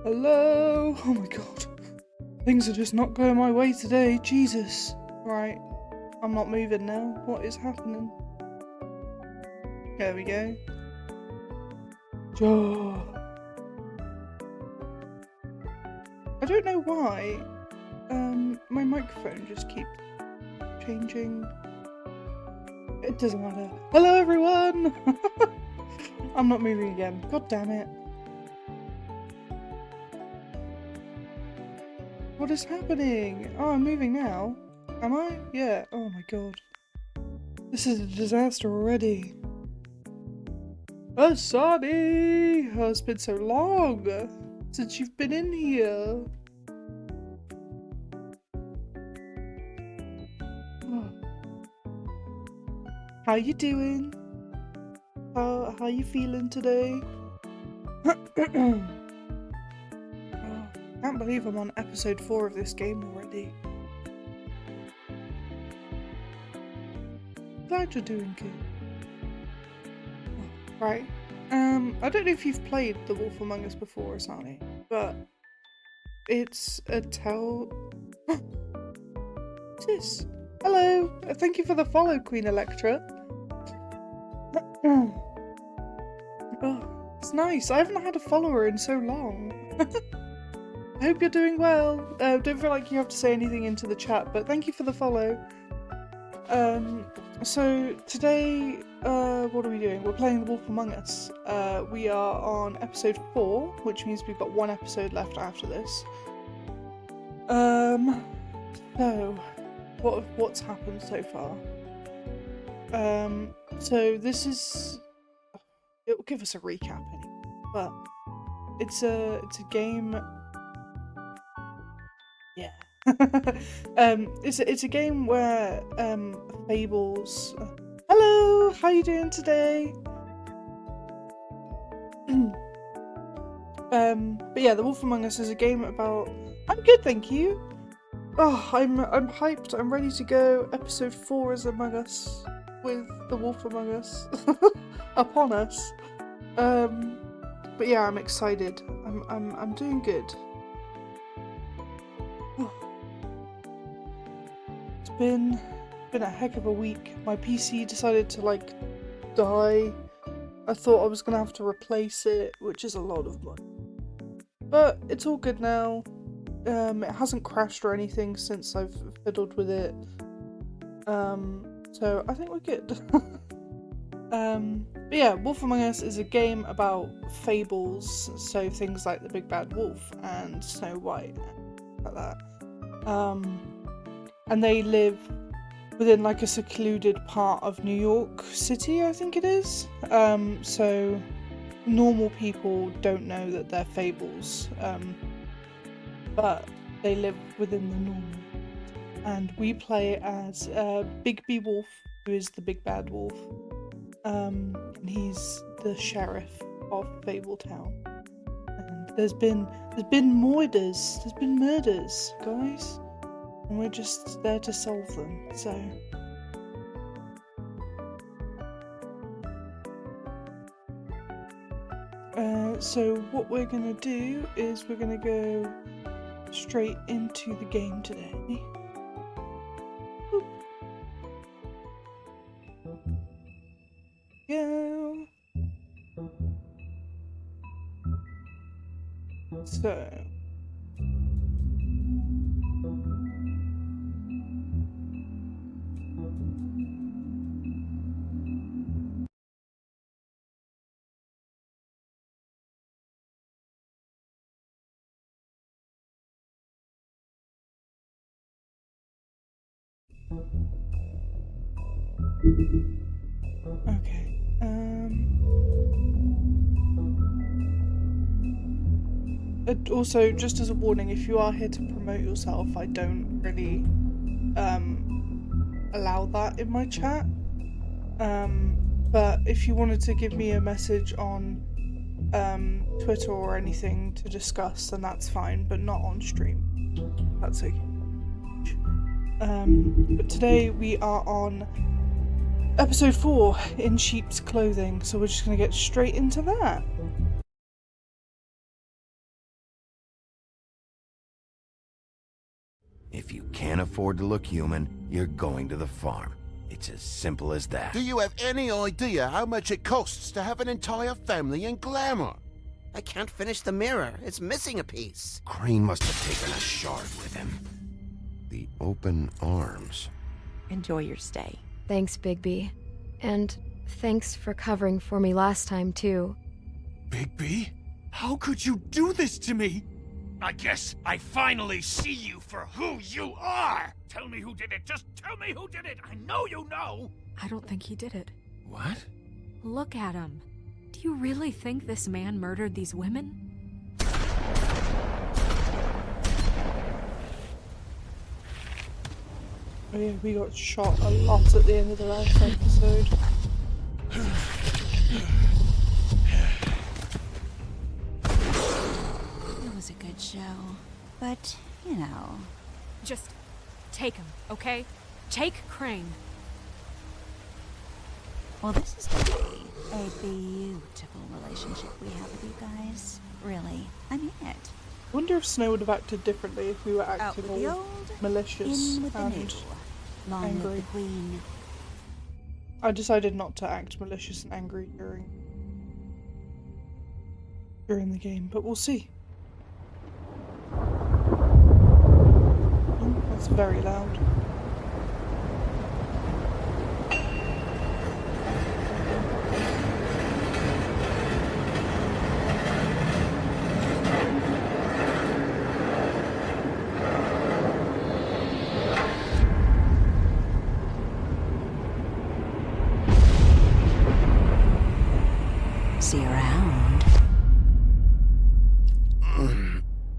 Hello? Oh my god. Things are just not going my way today. Jesus. Right. I'm not moving now. What is happening? There we go. Oh. I don't know why. My microphone just keeps changing. It doesn't matter. Hello everyone! I'm not moving again. God damn it. What is happening? Oh, I'm moving now. Am I? Yeah. Oh my god. This is a disaster already. Oh, sorry! Oh, it's been so long since you've been in here. Oh. How you doing? How you feeling today? Oh, I can't believe I'm on episode 4 of this game already. Glad you're doing good. Oh, right. I don't know if you've played The Wolf Among Us before, Asani, but it's a What's this? Hello! Thank you for the follow, Queen Electra. Oh, it's nice. I haven't had a follower in so long. I hope you're doing well. Don't feel like you have to say anything into the chat, but thank you for the follow. So today, what are we doing? We're playing The Wolf Among Us. We are on episode 4, which means we've got one episode left after this. So, what's happened so far? So this is... It will give us a recap anyway, but it's a game... Yeah. It's a game where fables. Hello, how you doing today? But yeah, The Wolf Among Us is a game about. I'm good, thank you. Oh, I'm hyped. I'm ready to go. Episode 4 is Among Us with The Wolf Among Us upon us. But yeah, I'm excited. I'm doing good. Been a heck of a week. My PC decided to like die. I thought I was gonna have to replace it, which is a lot of money. But it's all good now. It hasn't crashed or anything since I've fiddled with it. So I think we're good. But yeah, Wolf Among Us is a game about fables, so things like the Big Bad Wolf and Snow White, like that. And they live within like a secluded part of New York City, I think it is. So normal people don't know that they're fables, but they live within the normal. And we play as Bigby Wolf, who is the Big Bad Wolf. And he's the sheriff of Fabletown. And there's been murders, guys. And we're just there to solve them, so... So what we're gonna do is we're gonna go straight into the game today. Boop. Go! So... Okay, also, just as a warning, if you are here to promote yourself, I don't really, allow that in my chat. But if you wanted to give me a message on, Twitter or anything to discuss, then that's fine, but not on stream. That's okay. But today we are on episode 4 in sheep's clothing, so we're just gonna get straight into that. If you can't afford to look human, you're going to the farm. It's as simple as that. Do you have any idea how much it costs to have an entire family in glamour? I can't finish the mirror. It's missing a piece. Crane must have taken a shard with him. The open arms. Enjoy your stay. Thanks, Bigby. And thanks for covering for me last time, too. Bigby? How could you do this to me? I guess I finally see you for who you are! Tell me who did it! Just tell me who did it! I know you know! I don't think he did it. What? Look at him. Do you really think this man murdered these women? Oh yeah, we got shot a lot at the end of the last episode. It was a good show. But, you know... Just take him, okay? Take Crane. Well, this is going to be a beautiful relationship we have with you guys. Really. I mean it. I wonder if Snow would have acted differently if we were Out acting with the all old, malicious in with the new. and Long angry. live the queen. I decided not to act malicious and angry during the game, but we'll see. Oh, that's very loud. See you around.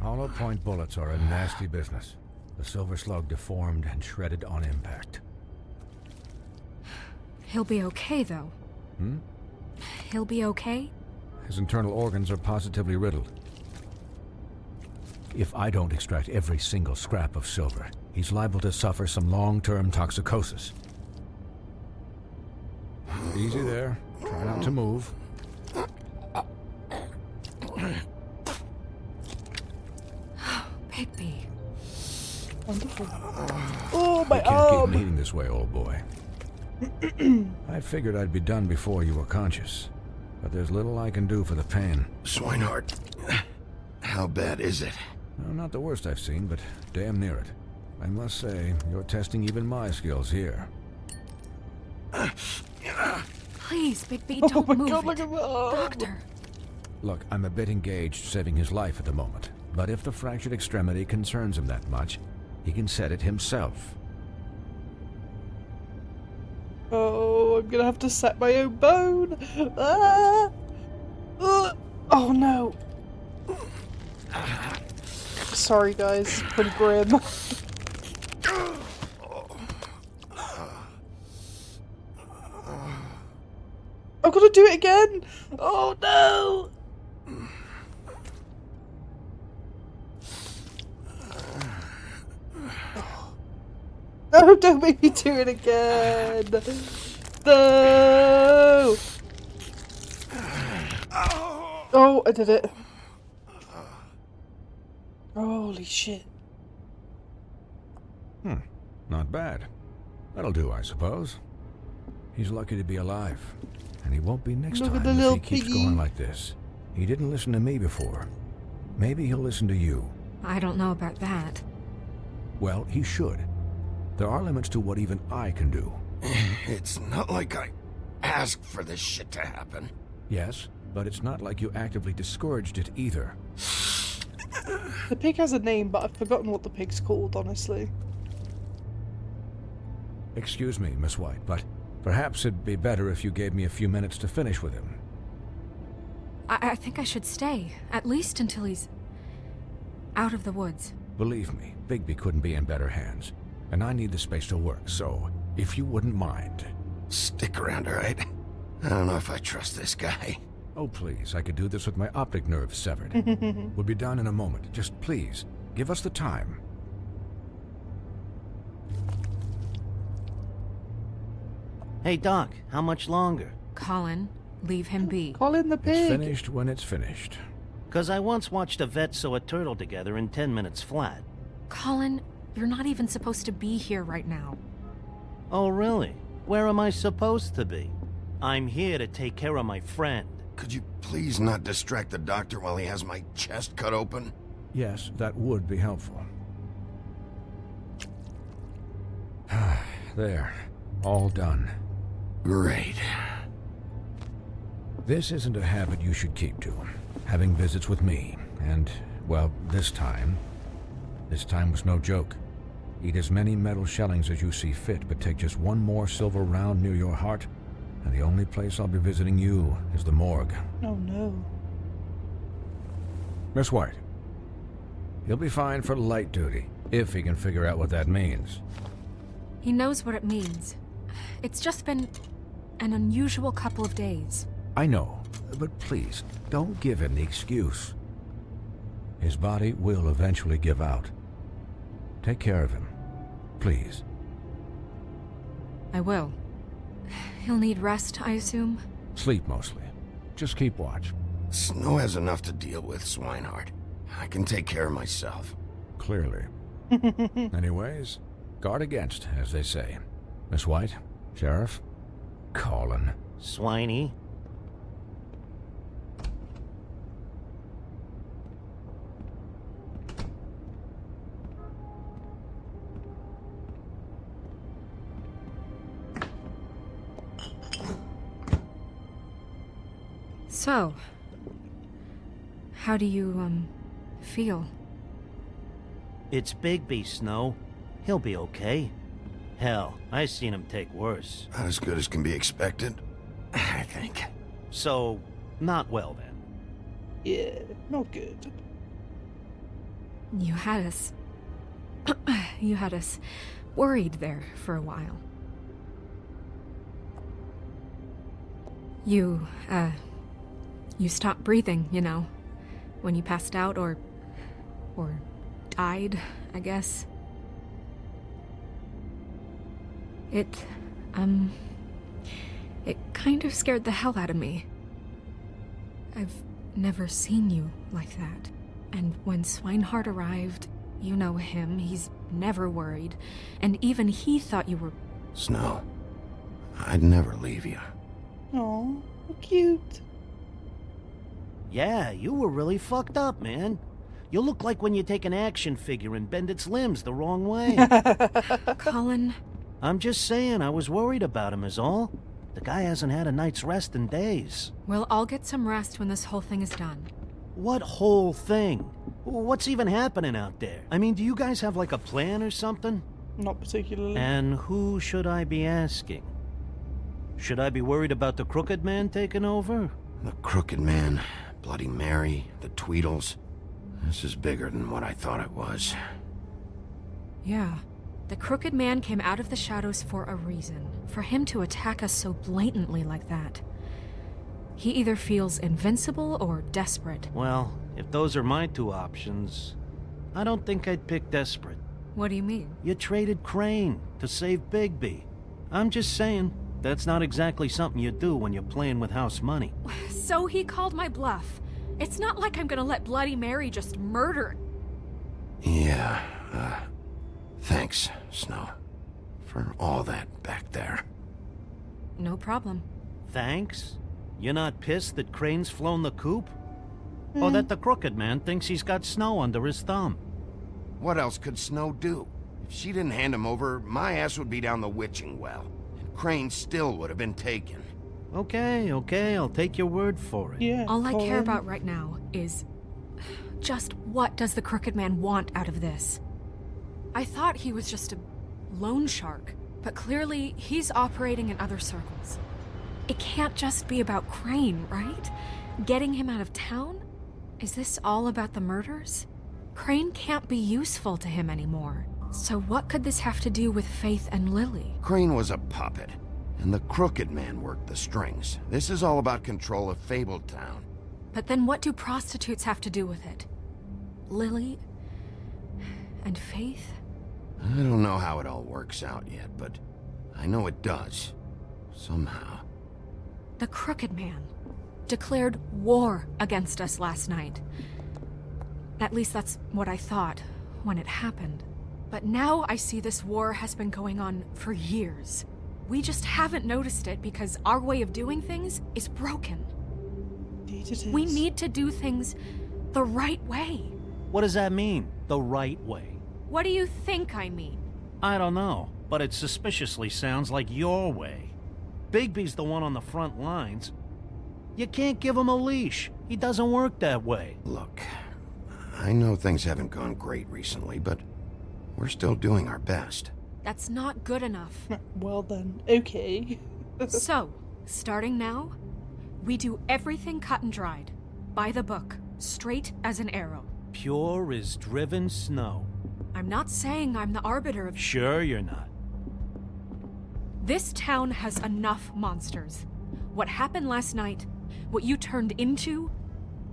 Hollow point bullets are a nasty business. The silver slug deformed and shredded on impact. He'll be okay, though. Hmm? He'll be okay? His internal organs are positively riddled. If I don't extract every single scrap of silver, he's liable to suffer some long-term toxicosis. Easy there. Try not to move. Bigby. Wonderful. Oh, my You can't keep arm! bleeding this way, old boy. I figured I'd be done before you were conscious, but there's little I can do for the pain. Swinehart, how bad is it? No, not the worst I've seen, but damn near it. I must say, you're testing even my skills here. Please, Bigby, Oh don't my move god, it. look at my arm! Doctor. Look, I'm a bit engaged saving his life at the moment, but if the fractured extremity concerns him that much, he can set it himself. Oh, I'm gonna have to set my own bone! Ah! Oh no! Sorry guys, pretty grim. I've got to do it again! Oh no! No, don't make me do it again! No! Oh, I did it. Holy shit. Not bad. That'll do, I suppose. He's lucky to be alive, and he won't be next Look time at the if little he keeps piggy. going like this. He didn't listen to me before. Maybe he'll listen to you. I don't know about that. Well, he should. There are limits to what even I can do. It's not like I asked for this shit to happen. Yes, but it's not like you actively discouraged it either. The pig has a name, but I've forgotten what the pig's called, honestly. Excuse me, Miss White, but perhaps it'd be better if you gave me a few minutes to finish with him. I think I should stay, at least until he's out of the woods. Believe me, Bigby couldn't be in better hands, and I need the space to work, so if you wouldn't mind. Stick around, alright? I don't know if I trust this guy. Oh, please, I could do this with my optic nerve severed. We'll be done in a moment. Just please, give us the time. Hey, Doc, how much longer? Colin, leave him be. Call in the It's pig! finished when it's finished. 'Cause I once watched a vet sew a turtle together in 10 minutes flat. Colin, You're not even supposed to be here right now. Oh, really? Where am I supposed to be? I'm here to take care of my friend. Could you please not distract the doctor while he has my chest cut open? Yes, that would be helpful. There. All done. Great. This isn't a habit you should keep to. Having visits with me. And, well, this time was no joke. Eat as many metal shellings as you see fit, but take just one more silver round near your heart, and the only place I'll be visiting you is the morgue. Oh no. Miss White. He'll be fine for light duty, if he can figure out what that means. He knows what it means. It's just been an unusual couple of days. I know, but please, don't give him the excuse. His body will eventually give out. Take care of him, please. I will. He'll need rest, I assume? Sleep mostly. Just keep watch. Snow has enough to deal with, Swinehart. I can take care of myself. Clearly. Anyways, guard against, as they say. Miss White, Sheriff, Colin. Swiney? So, how do you, feel? It's Bigby, Snow. He'll be okay. Hell, I seen him take worse. Not as good as can be expected, I think. So, not well then. Yeah, not good. You had us... you had us worried there for a while. You stopped breathing, you know, when you passed out or died, I guess. It kind of scared the hell out of me. I've never seen you like that. And when Swinehart arrived, you know him, he's never worried. And even he thought you were... Snow, I'd never leave you. Aw, cute. Yeah, you were really fucked up, man. You look like when you take an action figure and bend its limbs the wrong way. Colin... I'm just saying, I was worried about him is all. The guy hasn't had a night's rest in days. We'll all get some rest when this whole thing is done. What whole thing? What's even happening out there? I mean, do you guys have like a plan or something? Not particularly. And who should I be asking? Should I be worried about the Crooked Man taking over? The Crooked Man, Bloody Mary, the Tweedles. This is bigger than what I thought it was. Yeah. The Crooked Man came out of the shadows for a reason. For him to attack us so blatantly like that. He either feels invincible or desperate. Well, if those are my two options, I don't think I'd pick desperate. What do you mean? You traded Crane to save Bigby. I'm just saying, that's not exactly something you do when you're playing with house money. So he called my bluff. It's not like I'm gonna let Bloody Mary just murder... Yeah, thanks, Snow. For all that back there. No problem. Thanks? You're not pissed that Crane's flown the coop? Or that the Crooked Man thinks he's got Snow under his thumb? What else could Snow do? If she didn't hand him over, my ass would be down the witching well. And Crane still would have been taken. Okay, I'll take your word for it. Yeah. All I care Colin. about right now is... just what does the Crooked Man want out of this? I thought he was just a loan shark, but clearly he's operating in other circles. It can't just be about Crane, right? Getting him out of town? Is this all about the murders? Crane can't be useful to him anymore. So what could this have to do with Faith and Lily? Crane was a puppet, and the Crooked Man worked the strings. This is all about control of Fabletown. But then what do prostitutes have to do with it? Lily? And Faith? I don't know how it all works out yet, but I know it does. Somehow. The Crooked Man declared war against us last night. At least that's what I thought when it happened. But now I see this war has been going on for years. We just haven't noticed it because our way of doing things is broken. Indeed it is. We need to do things the right way. What does that mean, the right way? What do you think I mean? I don't know, but it suspiciously sounds like your way. Bigby's the one on the front lines. You can't give him a leash. He doesn't work that way. Look, I know things haven't gone great recently, but we're still doing our best. That's not good enough. Well then, okay. So, starting now, we do everything cut and dried. By the book, straight as an arrow. Pure as driven snow. I'm not saying I'm the arbiter of... Sure you're not. This town has enough monsters. What happened last night, what you turned into,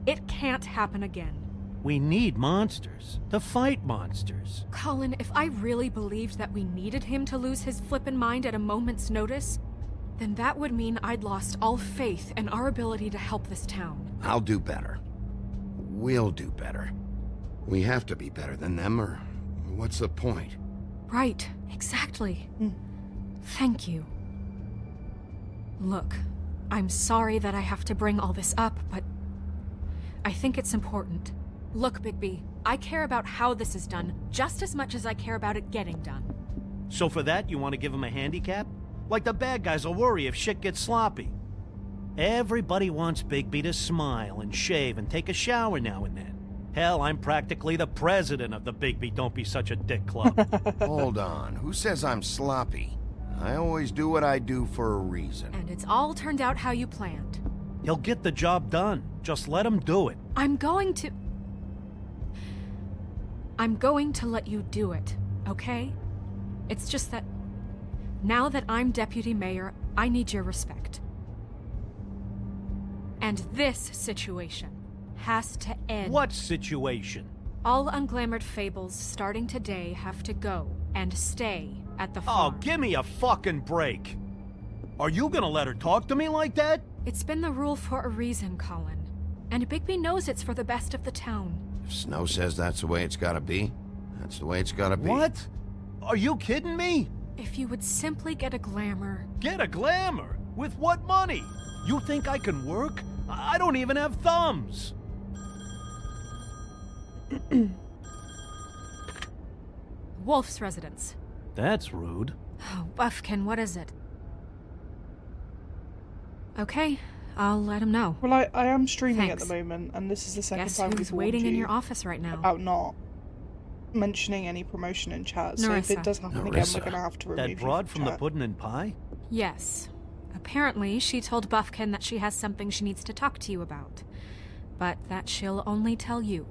it can't happen again. We need monsters to fight monsters. Colin, if I really believed that we needed him to lose his flippin' mind at a moment's notice, then that would mean I'd lost all faith in our ability to help this town. I'll do better. We'll do better. We have to be better than them, or what's the point? Right, exactly. Thank you. Look, I'm sorry that I have to bring all this up, but I think it's important. Look, Bigby, I care about how this is done just as much as I care about it getting done. So for that, you want to give him a handicap? Like the bad guys will worry if shit gets sloppy. Everybody wants Bigby to smile and shave and take a shower now and then. Hell, I'm practically the president of the Bigby Don't Be Such a Dick Club. Hold on, who says I'm sloppy? I always do what I do for a reason. And it's all turned out how you planned. He'll get the job done. Just let him do it. I'm going to let you do it, okay? It's just that now that I'm deputy mayor, I need your respect. And this situation has to end. What situation? All unglamored fables starting today have to go and stay at the Oh, farm. give me a fucking break. Are you gonna let her talk to me like that? It's been the rule for a reason, Colin. And Bigby knows it's for the best of the town. If Snow says that's the way it's gotta be, that's the way it's gotta be. What? Are you kidding me? If you would simply get a glamour. Get a glamour? With what money? You think I can work? I don't even have thumbs. Wolf's residence. That's rude. Oh, Buffkin, what is it? Okay, I'll let him know. Well, I am streaming Thanks. at the moment, and this is the second Guess time who's we've warned waiting in you your office right now? about not mentioning any promotion in chat. So if Nerissa. it does happen again, Nerissa. we're gonna have to remove That you broad from the chat. puddin' and pie? Yes. Apparently, she told Buffkin that she has something she needs to talk to you about. But that she'll only tell you.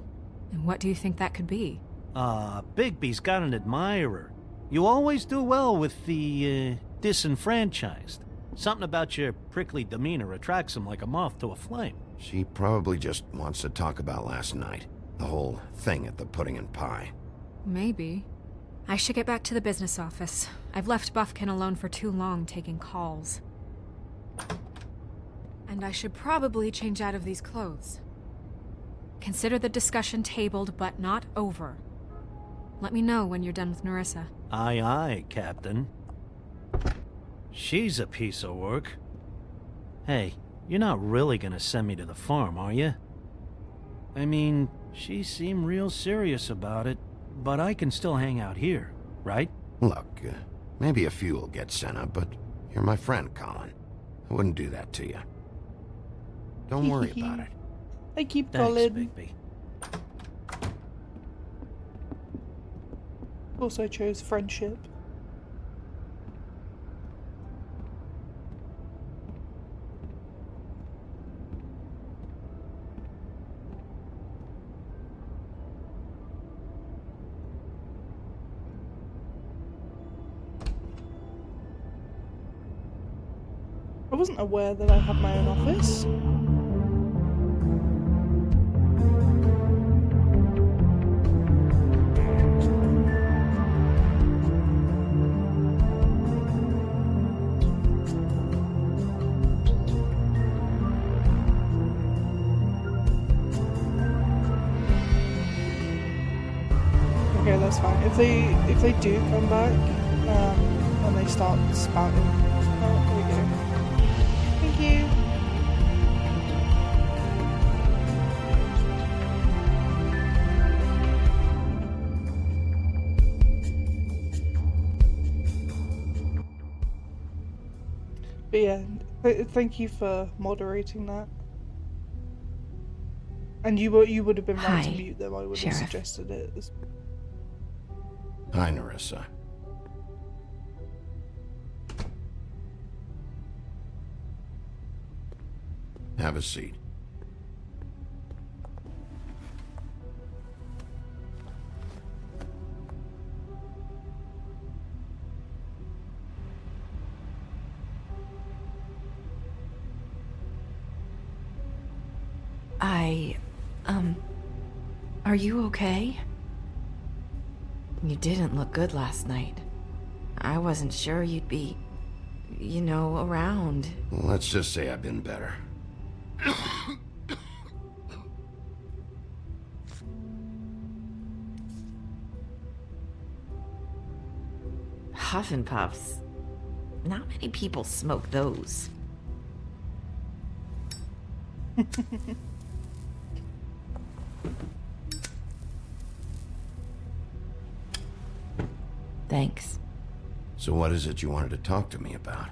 And what do you think that could be? Bigby's got an admirer. You always do well with the, disenfranchised. Something about your prickly demeanor attracts him like a moth to a flame. She probably just wants to talk about last night. The whole thing at the pudding and pie. Maybe. I should get back to the business office. I've left Buffkin alone for too long taking calls. And I should probably change out of these clothes. Consider the discussion tabled but not over. Let me know when you're done with Nerissa. Aye, aye, Captain. She's a piece of work. Hey, you're not really gonna send me to the farm, are you? I mean, she seemed real serious about it, but I can still hang out here, right? Look, maybe a few will get sent up, but you're my friend, Colin. I wouldn't do that to you. Don't worry about it. I keep Thanks, Colin. Bigby. Also chose friendship. I wasn't aware that I had my own office. Okay, That's fine. If they do come back, and they start spouting. Oh, there we go. Thank you. But yeah, thank you for moderating that. And you would have been right to Hi, mute them. I would Sheriff. have suggested it. Hi, Nerissa. Have a seat. Are you okay? You didn't look good last night. I wasn't sure you'd be, you know, around. Let's just say I've been better. Huff and Puffs. Not many people smoke those. Thanks. So what is it you wanted to talk to me about?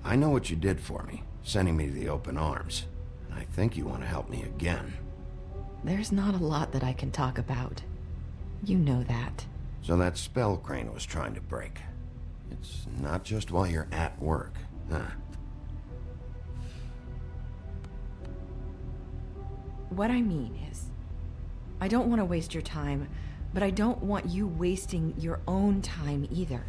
I know what you did for me, sending me to the open arms. And I think you want to help me again. There's not a lot that I can talk about. You know that. So that spell Crane was trying to break. It's not just while you're at work, huh? What I mean is, I don't want to waste your time, but I don't want you wasting your own time either.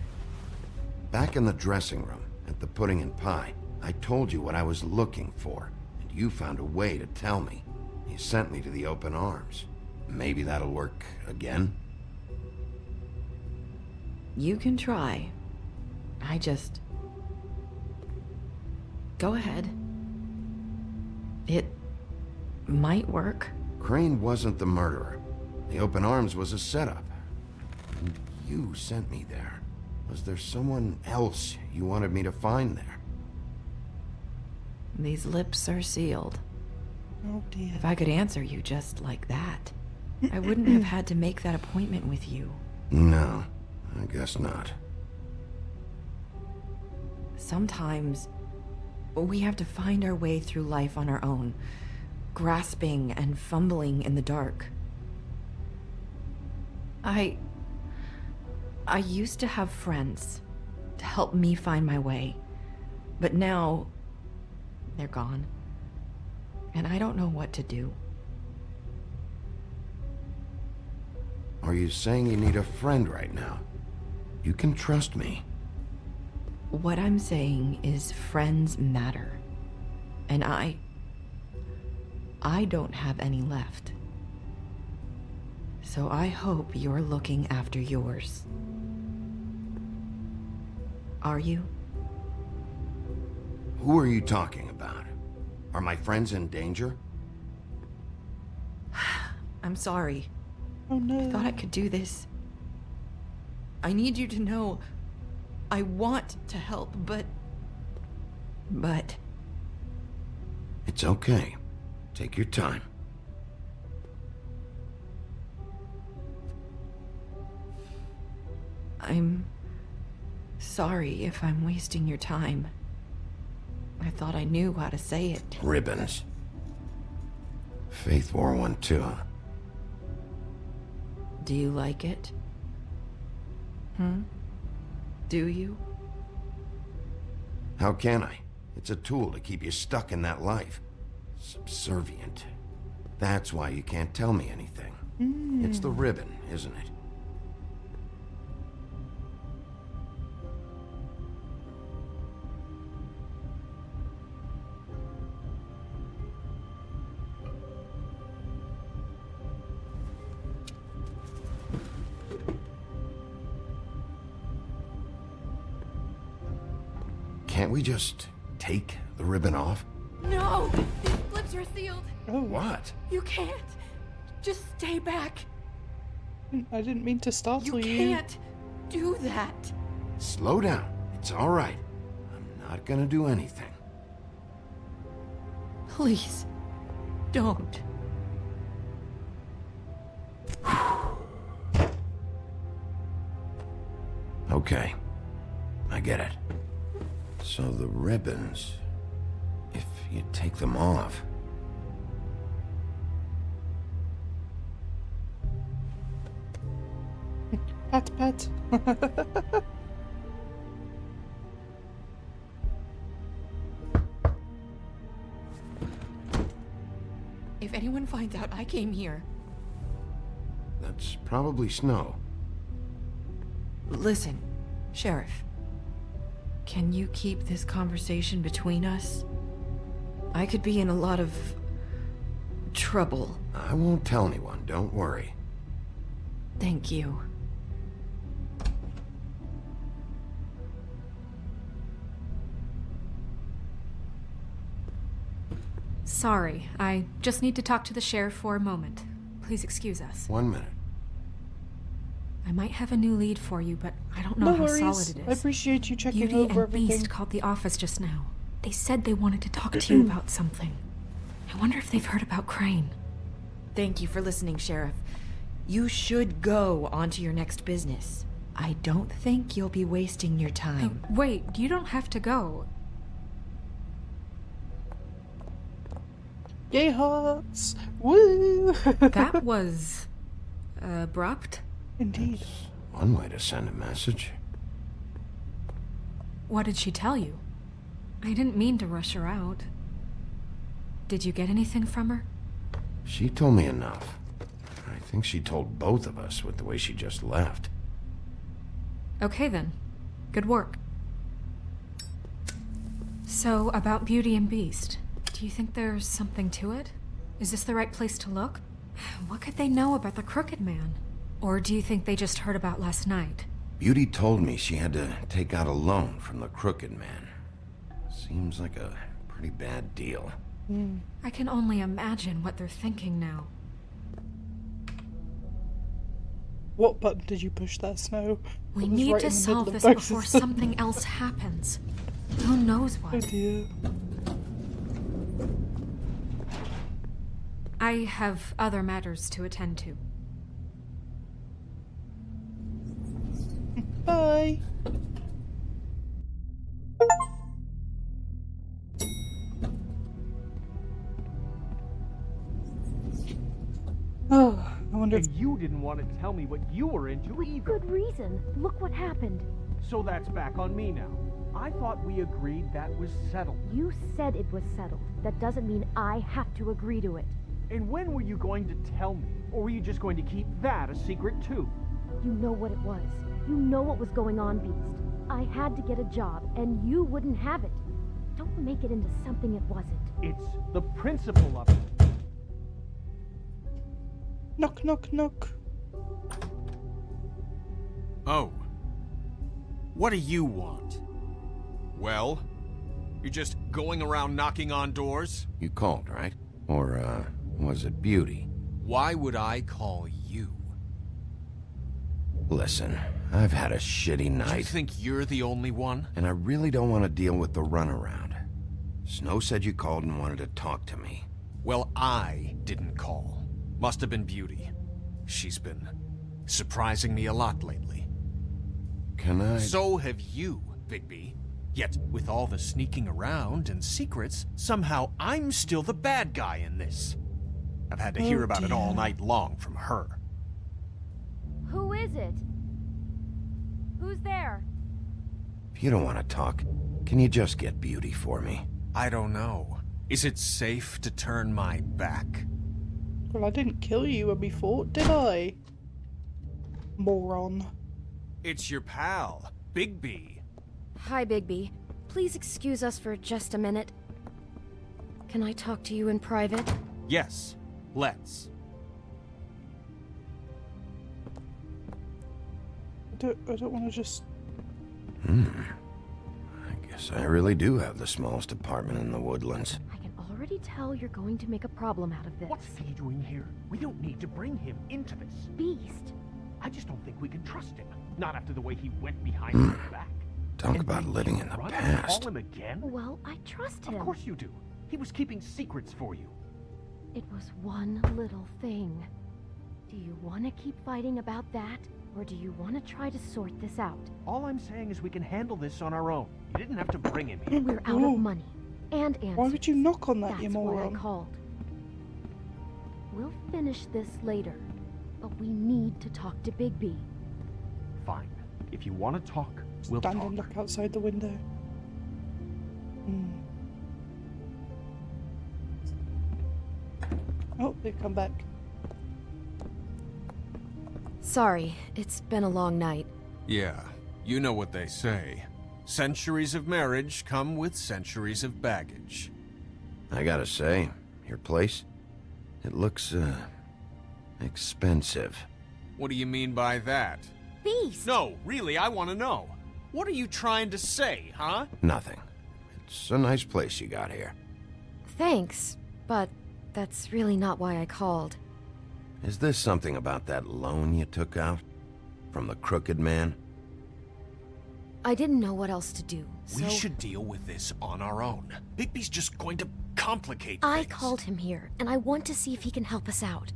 Back in the dressing room, at the pudding and pie, I told you what I was looking for, and you found a way to tell me. You sent me to the open arms. Maybe that'll work again? You can try. I just... Go ahead. It might work. Crane wasn't the murderer. The open arms was a setup. And you sent me there. Was there someone else you wanted me to find there? These lips are sealed. Oh dear. If I could answer you just like that, I wouldn't have had to make that appointment with you. No, I guess not. Sometimes we have to find our way through life on our own, grasping and fumbling in the dark. I used to have friends to help me find my way, but now they're gone, and I don't know what to do. Are you saying you need a friend right now? You can trust me. What I'm saying is friends matter, and I don't have any left. So I hope you're looking after yours. Are you? Who are you talking about? Are my friends in danger? I'm sorry. Oh no. I thought I could do this. I need you to know I want to help, but... It's okay. Take your time. I'm sorry if I'm wasting your time. I thought I knew how to say it. Ribbons. Faith wore one too, huh? Do you like it? Do you? How can I? It's a tool to keep you stuck in that life. Subservient. That's why you can't tell me anything. It's the ribbon, isn't it? Can't we just take the ribbon off? No! These lips are sealed. Oh, What? You can't. Just stay back. I didn't mean to startle you. You can't do that. Slow down. It's all right. I'm not gonna do anything. Please, don't. Okay. I get it. So the ribbons, if you take them off... Pat, pat. If anyone finds out I came here... That's probably snow. Listen, Sheriff. Can you keep this conversation between us? I could be in a lot of... trouble. I won't tell anyone, don't worry. Thank you. Sorry, I just need to talk to the sheriff for a moment. Please excuse us. 1 minute. I might have a new lead for you, but I don't know No how worries. solid it is. I appreciate you checking Beauty over and everything. Beast called the office just now. They said they wanted to talk to you about something. I wonder if they've heard about Crane. Thank you for listening, Sheriff. You should go on to your next business. I don't think you'll be wasting your time. Wait, you don't have to go. Gay hearts! Woo! That was... abrupt? Indeed. One way to send a message. What did she tell you? I didn't mean to rush her out. Did you get anything from her? She told me enough. I think she told both of us with the way she just left. Okay then. Good work. So, about Beauty and Beast. Do you think there's something to it? Is this the right place to look? What could they know about the Crooked Man? Or do you think they just heard about last night? Beauty told me she had to take out a loan from the Crooked Man. Seems like a pretty bad deal. I can only imagine what they're thinking now. What button did you push there, Snow? We It was need right to in the middle solve of this both before of them. something else happens. Who knows Oh what? dear. I have other matters to attend to. Bye. Oh, I wonder if And you didn't want to tell me what you were into either. Good reason. Look what happened. So that's back on me now. I thought we agreed that was settled. You said it was settled. That doesn't mean I have to agree to it. And when were you going to tell me? Or were you just going to keep that a secret too? You know what it was. You know what was going on, Beast. I had to get a job, and you wouldn't have it. Don't make it into something it wasn't. It's the principle of it. knock, knock, knock. Oh. What do you want? Well? You're just going around knocking on doors? You called, right? Or, was it Beauty? Why would I call you? Listen, I've had a shitty You night, think you're the only one? and I really don't want to deal with the runaround. Snow said you called and wanted to talk to me. Well, I didn't call. Must have been Beauty. She's been surprising me a lot lately. Can I... So have you, Bigby. Yet, with all the sneaking around and secrets, somehow I'm still the bad guy in this. I've had to hear about it all dear. night long from her. Who is it? Who's there? If you don't want to talk, can you just get Beauty for me? I don't know. Is it safe to turn my back? Well, I didn't kill you when we fought, did I? Moron. It's your pal, Bigby. Hi, Bigby. Please excuse us for just a minute. Can I talk to you in private? Yes, let's. I don't want to just... I guess I really do have the smallest apartment in the Woodlands. I can already tell you're going to make a problem out of this. What's he doing here? We don't need to bring him into this. Beast, I just don't think we can trust him. Not after the way he went behind my back. Talk about living in the Run and past. Call him again? Well, I trust him. Of course you do. He was keeping secrets for you. It was one little thing. Do you want to keep fighting about that? Or do you want to try to sort this out? All I'm saying is we can handle this on our own. You didn't have to bring him here. We're out of money. And answers. Why would you knock on that, That's you why I moron? called. We'll finish this later. But we need to talk to Bigby. Fine. If you want to talk, we'll Stand talk. and look outside the window. Oh, they come back. Sorry, it's been a long night. Yeah, you know what they say. Centuries of marriage come with centuries of baggage. I gotta say, your place, it looks, expensive. What do you mean by that? Beast! No, really, I want to know. What are you trying to say, huh? Nothing. It's a nice place you got here. Thanks, but that's really not why I called. Is this something about that loan you took out? From the crooked man? I didn't know what else to do, so... We should deal with this on our own. Bigby's just going to complicate I things. called him here, and I want to see if he can help us out.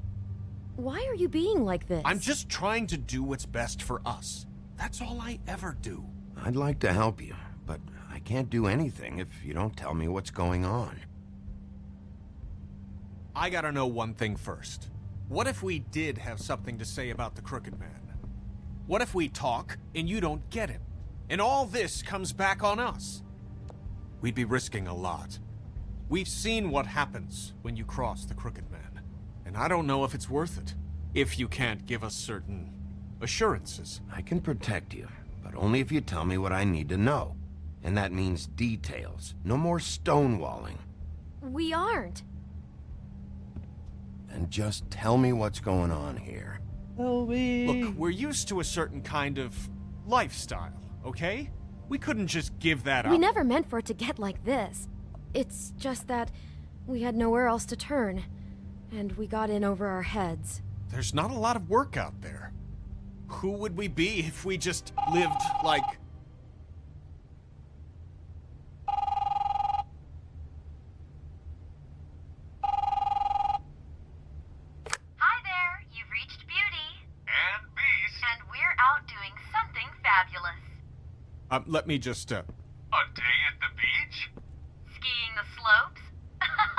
Why are you being like this? I'm just trying to do what's best for us. That's all I ever do. I'd like to help you, but I can't do anything if you don't tell me what's going on. I gotta know one thing first. What if we did have something to say about the Crooked Man? What if we talk and you don't get him? And all this comes back on us? We'd be risking a lot. We've seen what happens when you cross the Crooked Man. And I don't know if it's worth it. If you can't give us certain assurances. I can protect you, but only if you tell me what I need to know. And that means details. No more stonewalling. We aren't. Then just tell me what's going on here. Look, we're used to a certain kind of lifestyle, okay? We couldn't just give that up. We never meant for it to get like this. It's just that we had nowhere else to turn, and we got in over our heads. There's not a lot of work out there. Who would we be if we just lived like... Hi there, you've reached Beauty. And Beast. And we're out doing something fabulous. let me just, A day at the beach? Skiing the slopes?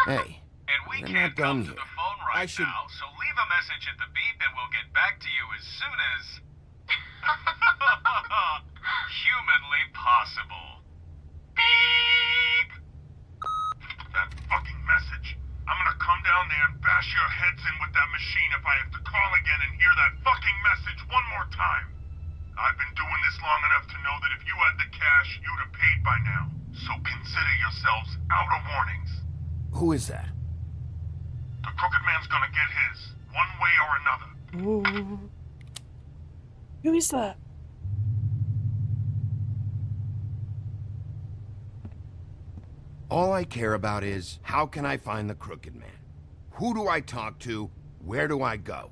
Hey, And we we're can't not done come to yet. the phone right now, so leave a message at the beep and we'll get back to you as soon as... humanly possible. Beep! That fucking message. I'm gonna come down there and bash your heads in with that machine if I have to call again and hear that fucking message one more time. I've been doing this long enough to know that if you had the cash, you'd have paid by now. So consider yourselves out of warnings. Who is that? The Crooked Man's gonna get his, one way or another. Ooh. Who is that? All I care about is, how can I find the Crooked Man? Who do I talk to? Where do I go?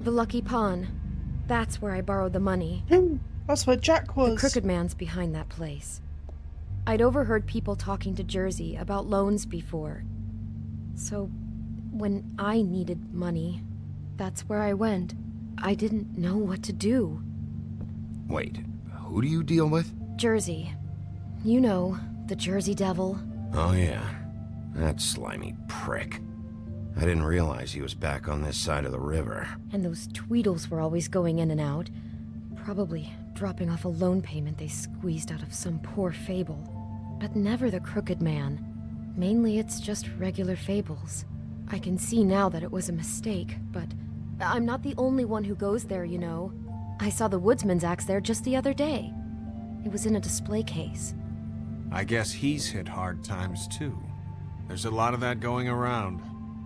The Lucky Pawn. That's where I borrowed the money. That's where Jack was. The Crooked Man's behind that place. I'd overheard people talking to Jersey about loans before. So, when I needed money, that's where I went. I didn't know what to do. Wait, who do you deal with? Jersey. You know, the Jersey Devil. Oh yeah, that slimy prick. I didn't realize he was back on this side of the river. And those Tweedles were always going in and out. Probably dropping off a loan payment they squeezed out of some poor fable. But never the Crooked Man. Mainly it's just regular fables. I can see now that it was a mistake, but I'm not the only one who goes there, you know. I saw the woodsman's axe there just the other day. It was in a display case. I guess he's hit hard times too. There's a lot of that going around.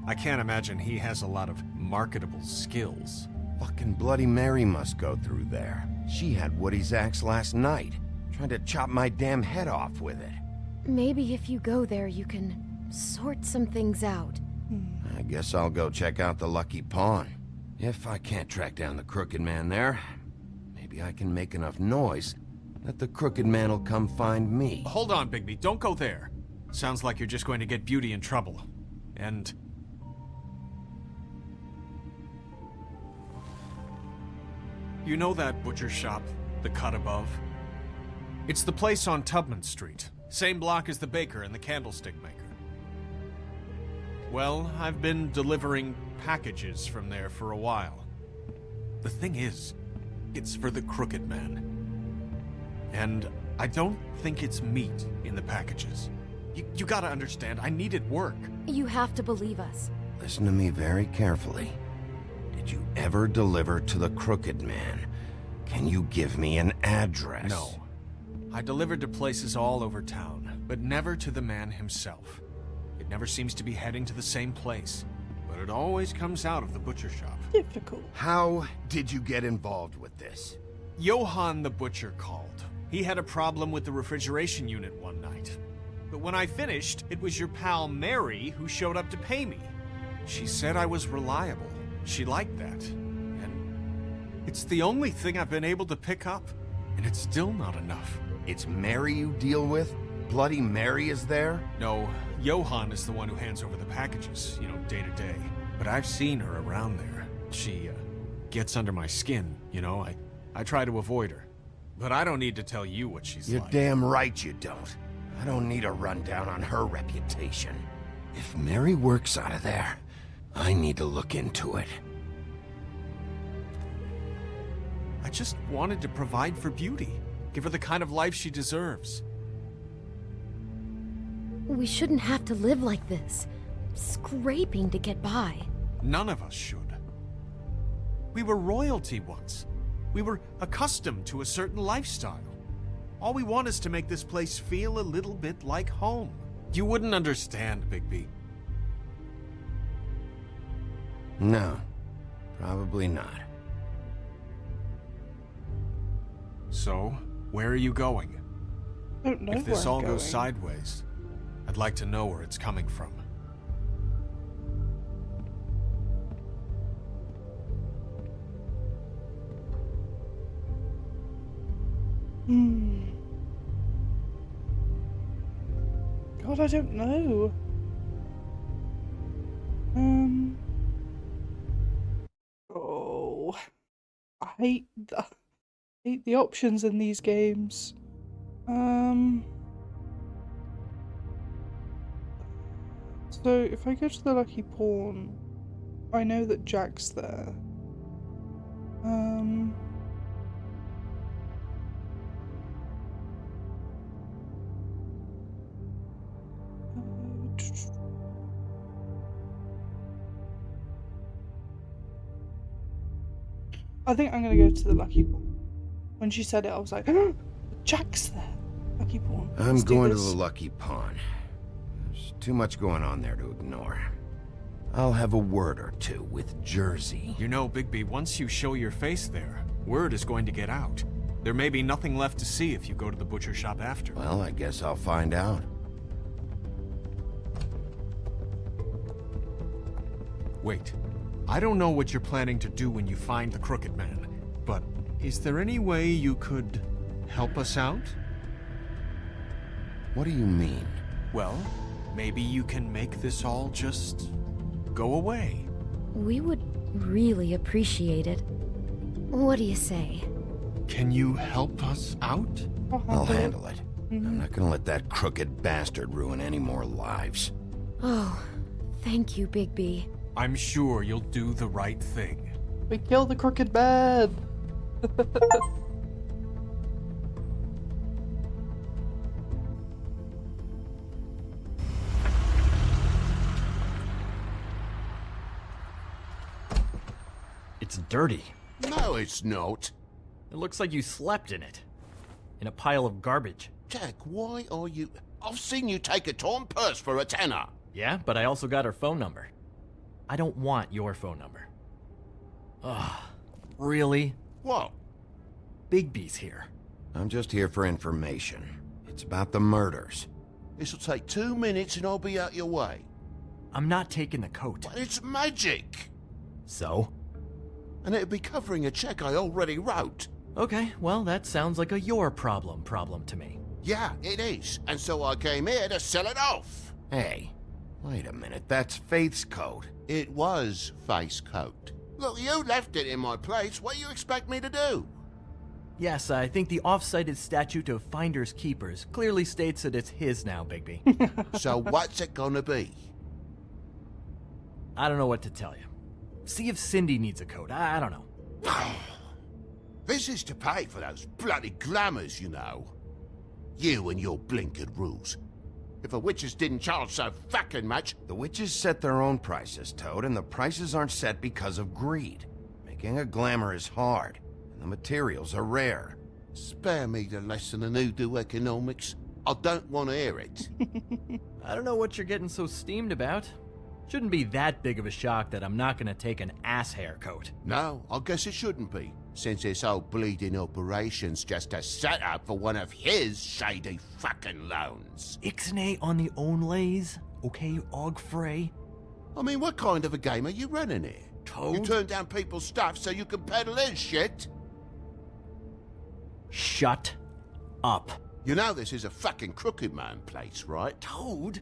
I can't imagine he has a lot of marketable skills. Fucking Bloody Mary must go through there. She had Woody's axe last night, trying to chop my damn head off with it. Maybe if you go there, you can sort some things out. I guess I'll go check out the Lucky Pawn. If I can't track down the Crooked Man there, maybe I can make enough noise that the Crooked Man will come find me. Hold on, Bigby. Don't go there. Sounds like you're just going to get Beauty in trouble. And... you know that butcher shop, the cut above? It's the place on Tubman Street. Same block as the baker and the candlestick maker. Well, I've been delivering packages from there for a while. The thing is, it's for the Crooked Man. And I don't think it's meat in the packages. You gotta understand, I needed work. You have to believe us. Listen to me very carefully. Did you ever deliver to the Crooked Man? Can you give me an address? No. I delivered to places all over town, but never to the man himself. It never seems to be heading to the same place, but it always comes out of the butcher shop. Difficult. How did you get involved with this? Johann the butcher called. He had a problem with the refrigeration unit one night. But when I finished, it was your pal Mary who showed up to pay me. She said I was reliable. She liked that. And it's the only thing I've been able to pick up, and it's still not enough. It's Mary you deal with? Bloody Mary is there? No, Johann is the one who hands over the packages, day to day. But I've seen her around there. She, gets under my skin, I try to avoid her. But I don't need to tell you what she's You're like. damn right you don't. I don't need a rundown on her reputation. If Mary works out of there, I need to look into it. I just wanted to provide for Beauty. Give her the kind of life she deserves. We shouldn't have to live like this, scraping to get by. None of us should. We were royalty once. We were accustomed to a certain lifestyle. All we want is to make this place feel a little bit like home. You wouldn't understand, Bigby. No, probably not. So, where are you going? I don't know If this where all I'm goes going. sideways, I'd like to know where it's coming from. God, I don't know. Oh, I hate the options in these games. So if I go to the Lucky Pawn, I know that Jack's there. I think I'm gonna go to the Lucky Pawn. When she said it, I was like, Jack's there. Lucky Pawn. I'm Let's do going to this. the Lucky Pawn. There's too much going on there to ignore. I'll have a word or two with Jersey. You know, Bigby, once you show your face there, word is going to get out. There may be nothing left to see if you go to the butcher shop after. Well, I guess I'll find out. Wait. I don't know what you're planning to do when you find the Crooked Man, but is there any way you could help us out? What do you mean? Well, maybe you can make this all just go away. We would really appreciate it. What do you say? Can you help us out? I'll handle it. I'm not gonna let that crooked bastard ruin any more lives. Oh, thank you, Bigby. I'm sure you'll do the right thing. We kill the Crooked Man. It's dirty. No, it's not. It looks like you slept in it. In a pile of garbage. Jack, why are you... I've seen you take a torn purse for a tenner. Yeah, but I also got her phone number. I don't want your phone number. Ugh. Really? What? Bigby's here. I'm just here for information. It's about the murders. This'll take 2 minutes and I'll be out your way. I'm not taking the coat. But it's magic! So? And it'd be covering a check I already wrote. Okay, well, that sounds like a your problem to me. Yeah, it is. And so I came here to sell it off. Hey, wait a minute, that's Faith's coat. It was Faith's coat. Look, you left it in my place. What do you expect me to do? Yes, I think the off-cited statute of finders keepers clearly states that it's his now, Bigby. So what's it gonna be? I don't know what to tell you. See if Cindy needs a coat. I don't know. This is to pay for those bloody glamours, you know. You and your blinkered rules. If the witches didn't charge so fucking much... The witches set their own prices, Toad, and the prices aren't set because of greed. Making a glamour is hard, and the materials are rare. Spare me the lesson in hoodoo economics. I don't want to hear it. I don't know what you're getting so steamed about. Shouldn't be that big of a shock that I'm not gonna take an ass haircoat. No, I guess it shouldn't be, since this whole bleeding operation's just a setup for one of his shady fucking loans. Ixnay on the onlays, okay, Og Frey? I mean, what kind of a game are you running here? Toad? You turn down people's stuff so you can peddle his shit? Shut up. You know this is a fucking crooked man place, right? Toad?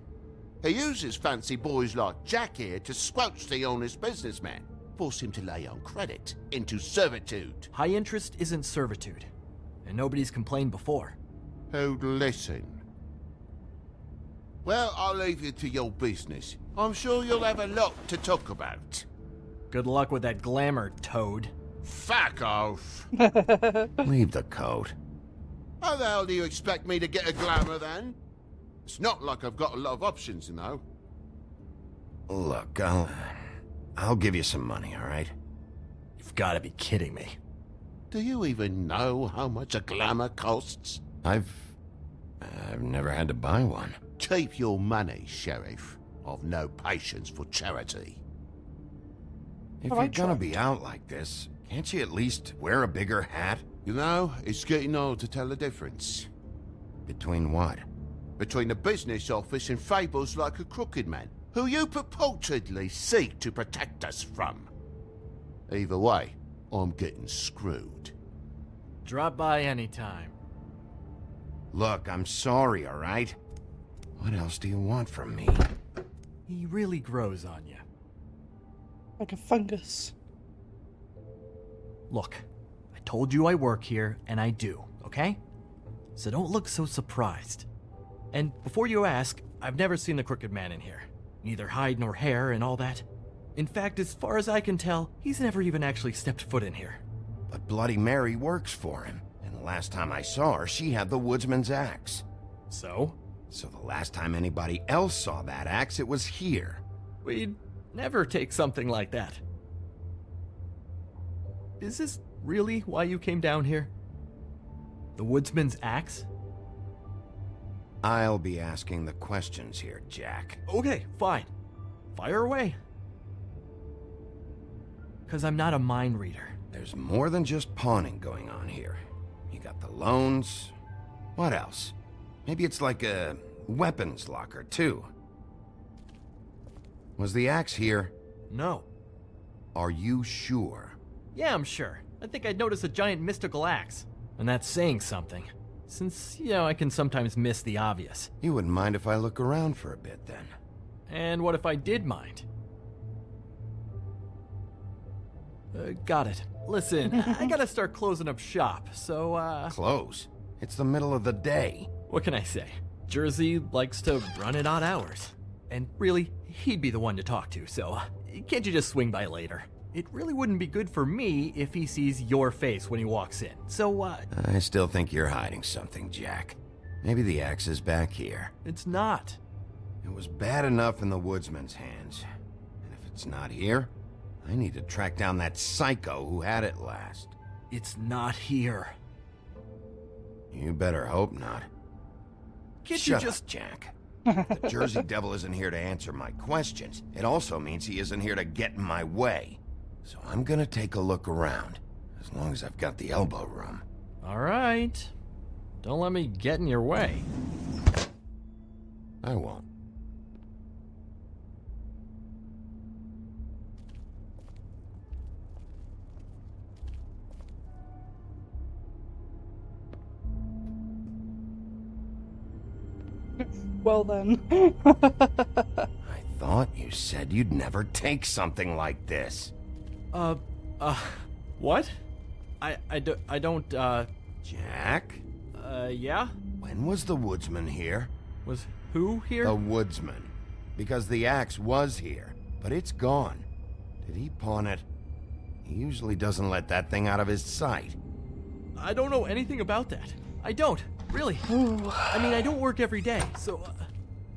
He uses fancy boys like Jack here to squelch the honest businessman. Force him to lay on credit into servitude. High interest isn't servitude. And nobody's complained before. Who'd listen? Well, I'll leave you to your business. I'm sure you'll have a lot to talk about. Good luck with that glamour, Toad. Fuck off. Leave the coat. How the hell do you expect me to get a glamour then? It's not like I've got a lot of options, you know. Look, I'll give you some money, all right? You've got to be kidding me. Do you even know how much a glamour costs? I've never had to buy one. Keep your money, Sheriff. I've no patience for charity. If you're gonna be out like this, can't you at least wear a bigger hat? You know, it's getting old to tell the difference. Between what? Between the business office and fables like a crooked man, who you purportedly seek to protect us from. Either way, I'm getting screwed. Drop by anytime. Look, I'm sorry, all right? What else do you want from me? He really grows on you. Like a fungus. Look, I told you I work here, and I do, okay? So don't look so surprised. And before you ask, I've never seen the Crooked Man in here. Neither hide nor hair and all that. In fact, as far as I can tell, he's never even actually stepped foot in here. But Bloody Mary works for him, and the last time I saw her, she had the woodsman's axe. So? So the last time anybody else saw that axe, it was here. We'd never take something like that. Is this really why you came down here? The woodsman's axe? I'll be asking the questions here, Jack. Okay, fine. Fire away. 'Cause I'm not a mind reader. There's more than just pawning going on here. You got the loans. What else? Maybe it's like a weapons locker, too. Was the axe here? No. Are you sure? Yeah, I'm sure. I think I'd notice a giant mystical axe. And that's saying something. Since, I can sometimes miss the obvious. You wouldn't mind if I look around for a bit, then? And what if I did mind? Got it. Listen, I gotta start closing up shop, so, Close? It's the middle of the day. What can I say? Jersey likes to run at odd hours. And really, he'd be the one to talk to, so can't you just swing by later? It really wouldn't be good for me if he sees your face when he walks in, so, I still think you're hiding something, Jack. Maybe the axe is back here. It's not. It was bad enough in the woodsman's hands. And if it's not here, I need to track down that psycho who had it last. It's not here. You better hope not. Can't Shut you just... up, Jack. If the Jersey Devil isn't here to answer my questions, it also means he isn't here to get in my way. So I'm gonna take a look around, as long as I've got the elbow room. All right. Don't let me get in your way. I won't. Well then. I thought you said you'd never take something like this. What? I don't, Jack? Yeah? When was the woodsman here? Was who here? The woodsman. Because the axe was here, but it's gone. Did he pawn it? He usually doesn't let that thing out of his sight. I don't know anything about that. I don't, really. I mean, I don't work every day, so...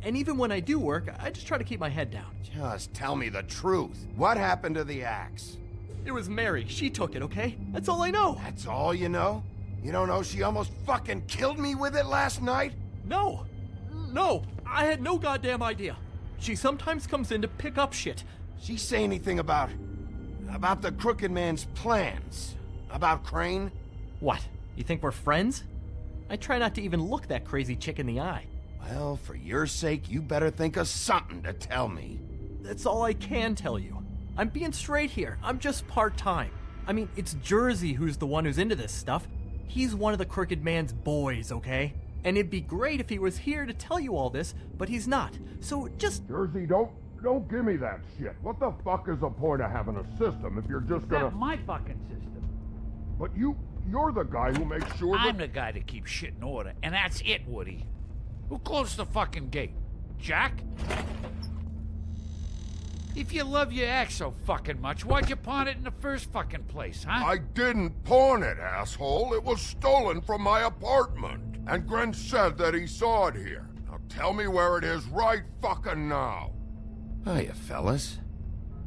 and even when I do work, I just try to keep my head down. Just tell me the truth. What happened to the axe? It was Mary. She took it, okay? That's all I know. That's all you know? You don't know she almost fucking killed me with it last night? No. No. I had no goddamn idea. She sometimes comes in to pick up shit. She say anything about the Crooked Man's plans? About Crane? What? You think we're friends? I try not to even look that crazy chick in the eye. Well, for your sake, you better think of something to tell me. That's all I can tell you. I'm being straight here. I'm just part-time. I mean, it's Jersey who's the one who's into this stuff. He's one of the Crooked Man's boys, okay? And it'd be great if he was here to tell you all this, but he's not. So just... Jersey, don't give me that shit. What the fuck is the point of having a system if you're just gonna... Not my fucking system. But you're the guy who makes sure that... I'm the guy that keeps shit in order, and that's it, Woody. Who closed the fucking gate? Jack? If you love your ex so fucking much, why'd you pawn it in the first fucking place, huh? I didn't pawn it, asshole. It was stolen from my apartment. And Gren said that he saw it here. Now tell me where it is right fucking now. Hiya, fellas.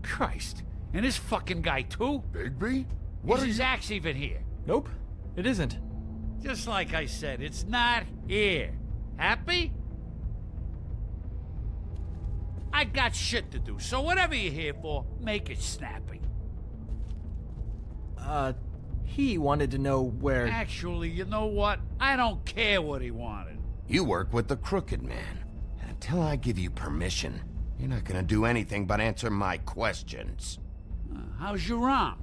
Christ. And this fucking guy, too? Bigby? Is his axe even here? Nope, it isn't. Just like I said, it's not here. Happy? I got shit to do, so whatever you're here for, make it snappy. He wanted to know where... Actually, you know what? I don't care what he wanted. You work with the Crooked Man. And until I give you permission, you're not gonna do anything but answer my questions. How's your arm?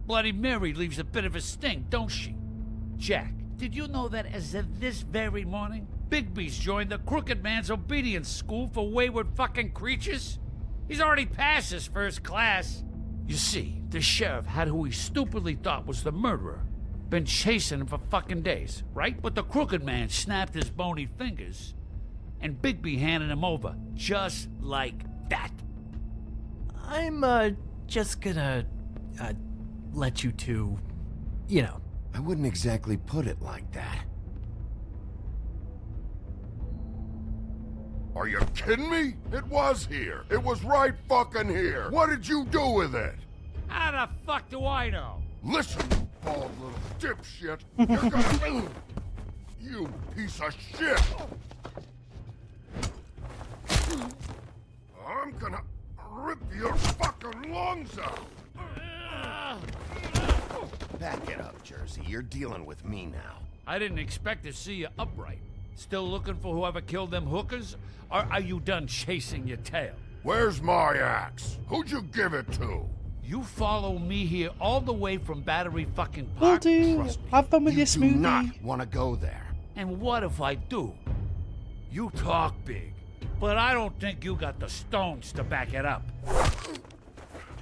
Bloody Mary leaves a bit of a sting, don't she? Jack, did you know that as of this very morning, Bigby's joined the Crooked Man's obedience school for wayward fucking creatures? He's already passed his first class. You see, the sheriff had who he stupidly thought was the murderer. Been chasing him for fucking days, right? But the Crooked Man snapped his bony fingers, and Bigby handed him over, just like that. I'm, just gonna, let you two, you know. I wouldn't exactly put it like that. Are you kidding me? It was here. It was right fucking here. What did you do with it? How the fuck do I know? Listen, you bald little dipshit. You're gonna... You piece of shit. I'm gonna rip your fucking lungs out. Back it up, Jersey. You're dealing with me now. I didn't expect to see you upright. Still looking for whoever killed them hookers? Or are you done chasing your tail? Where's my axe? Who'd you give it to? You follow me here all the way from Battery fucking Park? Will do. Trust me. Have fun with your Do smoothie. not want to go there. And what if I do? You talk big, but I don't think you got the stones to back it up.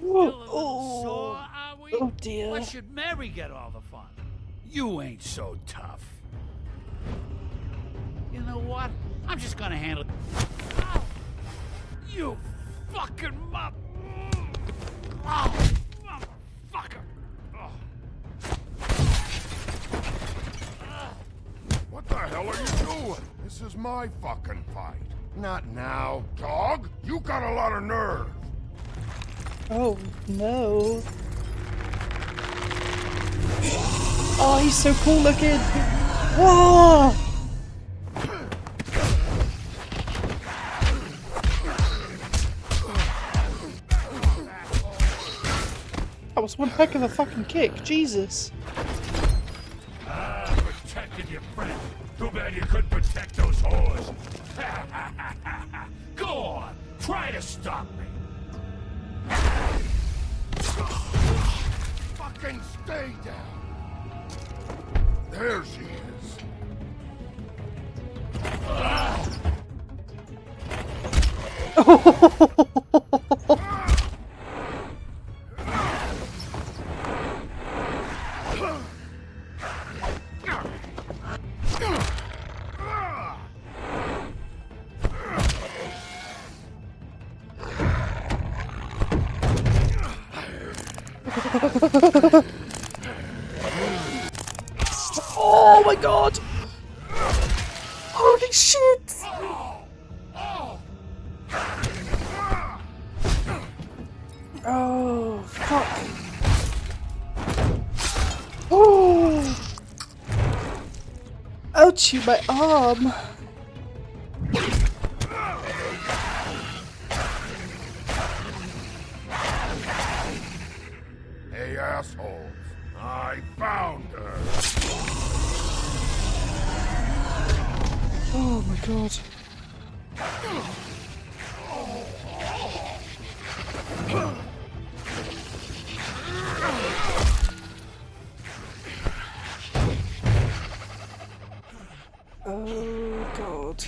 Oh, Are we? oh dear. Why should Mary get all the fun? You ain't so tough. You know what? I'm just gonna handle it. Ow! You fucking Oh, motherfucker! Oh. What the hell are you doing? This is my fucking fight. Not now. Dog, you got a lot of nerve. Oh no. Oh, he's so cool looking. Whoa! That was one heck of a fucking kick, Jesus. Protected your friend. Too bad you couldn't protect those whores. Go on, try to stop me. Fucking stay down. There she is. Oh my god! Holy shit! Oh, fuck. Oh! Ouchie, my arm! Hey, assholes. I found her. Oh my god. Oh god.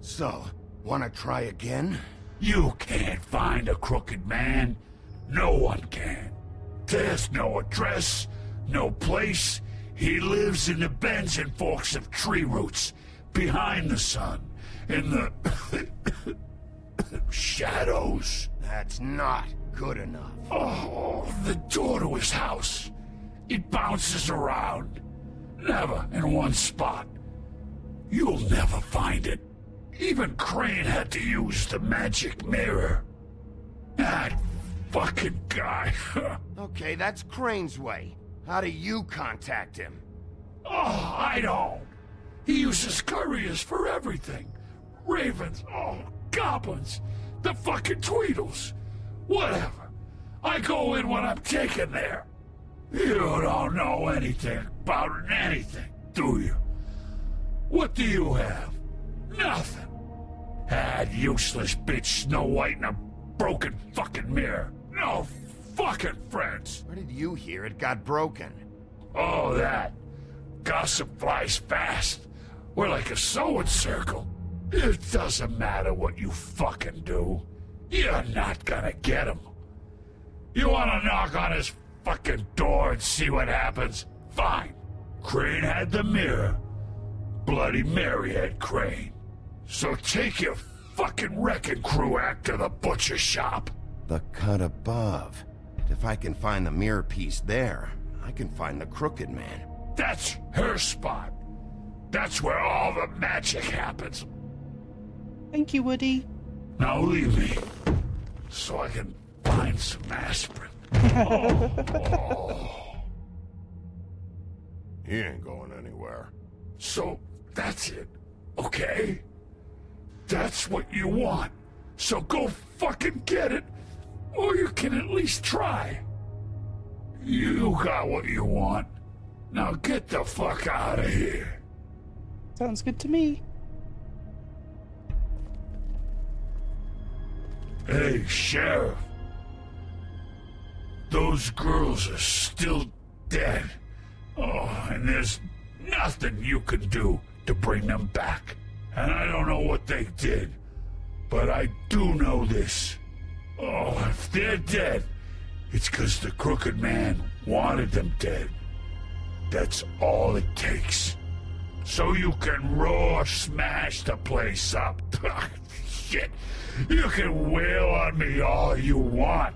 So, wanna try again? You can't find a crooked man. No one can. There's no address, no place. He lives in the bends and forks of tree roots, behind the sun, in the shadows. That's not good enough. Oh, the door to his house. It bounces around. Never in one spot. You'll never find it. Even Crane had to use the magic mirror. That fucking guy. Okay, that's Crane's way. How do you contact him? Oh, I don't. He uses couriers for everything. Ravens, goblins, the fucking Tweedles. Whatever. I go in when I'm taken there. You don't know anything about anything, do you? What do you have? Nothing. That useless bitch Snow White and a broken fucking mirror. No fucking friends. Where did you hear it got broken? Oh, that. Gossip flies fast. We're like a sewing circle. It doesn't matter what you fucking do. You're not gonna get him. You wanna knock on his fucking door and see what happens? Fine. Crane had the mirror. Bloody Mary had Crane. So take your fucking wrecking crew act to the butcher shop. The cut above. If I can find the mirror piece there, I can find the crooked man. That's her spot. That's where all the magic happens. Thank you, Woody. Now leave me, so I can find some aspirin. He ain't going anywhere. So that's it, okay? That's what you want. So go fucking get it, or you can at least try. You got what you want. Now get the fuck out of here. Sounds good to me. Hey, Sheriff. Those girls are still dead. Oh, and there's nothing you can do to bring them back. And I don't know what they did, but I do know this. Oh, if they're dead, it's 'cause the Crooked Man wanted them dead. That's all it takes. So you can roar smash the place up. Shit, you can wail on me all you want,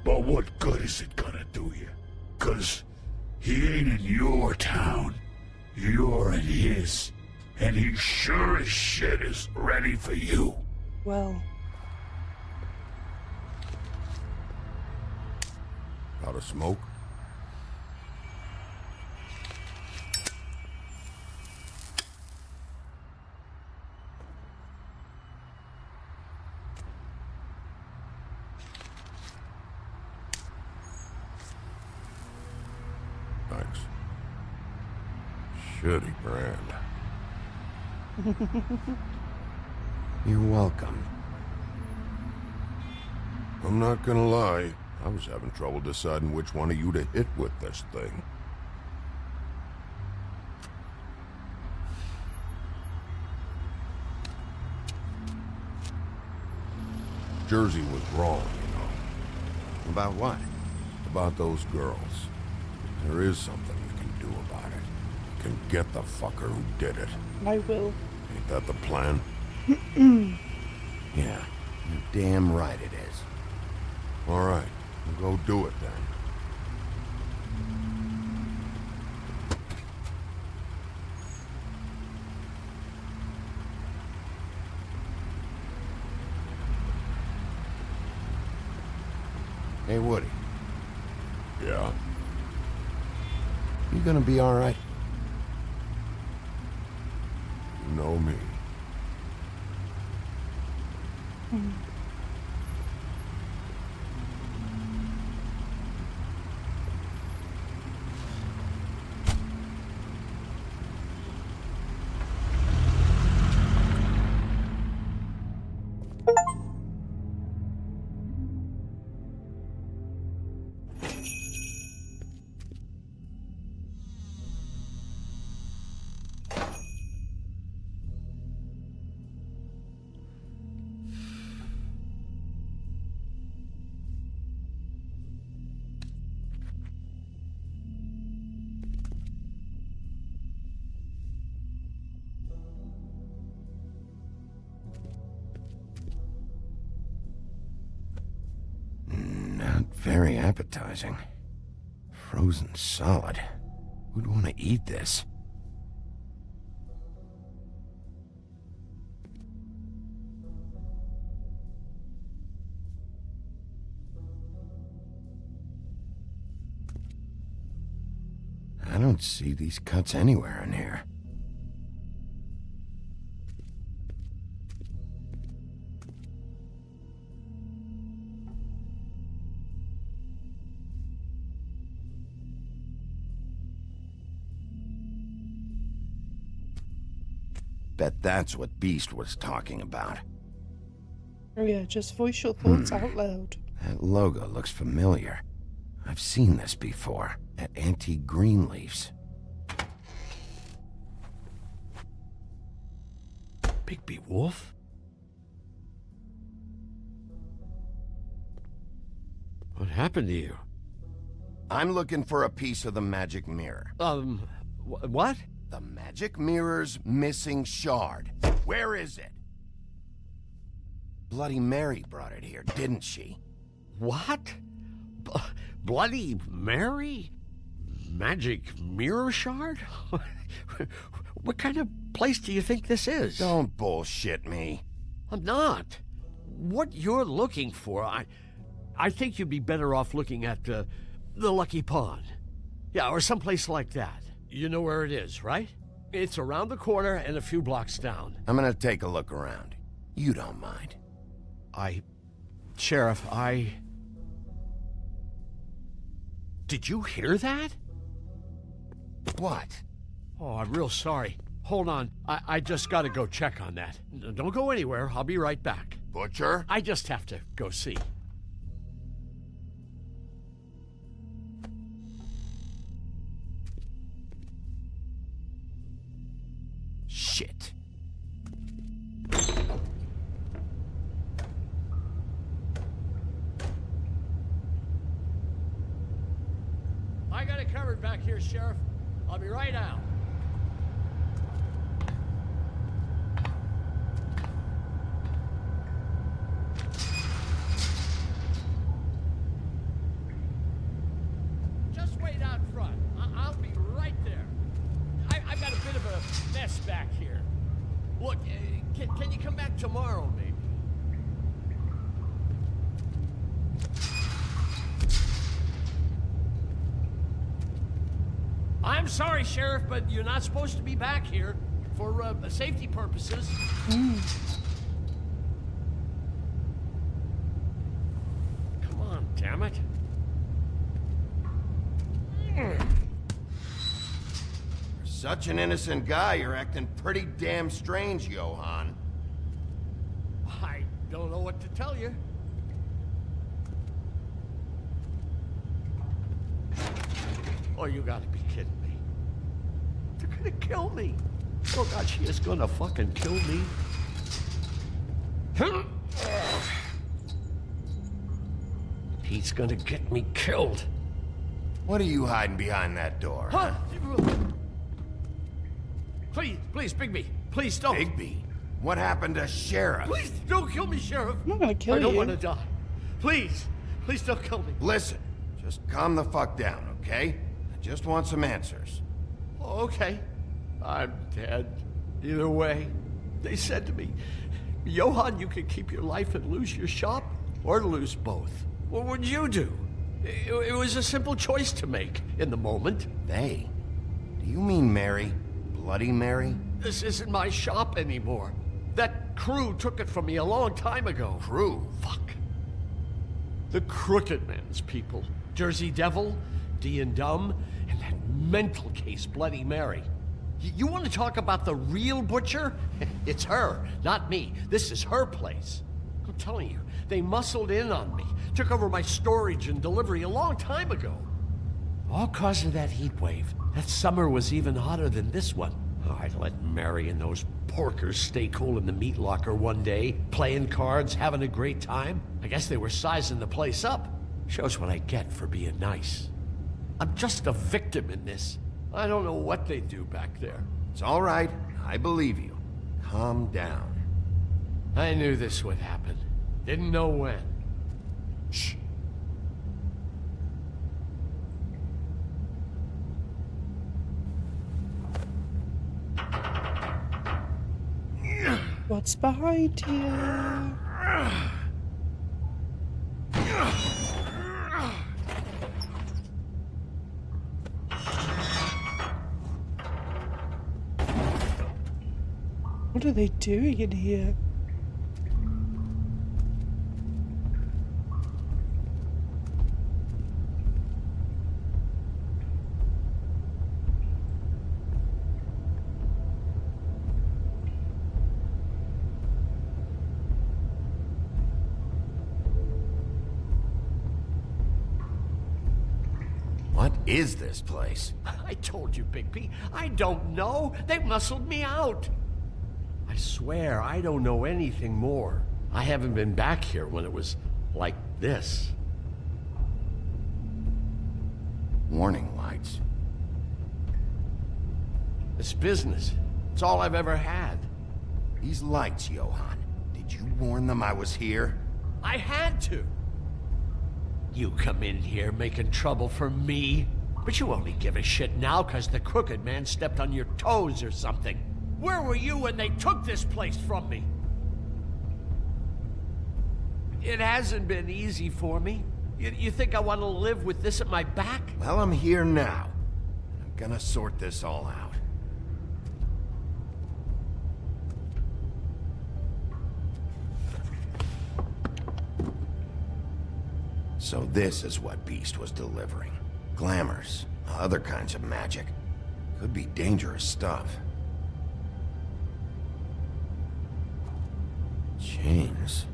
but what good is it gonna do you? 'Cause he ain't in your town, you're in his. And he sure as shit is ready for you. Well. Out of smoke? shitty brand. You're welcome. I'm not gonna lie, I was having trouble deciding which one of you to hit with this thing. Jersey was wrong, you know. About what? About those girls. There is something you can do about it. You can get the fucker who did it. I will. Ain't that the plan? Yeah, you're damn right it is. All right, we'll go do it then. Hey, Woody. Yeah? You gonna be all right? You know me. Not very appetizing. Frozen solid. Who'd want to eat this? I don't see these cuts anywhere in here. Bet that's what Beast was talking about. Oh yeah, just voice your thoughts out loud. That logo looks familiar. I've seen this before, at Antique Greenleaf's. Bigby Wolf? What happened to you? I'm looking for a piece of the magic mirror. What? The magic mirror's missing shard. Where is it? Bloody Mary brought it here, didn't she? What? Bloody Mary? Magic mirror shard? What kind of place do you think this is? Don't bullshit me. I'm not. What you're looking for, I think you'd be better off looking at the Lucky Pond. Yeah, or someplace like that. You know where it is, right? It's around the corner and a few blocks down. I'm gonna take a look around. You don't mind. Sheriff, Did you hear that? What? Oh, I'm real sorry. Hold on. I just gotta go check on that. Don't go anywhere. I'll be right back. Butcher? I just have to go see. Shit. I got it covered back here, Sheriff. I'll be right out. Just wait out front. I'll be right there. I've got a bit of a mess back here. Look, can you come back tomorrow, maybe? I'm sorry, Sheriff, but you're not supposed to be back here for safety purposes. Come on, damn it. For such an innocent guy, you're acting pretty damn strange, Johann. I don't know what to tell you. Oh, you gotta be kidding me. They're gonna kill me. Oh God, she is gonna fucking kill me. He's gonna get me killed. What are you hiding behind that door? Huh? Please, Bigby. Please don't. Bigby? What happened to Sheriff? Please don't kill me, Sheriff. I'm not gonna kill you. I don't want to die. Please don't kill me. Listen, just calm the fuck down, okay? I just want some answers. Okay. I'm dead. Either way. They said to me, Johann, you can keep your life and lose your shop, or lose both. What would you do? It was a simple choice to make in the moment. They? Do you mean Mary? Bloody Mary? This isn't my shop anymore. That crew took it from me a long time ago. Crew? Fuck. The Crooked Man's people. Jersey Devil, D and Dumb, and that mental case, Bloody Mary. You want to talk about the real butcher? It's her, not me. This is her place. I'm telling you, they muscled in on me, took over my storage and delivery a long time ago. All cause of that heat wave. That summer was even hotter than this one. Oh, I'd let Mary and those porkers stay cool in the meat locker one day, playing cards, having a great time. I guess they were sizing the place up. Shows what I get for being nice. I'm just a victim in this. I don't know what they do back there. It's all right. I believe you. Calm down. I knew this would happen. Didn't know when. Shh. What's behind here? What are they doing in here? What is this place? I told you, Bigby. I don't know. They muscled me out. I swear, I don't know anything more. I haven't been back here when it was like this. Warning lights. It's business. It's all I've ever had. These lights, Johann. Did you warn them I was here? I had to. You come in here making trouble for me, but you only give a shit now because the Crooked Man stepped on your toes or something. Where were you when they took this place from me? It hasn't been easy for me. You think I want to live with this at my back? Well, I'm here now. I'm gonna sort this all out. So this is what Beast was delivering. Glamours, other kinds of magic. Could be dangerous stuff. Chains?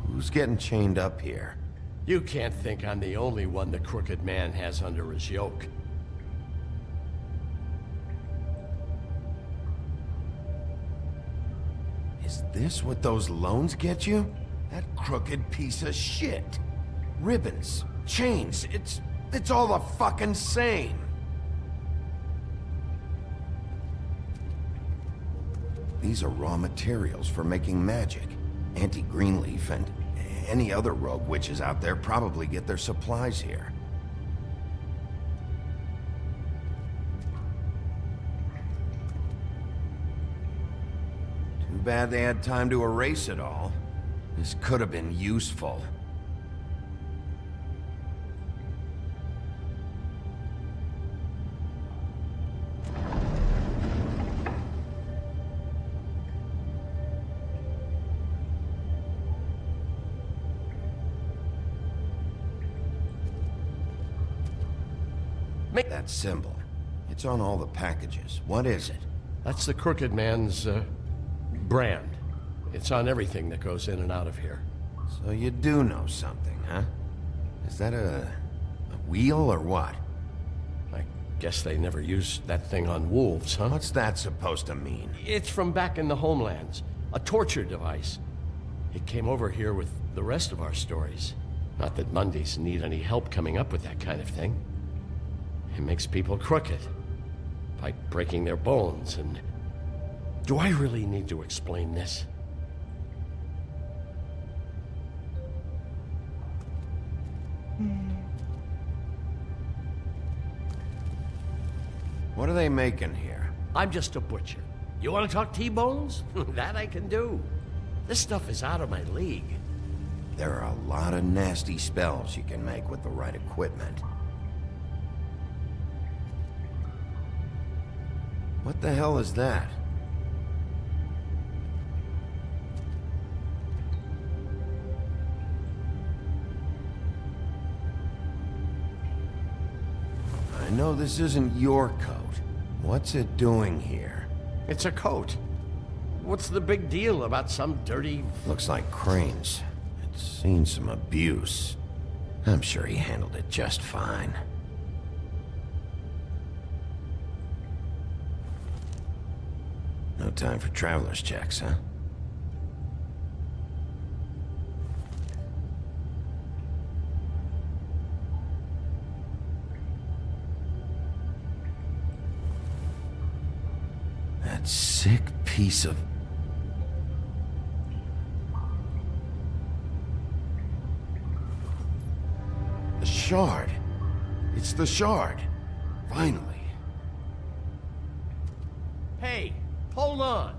Who's getting chained up here? You can't think I'm the only one the Crooked Man has under his yoke. Is this what those loans get you? That crooked piece of shit. Ribbons, chains, it's all the fucking same. These are raw materials for making magic. Auntie Greenleaf and any other rogue witches out there probably get their supplies here. Too bad they had time to erase it all. This could have been useful. Make that symbol. It's on all the packages. What is it? That's the Crooked Man's, brand. It's on everything that goes in and out of here. So you do know something, huh? Is that a wheel or what? I guess they never used that thing on wolves, huh? What's that supposed to mean? It's from back in the homelands. A torture device. It came over here with the rest of our stories. Not that Mondays need any help coming up with that kind of thing. It makes people crooked. By breaking their bones and... Do I really need to explain this? What are they making here? I'm just a butcher. You want to talk T-bones? That I can do. This stuff is out of my league. There are a lot of nasty spells you can make with the right equipment. What the hell is that? I know this isn't your coat. What's it doing here? It's a coat. What's the big deal about some dirty... Looks like Crane's. It's seen some abuse. I'm sure he handled it just fine. No time for traveler's checks, huh? That sick piece of... The shard. It's the shard. Finally. Hey, hold on.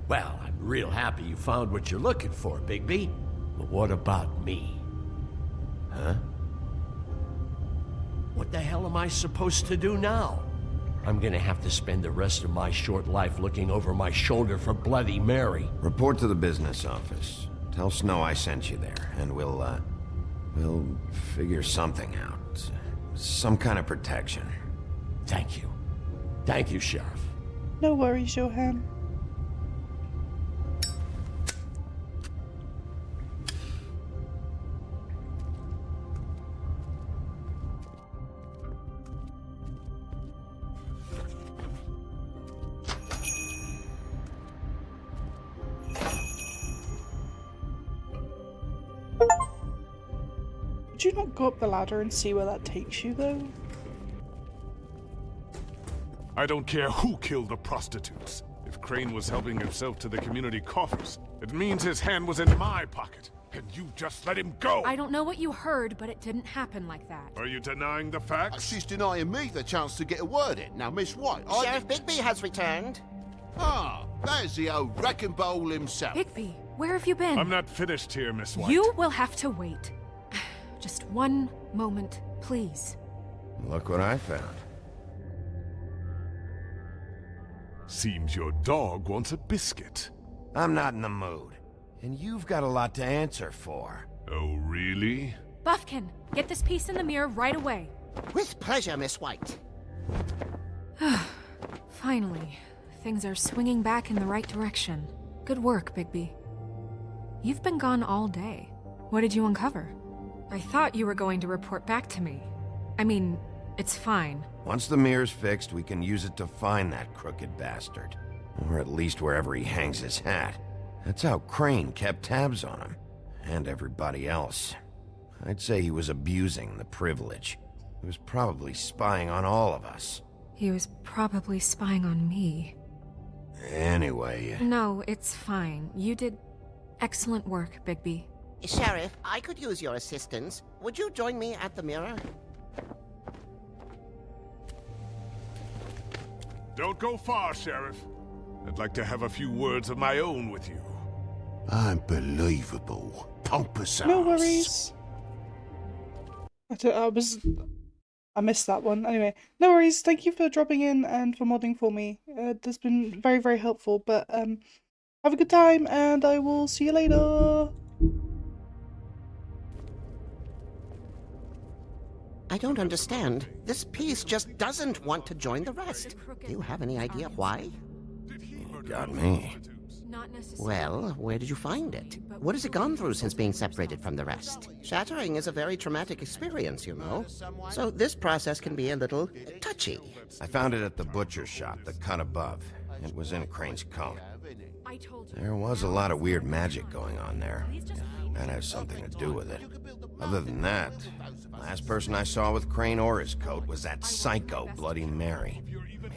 Well, I'm real happy you found what you're looking for, Bigby. But what about me? Huh? What the hell am I supposed to do now? I'm gonna have to spend the rest of my short life looking over my shoulder for Bloody Mary. Report to the business office. Tell Snow I sent you there, and we'll figure something out. Some kind of protection. Thank you. Thank you, Sheriff. No worries, Johan. Would you not go up the ladder and see where that takes you, though? I don't care who killed the prostitutes. If Crane was helping himself to the community coffers, it means his hand was in my pocket. And you just let him go! I don't know what you heard, but it didn't happen like that. Are you denying the facts? She's denying me the chance to get a word in. Now, Miss White, Sheriff Bigby has returned. Ah, there's the old wrecking bowl himself. Bigby, where have you been? I'm not finished here, Miss White. You will have to wait. Just one moment, please. Look what I found. Seems your dog wants a biscuit. I'm not in the mood. And you've got a lot to answer for. Oh, really? Buffkin, get this piece in the mirror right away. With pleasure, Miss White. Finally, things are swinging back in the right direction. Good work, Bigby. You've been gone all day. What did you uncover? I thought you were going to report back to me. I mean, it's fine. Once the mirror's fixed, we can use it to find that crooked bastard. Or at least wherever he hangs his hat. That's how Crane kept tabs on him. And everybody else. I'd say he was abusing the privilege. He was probably spying on all of us. He was probably spying on me. Anyway... No, it's fine. You did excellent work, Bigby. Sheriff, I could use your assistance. Would you join me at the mirror? Don't go far, Sheriff. I'd like to have a few words of my own with you. Unbelievable. Pompous ass. No worries. I missed that one. Anyway, no worries. Thank you for dropping in and for modding for me. That's been very, very helpful. But have a good time, and I will see you later. I don't understand. This piece just doesn't want to join the rest. Do you have any idea why? Got me. Well, where did you find it? What has it gone through since being separated from the rest? Shattering is a very traumatic experience, you know. So this process can be a little touchy. I found it at the butcher shop, the cut above. It was in Crane's coat. There was a lot of weird magic going on there. That has something to do with it. Other than that, the last person I saw with Crane or his coat was that psycho Bloody Mary.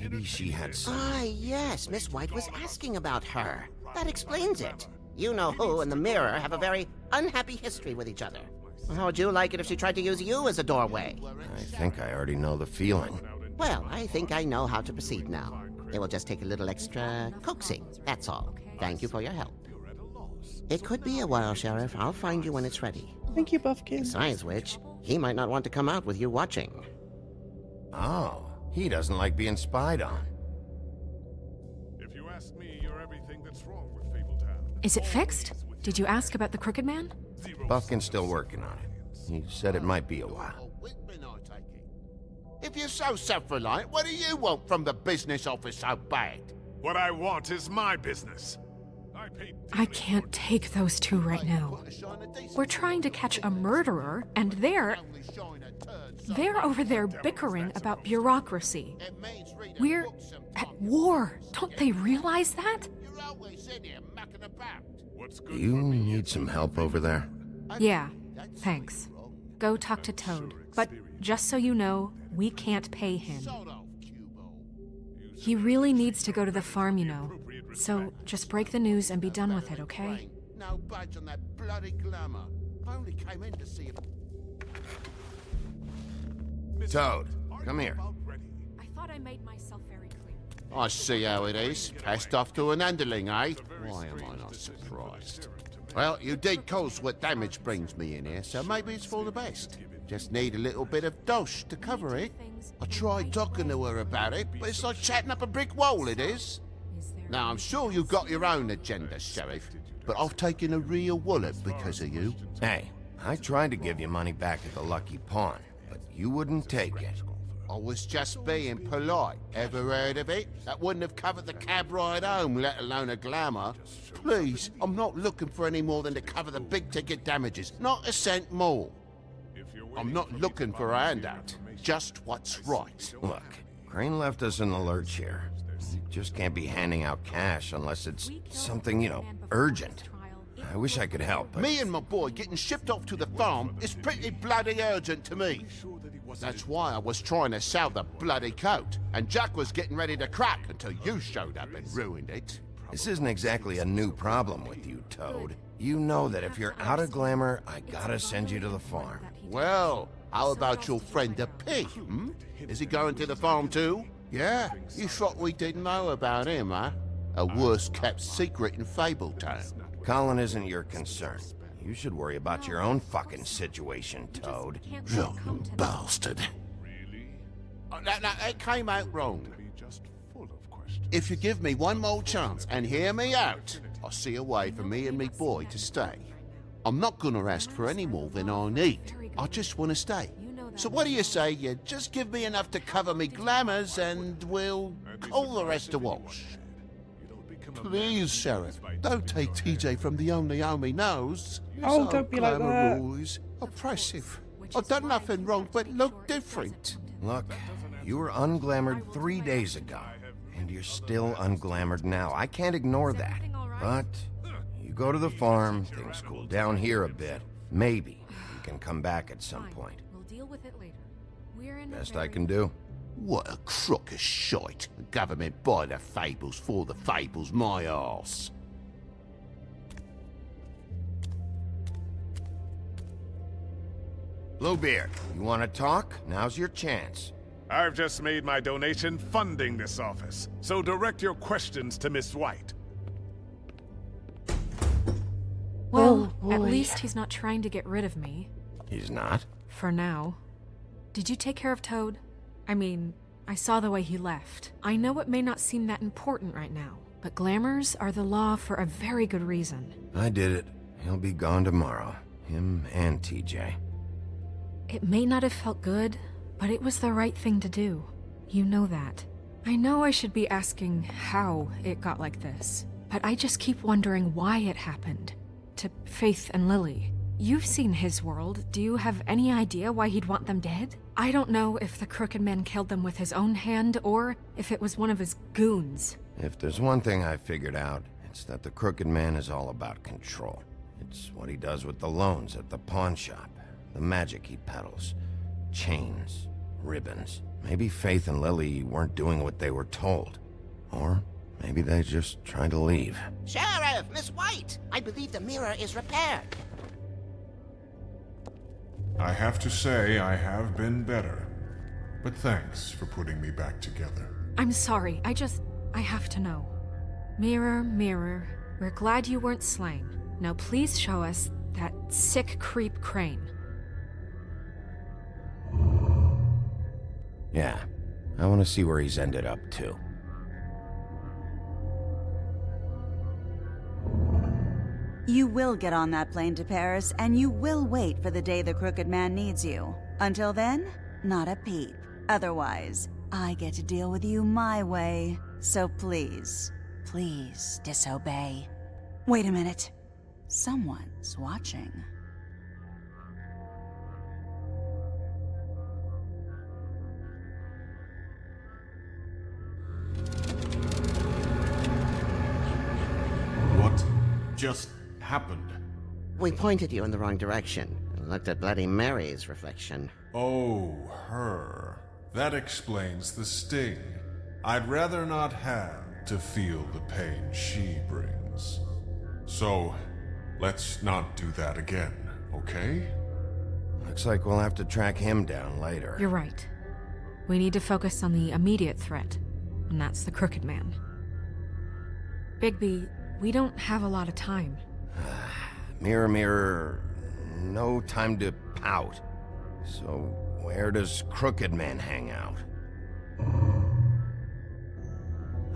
Maybe she had some... Ah, yes, Miss White was asking about her. That explains it. You know who and the mirror have a very unhappy history with each other. How would you like it if she tried to use you as a doorway? I think I already know the feeling. Well, I think I know how to proceed now. It will just take a little extra coaxing, that's all. Thank you for your help. It could be a while, Sheriff. I'll find you when it's ready. Thank you, Buffkin. Besides which, he might not want to come out with you watching. Oh, he doesn't like being spied on. If you ask me, you're everything that's wrong with Fabletown. Is it fixed? Did you ask about the Crooked Man? Buffkin's still working on it. He said it might be a while. If you're so self-reliant, what do you want from the business office so bad? What I want is my business. I can't take those two right now. We're trying to catch a murderer, and they're over there bickering about bureaucracy. We're at war. Don't they realize that? Do you need some help over there? Yeah, thanks. Go talk to Toad. But just so you know, we can't pay him. He really needs to go to the farm, you know. So just break the news and be done with it, okay? No budge on that bloody glamour. I only came in to see if... Toad, come here. I thought I made myself very clear. I see how it is. Passed off to an underling, eh? Why am I not surprised? Well, you did cause what damage brings me in here, so maybe it's for the best. Just need a little bit of dosh to cover it. I tried talking to her about it, but it's like chatting up a brick wall, it is. Now, I'm sure you've got your own agenda, Sheriff, but I've taken a real wallet because of you. Hey, I tried to give you money back at the Lucky Pawn, but you wouldn't take it. I was just being polite. Ever heard of it? That wouldn't have covered the cab ride home, let alone a glamour. Please, I'm not looking for any more than to cover the big-ticket damages. Not a cent more. I'm not looking for a handout. Just what's right. Look, Crane left us in the lurch here. You just can't be handing out cash unless it's something, urgent. I wish I could help, but... Me and my boy getting shipped off to the farm is pretty bloody urgent to me. That's why I was trying to sell the bloody coat, and Jack was getting ready to crack until you showed up and ruined it. This isn't exactly a new problem with you, Toad. You know that if you're out of glamour, I gotta send you to the farm. Well, how about your friend the pig, Is he going to the farm too? Yeah, you thought we didn't know about him, huh? A worst-kept secret in Fabletown. Colin isn't your concern. You should worry about your own fucking situation, Toad. Young bastard. That came out wrong. If you give me one more chance and hear me out, I'll see a way for me and me boy to stay. I'm not gonna ask for any more than I need. I just want to stay. So what do you say you just give me enough to cover me glamours and we'll call the rest a wash? Please, Sheriff, don't take TJ from the only home he knows. Oh, don't be like that. Always oppressive. I've done nothing wrong but look different. Look, you were unglamored 3 days ago, and you're still unglamored now. I can't ignore that. But you go to the farm, things cool down here a bit. Maybe you can come back at some point. We'll deal with it later. We're in Best I can do. What a crook of shite. The government buy the fables for the fables, my arse. Bluebeard, you want to talk? Now's your chance. I've just made my donation funding this office, so direct your questions to Miss White. Well, Oh, at boy. least he's not trying to get rid of me. He's not? For now. Did you take care of Toad? I mean, I saw the way he left. I know it may not seem that important right now, but glamours are the law for a very good reason. I did it. He'll be gone tomorrow. Him and TJ. It may not have felt good, but it was the right thing to do. You know that. I know I should be asking how it got like this, but I just keep wondering why it happened. To Faith and Lily. You've seen his world. Do you have any idea why he'd want them dead? I don't know if the Crooked Man killed them with his own hand or if it was one of his goons. If there's one thing I figured out, it's that the Crooked Man is all about control. It's what he does with the loans at the pawn shop, the magic he peddles, chains, ribbons. Maybe Faith and Lily weren't doing what they were told. Or maybe they just tried to leave. Sheriff, Miss White! I believe the mirror is repaired. I have to say I have been better. But thanks for putting me back together. I'm sorry, I have to know. Mirror, mirror, we're glad you weren't slain. Now please show us that sick creep Crane. Yeah, I want to see where he's ended up, too. You will get on that plane to Paris, and you will wait for the day the Crooked Man needs you. Until then, not a peep. Otherwise, I get to deal with you my way. So please, please disobey. Wait a minute. Someone's watching. What just happened? We pointed you in the wrong direction and looked at Bloody Mary's reflection. Oh, her. That explains the sting. I'd rather not have to feel the pain she brings. So, let's not do that again, okay? Looks like we'll have to track him down later. You're right. We need to focus on the immediate threat, and that's the Crooked Man. Bigby, we don't have a lot of time. Mirror, mirror, no time to pout. So, where does Crooked Man hang out?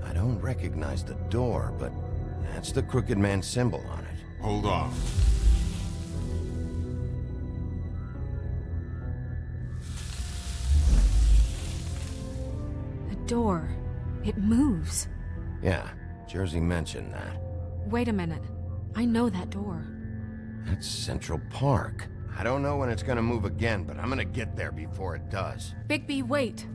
I don't recognize the door, but that's the Crooked Man symbol on it. Hold on. The door. It moves. Yeah, Jersey mentioned that. Wait a minute. I know that door. That's Central Park. I don't know when it's gonna move again, but I'm gonna get there before it does. Bigby, wait.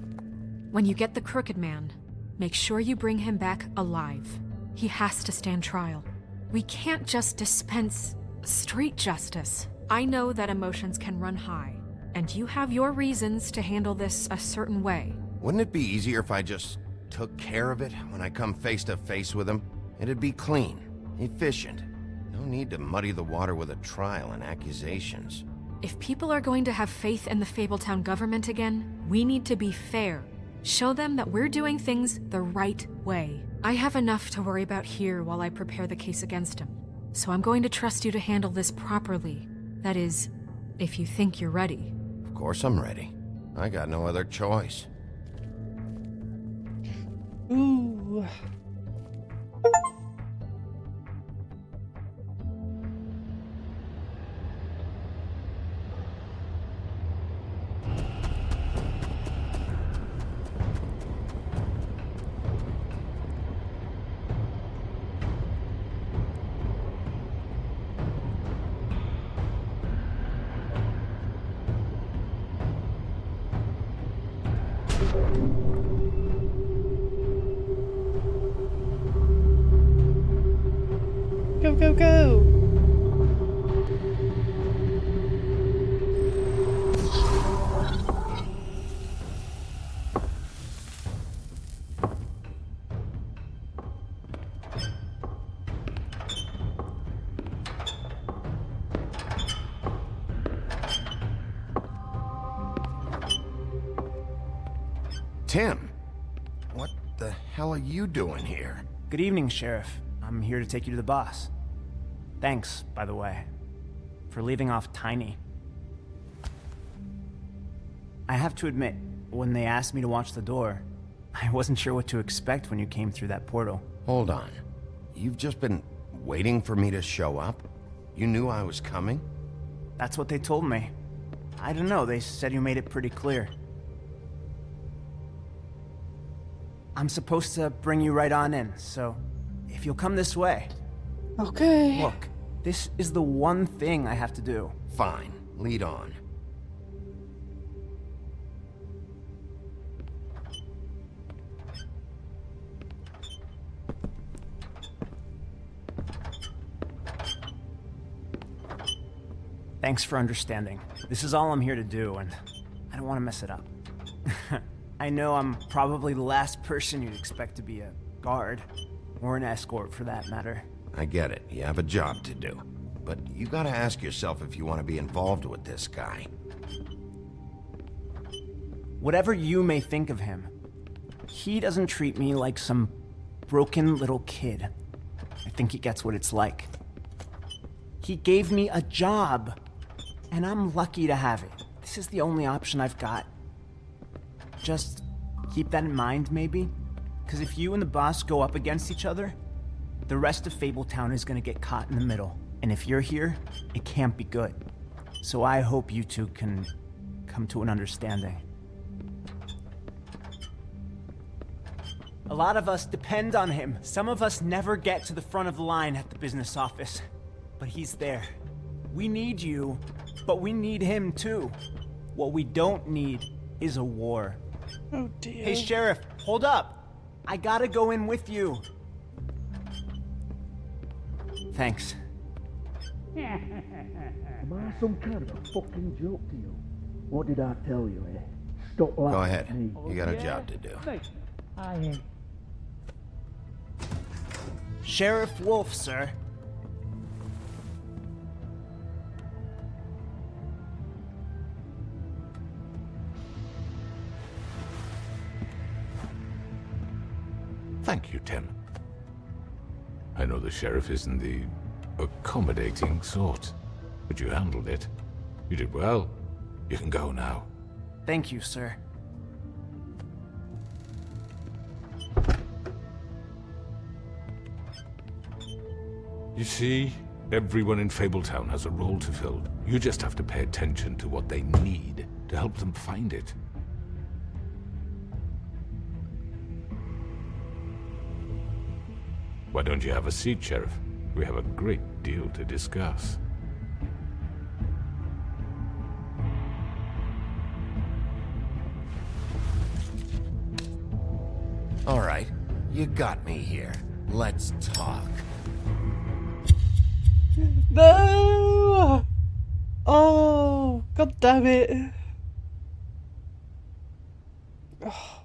When you get the Crooked Man, make sure you bring him back alive. He has to stand trial. We can't just dispense street justice. I know that emotions can run high, and you have your reasons to handle this a certain way. Wouldn't it be easier if I just took care of it when I come face to face with him? It'd be clean, efficient. No need to muddy the water with a trial and accusations. If people are going to have faith in the Fabletown government again, we need to be fair. Show them that we're doing things the right way. I have enough to worry about here while I prepare the case against him. So I'm going to trust you to handle this properly. That is, if you think you're ready. Of course I'm ready. I got no other choice. Ooh. Go, go, go! Tim, what the hell are you doing here? Good evening, Sheriff. I'm here to take you to the boss. Thanks, by the way, for leaving off Tiny. I have to admit, when they asked me to watch the door, I wasn't sure what to expect when you came through that portal. Hold on. You've just been waiting for me to show up? You knew I was coming? That's what they told me. I don't know, they said you made it pretty clear. I'm supposed to bring you right on in, so if you'll come this way. Okay. Look, this is the one thing I have to do. Fine, lead on. Thanks for understanding. This is all I'm here to do, and I don't want to mess it up. I know I'm probably the last person you'd expect to be a guard, or an escort for that matter. I get it, you have a job to do. But you gotta ask yourself if you want to be involved with this guy. Whatever you may think of him, he doesn't treat me like some broken little kid. I think he gets what it's like. He gave me a job, and I'm lucky to have it. This is the only option I've got. Just keep that in mind, maybe? Because if you and the boss go up against each other, the rest of Fabletown is gonna get caught in the middle. And if you're here, it can't be good. So I hope you two can come to an understanding. A lot of us depend on him. Some of us never get to the front of the line at the business office. But he's there. We need you, but we need him too. What we don't need is a war. Oh dear. Hey, Sheriff, hold up. I gotta go in with you. Thanks. Am I some kind of a fucking joke to you? What did I tell you, eh? Stop laughing Go ahead. at me. You got a job to do. I ain't. Sheriff Wolf, sir. Thank you, Tim. I know the sheriff isn't the accommodating sort, but you handled it. You did well. You can go now. Thank you, sir. You see, everyone in Fabletown has a role to fill. You just have to pay attention to what they need to help them find it. Why don't you have a seat, Sheriff? We have a great deal to discuss. All right, you got me here. Let's talk. No! Oh, god damn it. Oh.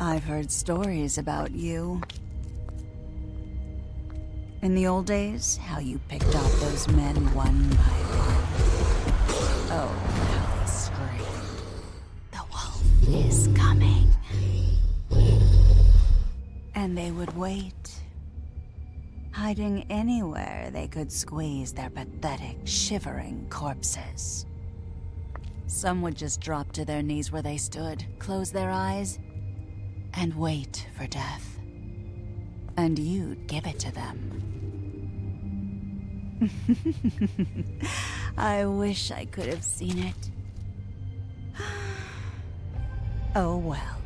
I've heard stories about you. In the old days, how you picked off those men one by one. Oh, how they screamed. The wolf is coming. And they would wait, hiding anywhere they could squeeze their pathetic, shivering corpses. Some would just drop to their knees where they stood, close their eyes, and wait for death. And you'd give it to them. I wish I could have seen it. Oh well.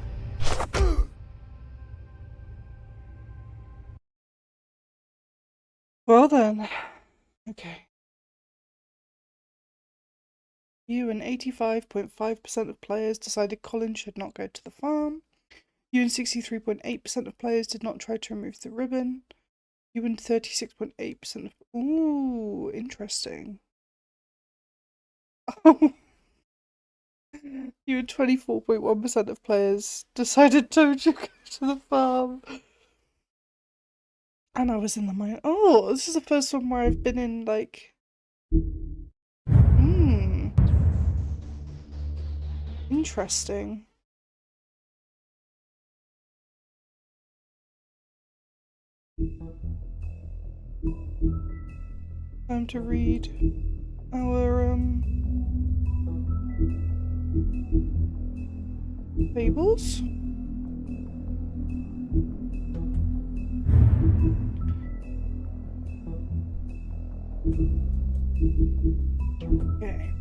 Well then. Okay. You and 85.5% of players decided Colin should not go to the farm. You and 63.8% of players did not try to remove the ribbon. You and 36.8% of... Ooh, interesting. You and 24.1% of players decided to go to the farm. And I was in the mind. Oh, this is the first one where I've been in, like... Interesting. Time to read our fables. Okay.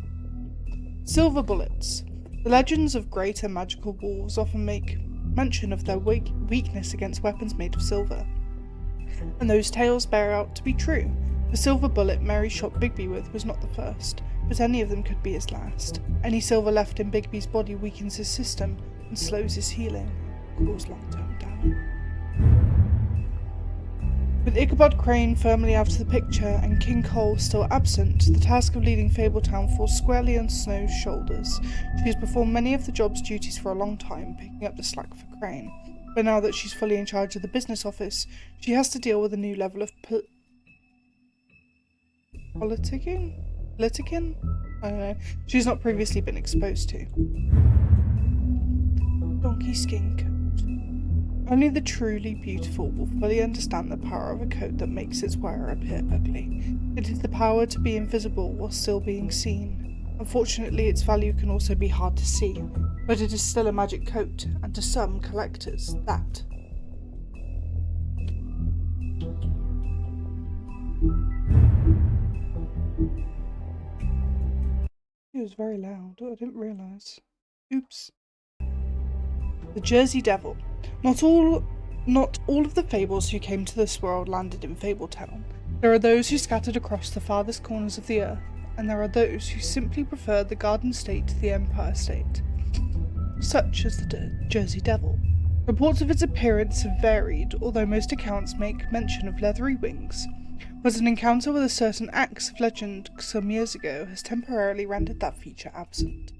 Silver bullets. The legends of greater magical wolves often make mention of their weakness against weapons made of silver. And those tales bear out to be true. The silver bullet Mary shot Bigby with was not the first, but any of them could be his last. Any silver left in Bigby's body weakens his system and slows his healing, cause long-term damage. With Ichabod Crane firmly out of the picture and King Cole still absent, the task of leading Fabletown falls squarely on Snow's shoulders. She has performed many of the job's duties for a long time, picking up the slack for Crane. But now that she's fully in charge of the business office, she has to deal with a new level of politicking? I don't know. She's not previously been exposed to. Donkey skin coat. Only the truly beautiful will fully understand the power of a coat that makes its wearer appear ugly. It is the power to be invisible while still being seen. Unfortunately, its value can also be hard to see, but it is still a magic coat, and to some collectors, that. It was very loud. I didn't realise. Oops. The Jersey Devil. Not all of the fables who came to this world landed in Fabletown. There are those who scattered across the farthest corners of the earth, and there are those who simply preferred the Garden State to the Empire State, such as the Jersey Devil. Reports of its appearance have varied, although most accounts make mention of leathery wings, but an encounter with a certain axe of legend some years ago has temporarily rendered that feature absent.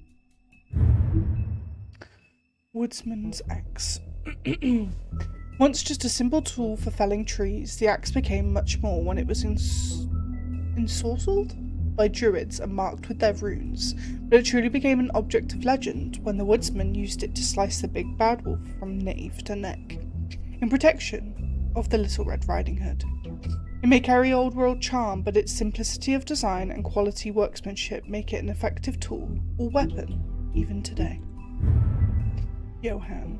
Woodsman's axe. Once just a simple tool for felling trees, the axe became much more when it was ensorcelled by druids and marked with their runes, but it truly became an object of legend when the woodsman used it to slice the big bad wolf from nape to neck, in protection of the Little Red Riding Hood. It may carry old world charm, but its simplicity of design and quality workmanship make it an effective tool or weapon even today. Johann.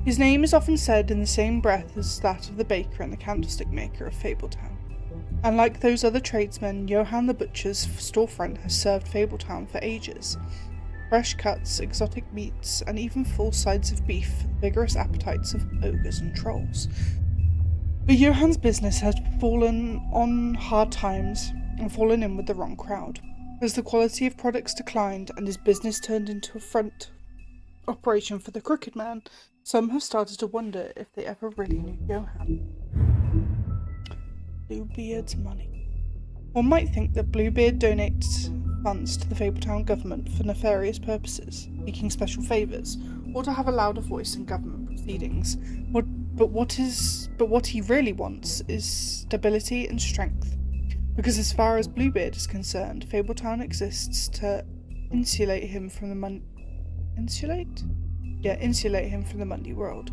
His name is often said in the same breath as that of the baker and the candlestick maker of Fabletown. And like those other tradesmen, Johann the butcher's storefront has served Fabletown for ages. Fresh cuts, exotic meats, and even full sides of beef for the vigorous appetites of ogres and trolls. But Johann's business has fallen on hard times and fallen in with the wrong crowd. As the quality of products declined and his business turned into a front operation for the Crooked Man, some have started to wonder if they ever really knew Johann. Bluebeard's money. One might think that Bluebeard donates funds to the Fabletown government for nefarious purposes, seeking special favours, or to have a louder voice in government proceedings. But what he really wants is stability and strength. Because as far as Bluebeard is concerned, Fabletown exists to insulate him from the insulate him from the Mundy world.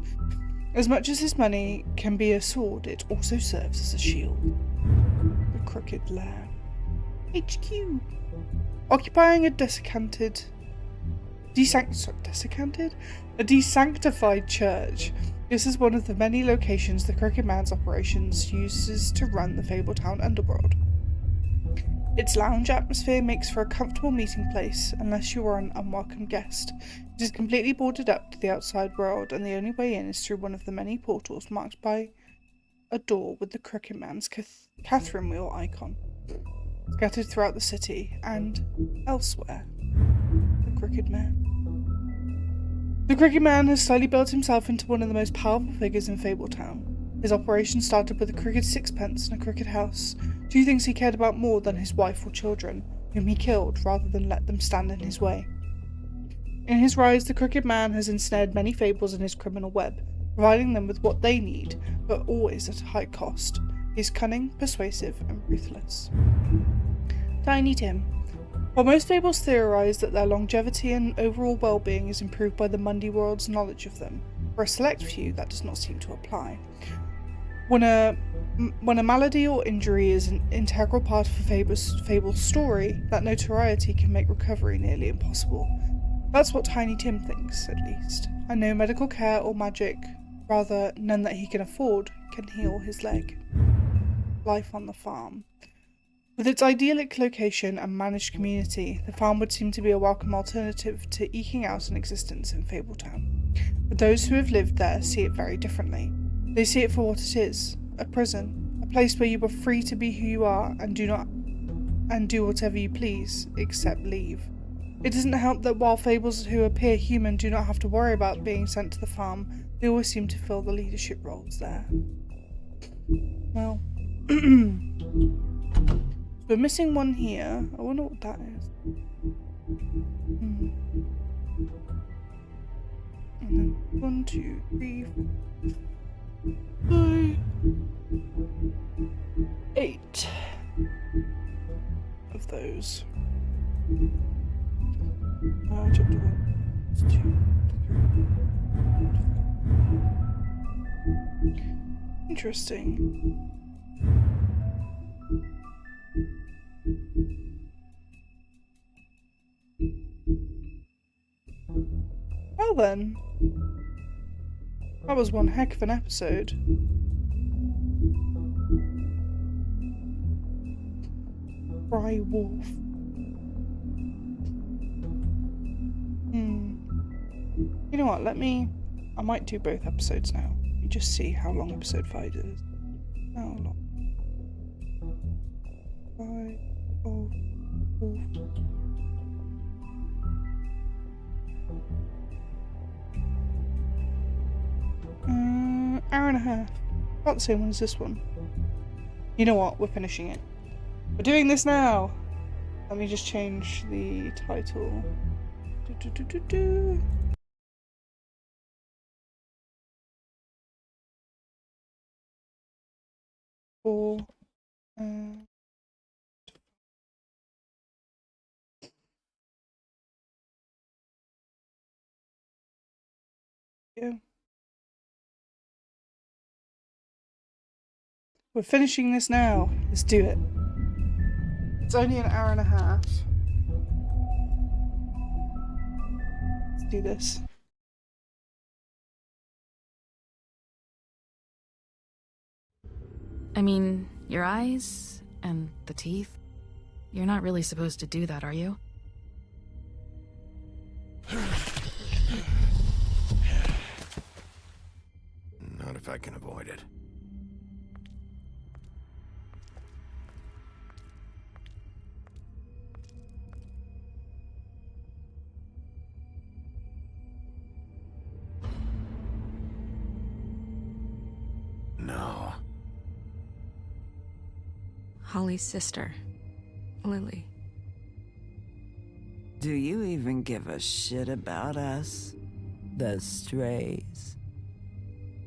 As much as his money can be a sword, it also serves as a shield. The Crooked Lair. HQ. Occupying a desanctified church. This is one of the many locations the Crooked Man's operations uses to run the Fabletown underworld. Its lounge atmosphere makes for a comfortable meeting place, unless you are an unwelcome guest. It is completely boarded up to the outside world, and the only way in is through one of the many portals marked by a door with the Crooked Man's Catherine wheel icon, scattered throughout the city and elsewhere. The Crooked Man. The Crooked Man has slowly built himself into one of the most powerful figures in Fabletown. His operation started with a crooked sixpence and a crooked house, two things he cared about more than his wife or children, whom he killed rather than let them stand in his way. In his rise, the Crooked Man has ensnared many fables in his criminal web, providing them with what they need, but always at a high cost. He is cunning, persuasive, and ruthless. Tiny Tim. While most fables theorize that their longevity and overall well-being is improved by the Mundy world's knowledge of them, for a select few that does not seem to apply. When a malady or injury is an integral part of a fable's story, that notoriety can make recovery nearly impossible. That's what Tiny Tim thinks, at least. And no medical care or magic, rather none that he can afford, can heal his leg. Life on the farm. With its idyllic location and managed community, the farm would seem to be a welcome alternative to eking out an existence in Fabletown. But those who have lived there see it very differently. They see it for what it is, a prison, a place where you are free to be who you are and do whatever you please, except leave. It doesn't help that while fables who appear human do not have to worry about being sent to the farm, they always seem to fill the leadership roles there. Well, we're missing one here. I wonder what that is. And then 1, 2, 3, 4, 5, 8 of those. Chapter 1, 2, 3. Interesting. Well then, that was one heck of an episode. Cry wolf. You know what, I might do both episodes now. You just see how long episode 5 is. How long? 5, 4, 4. Hour and a half. About the same one as this one. You know what? We're finishing it. We're doing this now. Let me just change the title. For yeah. We're finishing this now. Let's do it. It's only an hour and a half. Let's do this. I mean, your eyes and the teeth. You're not really supposed to do that, are you? Not if I can avoid it. No. Holly's sister, Lily. Do you even give a shit about us? The strays?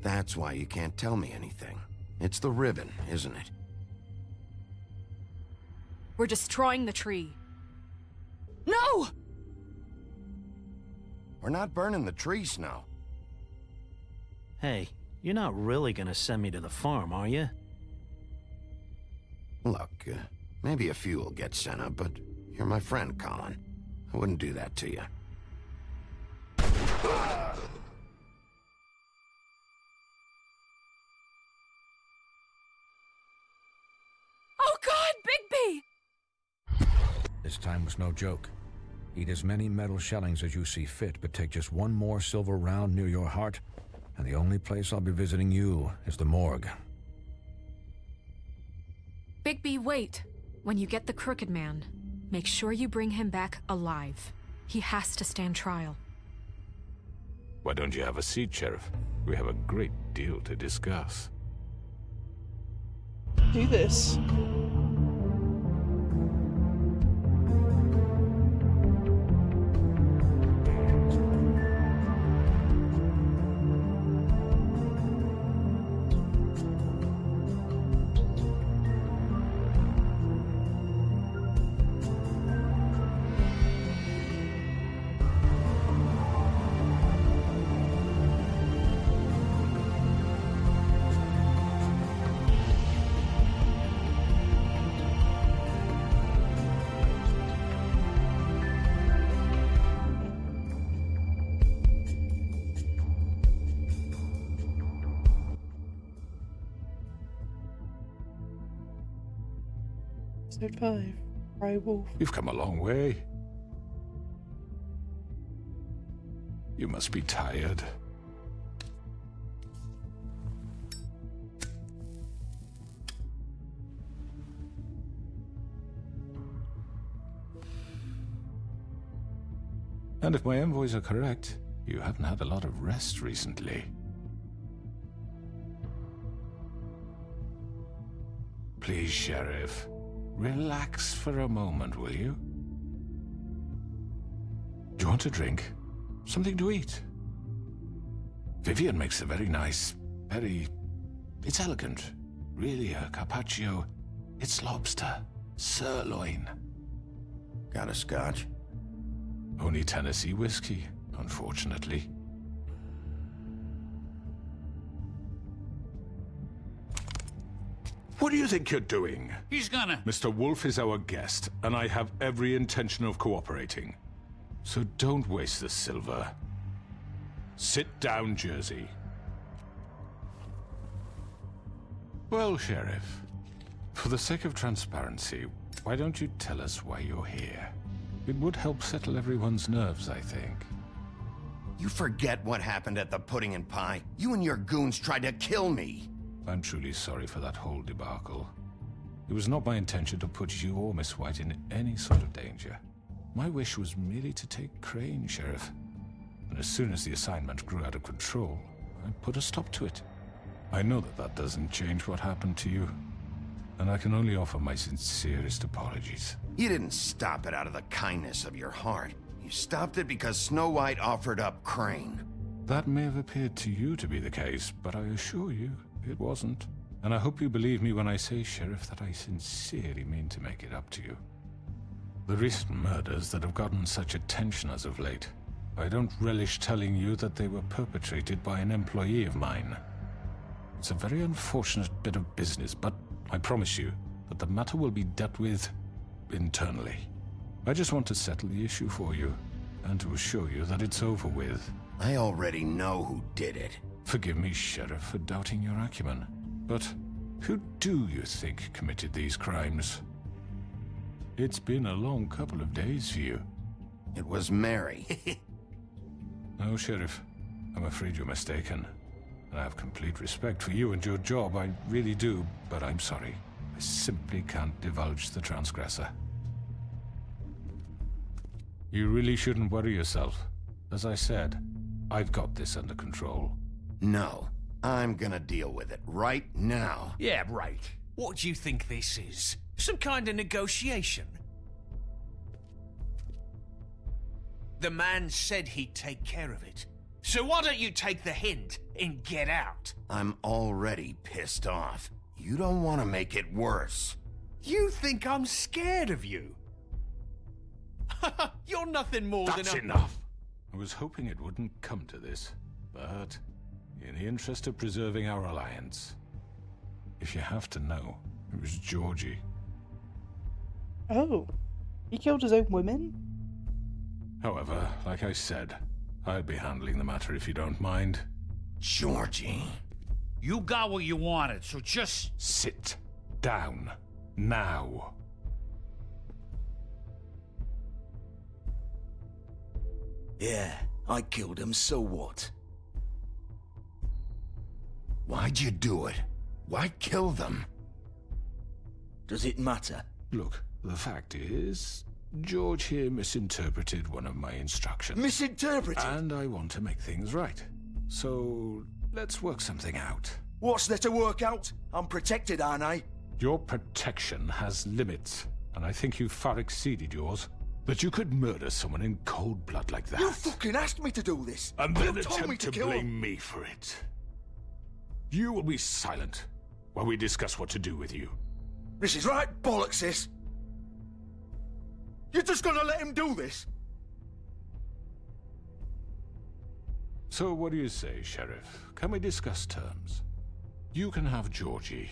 That's why you can't tell me anything. It's the ribbon, isn't it? We're destroying the tree. No! We're not burning the tree, Snow. Hey, you're not really gonna send me to the farm, are you? Look, maybe a few will get sent up, but you're my friend, Colin. I wouldn't do that to you. Oh God, Bigby! This time was no joke. Eat as many metal shellings as you see fit, but take just one more silver round near your heart, and the only place I'll be visiting you is the morgue. Bigby, wait. When you get the Crooked Man, make sure you bring him back alive. He has to stand trial. Why don't you have a seat, Sheriff? We have a great deal to discuss. Do this. Episode 5. Cry Wolf. You've come a long way. You must be tired. And if my envoys are correct, you haven't had a lot of rest recently. Please, Sheriff, relax for a moment, will you? Do you want a drink? Something to eat? Vivian makes a very nice, it's elegant. Really, a carpaccio. It's lobster, sirloin. Got a scotch? Only Tennessee whiskey, unfortunately. What do you think you're doing? He's gonna... Mr. Wolf is our guest, and I have every intention of cooperating. So don't waste the silver. Sit down, Jersey. Well, Sheriff, for the sake of transparency, why don't you tell us why you're here? It would help settle everyone's nerves, I think. You forget what happened at the Pudding and Pie? You and your goons tried to kill me. I'm truly sorry for that whole debacle. It was not my intention to put you or Miss White in any sort of danger. My wish was merely to take Crane, Sheriff. And as soon as the assignment grew out of control, I put a stop to it. I know that that doesn't change what happened to you, and I can only offer my sincerest apologies. You didn't stop it out of the kindness of your heart. You stopped it because Snow White offered up Crane. That may have appeared to you to be the case, but I assure you, it wasn't. And I hope you believe me when I say, Sheriff, that I sincerely mean to make it up to you. The recent murders that have gotten such attention as of late, I don't relish telling you that they were perpetrated by an employee of mine. It's a very unfortunate bit of business, but I promise you that the matter will be dealt with internally. I just want to settle the issue for you, and to assure you that it's over with. I already know who did it. Forgive me, Sheriff, for doubting your acumen, but who do you think committed these crimes? It's been a long couple of days for you. It was Mary. No, Sheriff, I'm afraid you're mistaken. And I have complete respect for you and your job, I really do, but I'm sorry. I simply can't divulge the transgressor. You really shouldn't worry yourself. As I said, I've got this under control. No, I'm gonna deal with it right now. Yeah, right. What do you think this is? Some kind of negotiation? The man said he'd take care of it. So why don't you take the hint and get out? I'm already pissed off. You don't want to make it worse. You think I'm scared of you? You're nothing more than That's enough! I was hoping it wouldn't come to this, but in the interest of preserving our alliance, if you have to know, it was Georgie. Oh, he killed his own women? However, like I said, I'll be handling the matter if you don't mind. Georgie. You got what you wanted, so just... Sit down. Now. Yeah, I killed him, so what? Why'd you do it? Why kill them? Does it matter? Look, the fact is, George here misinterpreted one of my instructions. Misinterpreted? And I want to make things right. So, let's work something out. What's there to work out? I'm protected, aren't I? Your protection has limits, and I think you've far exceeded yours. That you could murder someone in cold blood like that. You fucking asked me to do this! And then You told me attempt to kill blame him. me for it. You will be silent while we discuss what to do with you. This is right bollocks, sis. You're just gonna let him do this? So what do you say, Sheriff? Can we discuss terms? You can have Georgie.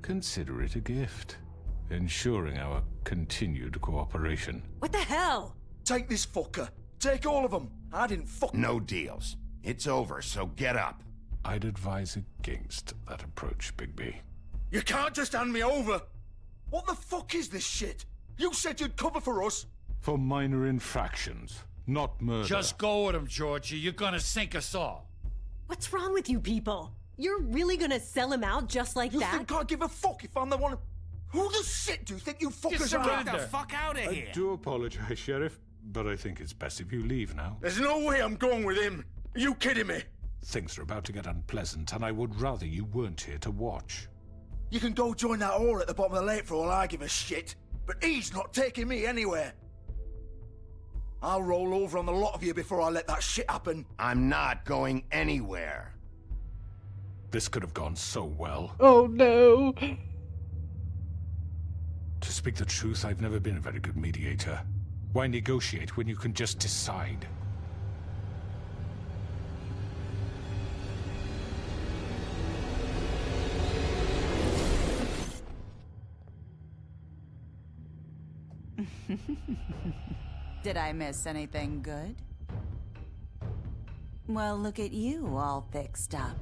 Consider it a gift, ensuring our continued cooperation. What the hell? Take this fucker. Take all of them. I didn't fuck... No deals. It's over, so get up. I'd advise against that approach, Bigby. You can't just hand me over. What the fuck is this shit? You said you'd cover for us. For minor infractions, not murder. Just go with him, Georgie. You're gonna sink us all. What's wrong with you people? You're really gonna sell him out just like that? You think I give a fuck if I'm the one? Who the shit do you think you fuckers are? Get the fuck out of here! I do apologize, Sheriff, but I think it's best if you leave now. There's no way I'm going with him. Are you kidding me? Things are about to get unpleasant, and I would rather you weren't here to watch. You can go join that whore at the bottom of the lake for all I give a shit. But he's not taking me anywhere. I'll roll over on the lot of you before I let that shit happen. I'm not going anywhere. This could have gone so well. Oh no. To speak the truth, I've never been a very good mediator. Why negotiate when you can just decide? Did I miss anything good? Well, look at you all fixed up.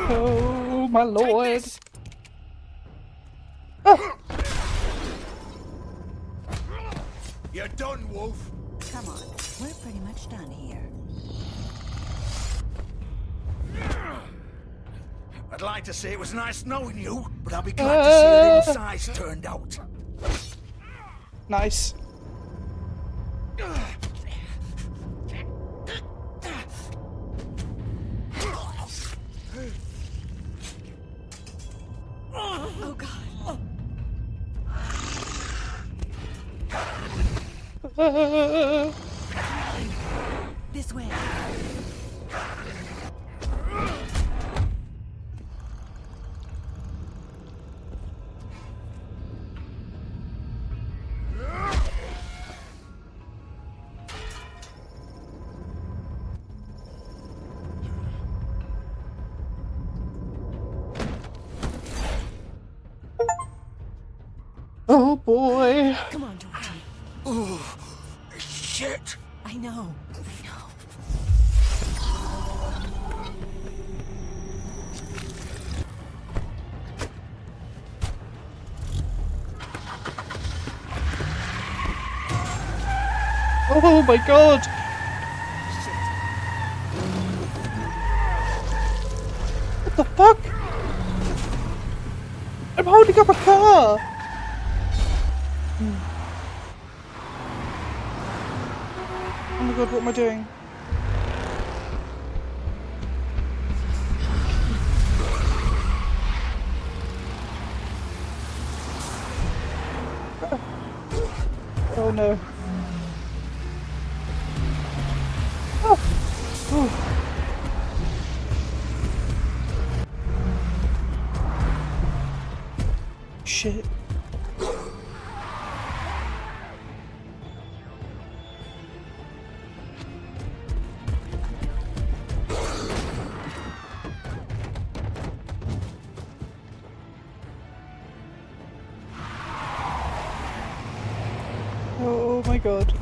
Oh my lord. Oh. You're done, Wolf. Come on, we're pretty much done here. I'd like to say it was nice knowing you, but I'll be glad to see how the insides turned out. Nice. Oh god. This way. Oh boy. Come on, Georgie. Oh, shit. I know. Oh my god. What the fuck? I'm holding up a car. Oh my god, what am I doing? Oh no. Oh. Oh. Shit. Oh my god.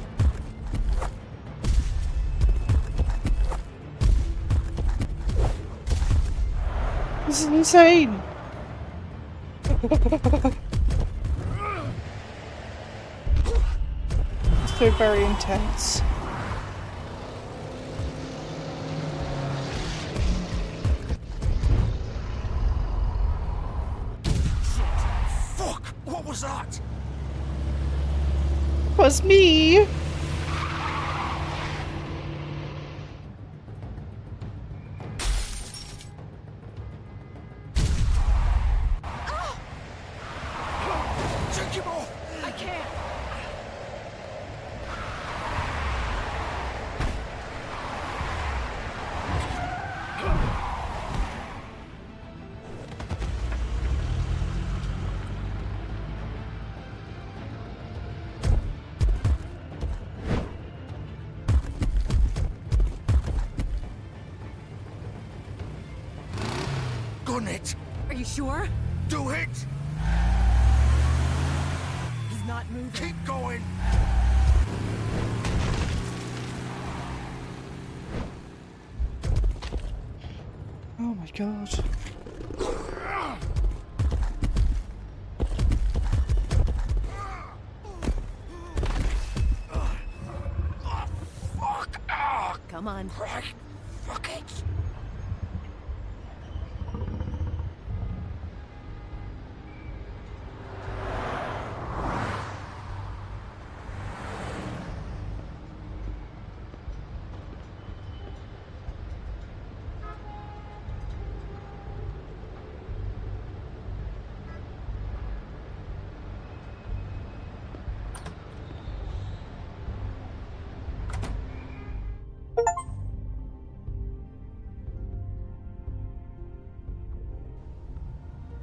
This is insane. It's so very intense. Fuck! What was that? Was me. Take him off! I can't. done it. Are you sure? Do it. He's not moving. Keep going. Oh my god. Come on. Fuck it.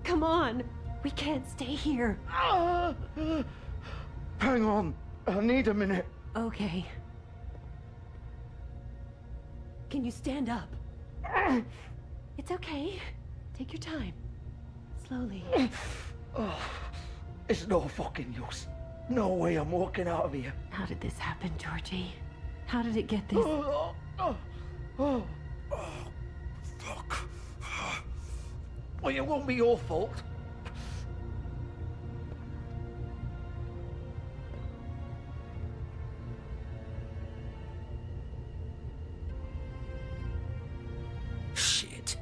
Come on. We can't stay here. Hang on. I need a minute. Okay. Can you stand up? It's okay. Take your time. Slowly. It's no fucking use. No way I'm walking out of here. How did this happen, Georgie? How did it get this? Fuck. Well, it won't be your fault. Shit.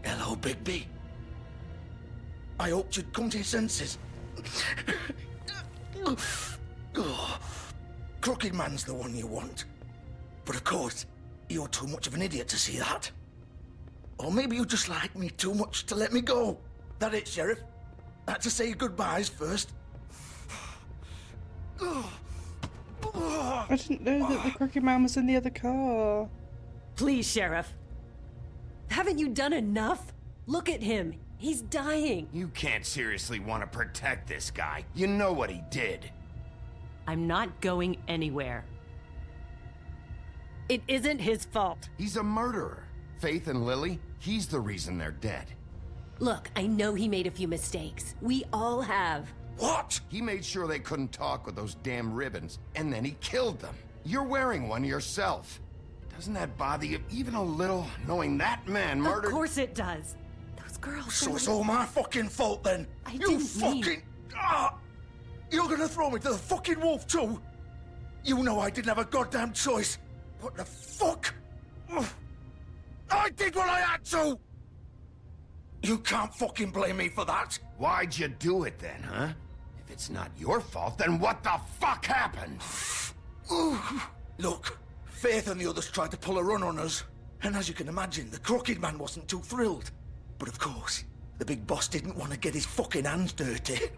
Hello, Bigby. I hoped you'd come to your senses. Crooked Man's the one you want. But of course, you're too much of an idiot to see that. Or maybe you just like me too much to let me go. That it, Sheriff? I had to say goodbyes first. I didn't know that the Crooked Man was in the other car. Please, Sheriff. Haven't you done enough? Look at him. He's dying. You can't seriously want to protect this guy. You know what he did. I'm not going anywhere. It isn't his fault. He's a murderer. Faith and Lily, he's the reason they're dead. Look, I know he made a few mistakes. We all have. What? He made sure they couldn't talk with those damn ribbons, and then he killed them. You're wearing one yourself. Doesn't that bother you even a little, knowing that man murdered— Of course it does. Those girls— So it's all my fucking fault then? I You didn't fucking— mean— You're gonna throw me to the fucking wolf too? You know I didn't have a goddamn choice. What the fuck? I did what I had to! You can't fucking blame me for that. Why'd you do it then, huh? If it's not your fault, then what the fuck happened? Look, Faith and the others tried to pull a run on us. And as you can imagine, the Crooked Man wasn't too thrilled. But of course, the big boss didn't want to get his fucking hands dirty.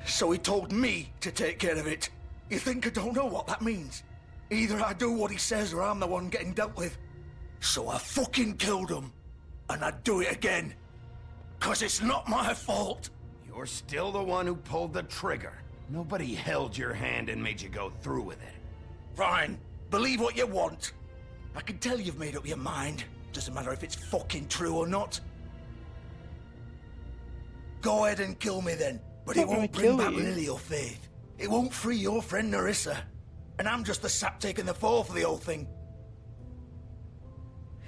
So he told me to take care of it. You think I don't know what that means? Either I do what he says or I'm the one getting dealt with. So I fucking killed him. And I'd do it again. 'Cause it's not my fault. You're still the one who pulled the trigger. Nobody held your hand and made you go through with it. Fine. Believe what you want. I can tell you've made up your mind. Doesn't matter if it's fucking true or not. Go ahead and kill me then. But it won't bring back Lily or Faith. It won't free your friend Narissa. And I'm just the sap taking the fall for the whole thing.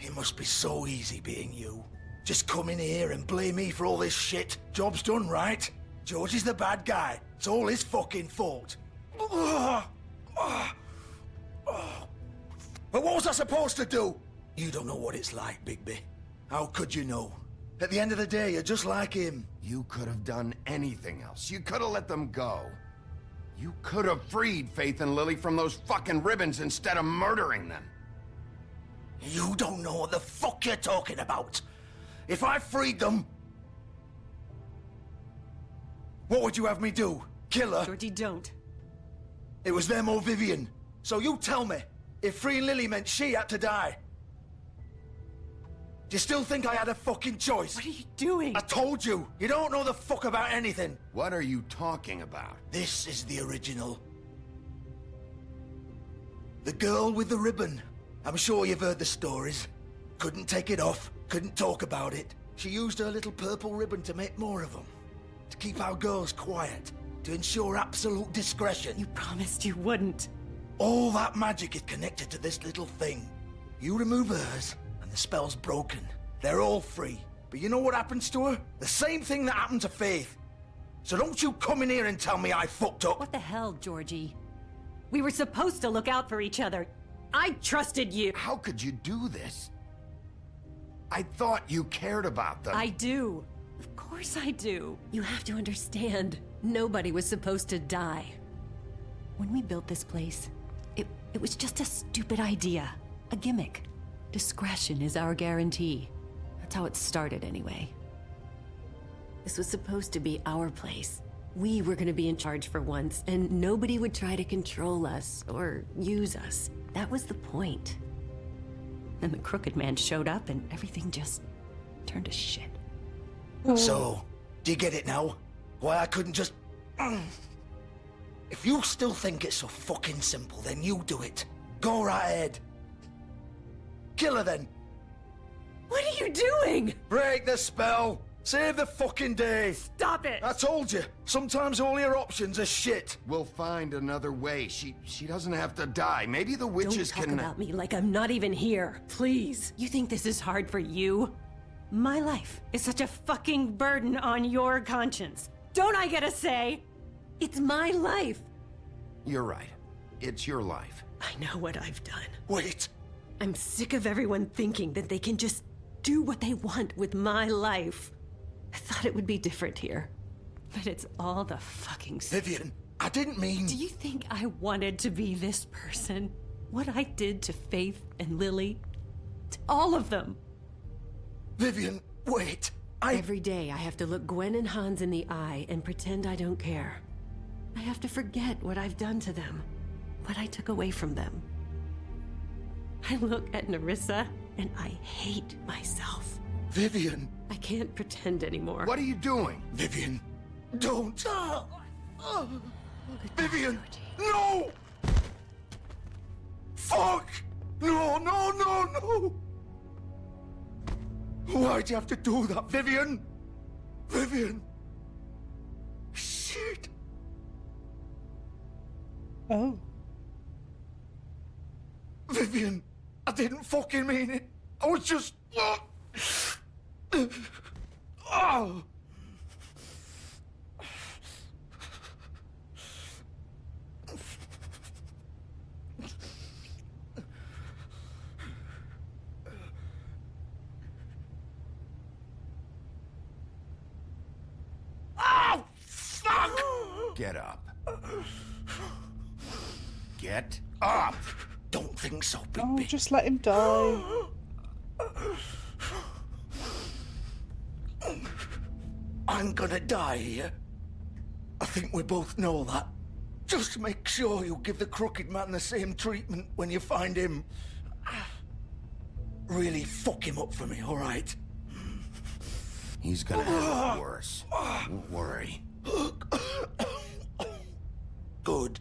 It must be so easy being you. Just come in here and blame me for all this shit. Job's done, right? George is the bad guy. It's all his fucking fault. But what was I supposed to do? You don't know what it's like, Bigby. How could you know? At the end of the day, you're just like him. You could have done anything else. You could have let them go. You could have freed Faith and Lily from those fucking ribbons instead of murdering them. You don't know what the fuck you're talking about. If I freed them... What would you have me do? Kill her? Georgie, don't. It was them or Vivian. So you tell me, if freeing Lily meant she had to die. Do you still think I had a fucking choice? What are you doing? I told you, you don't know the fuck about anything. What are you talking about? This is the original. The girl with the ribbon. I'm sure you've heard the stories. Couldn't take it off. Couldn't talk about it. She used her little purple ribbon to make more of them. To keep our girls quiet. To ensure absolute discretion. You promised you wouldn't. All that magic is connected to this little thing. You remove hers, and the spell's broken. They're all free. But you know what happens to her? The same thing that happened to Faith. So don't you come in here and tell me I fucked up. What the hell, Georgie? We were supposed to look out for each other. I trusted you. How could you do this? I thought you cared about them. I do. Of course I do. You have to understand. Nobody was supposed to die. When we built this place, it was just a stupid idea. A gimmick. Discretion is our guarantee. That's how it started anyway. This was supposed to be our place. We were gonna be in charge for once, and nobody would try to control us or use us. That was the point. And the Crooked Man showed up and everything just turned to shit. So, do you get it now? Why I couldn't just... If you still think it's so fucking simple, then you do it. Go right ahead. Kill her then. What are you doing? Break the spell. Save the fucking day. Stop it. I told you. Sometimes all your options are shit. We'll find another way. She doesn't have to die. Maybe the witches Don't talk can... about me like I'm not even here. Please. You think this is hard for you? My life is such a fucking burden on your conscience. Don't I get a say? It's my life. You're right. It's your life. I know what I've done. Wait. I'm sick of everyone thinking that they can just do what they want with my life. I thought it would be different here. But it's all the fucking same. Vivian, I didn't mean... Do you think I wanted to be this person? What I did to Faith and Lily? To all of them. Vivian, wait. Every day I have to look Gwen and Hans in the eye and pretend I don't care. I have to forget what I've done to them. What I took away from them. I look at Nerissa and I hate myself. Vivian. I can't pretend anymore. What are you doing? Vivian, don't. Vivian, no! Fuck! No, no, no, no! Why'd you have to do that, Vivian? Vivian! Shit! Oh. Vivian, I didn't fucking mean it. I was just... Oh! Oh, fuck! Get up. Get up! Don't think so, Oh, just let him die. I'm gonna die here. I think we both know that. Just make sure you give the Crooked Man the same treatment when you find him. Really fuck him up for me, alright? He's gonna have it worse. Don't worry. Good.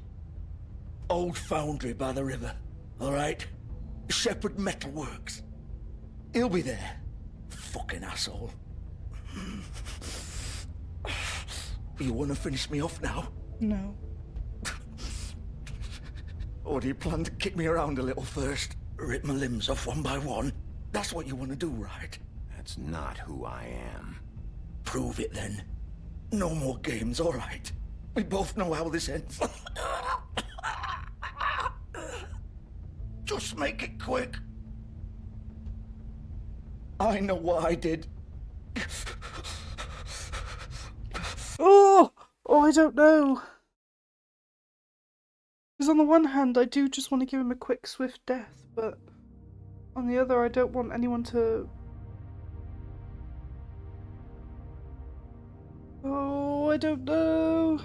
Old foundry by the river, alright? Shepherd Metalworks. He'll be there. Fucking asshole. You want to finish me off now? No. Or do you plan to kick me around a little first? Rip my limbs off one by one? That's what you want to do, right? That's not who I am. Prove it then. No more games, all right? We both know how this ends. Just make it quick. I know what I did. Oh, I don't know. Because on the one hand, I do just want to give him a quick, swift death, but on the other, I don't want anyone to... Oh, I don't know.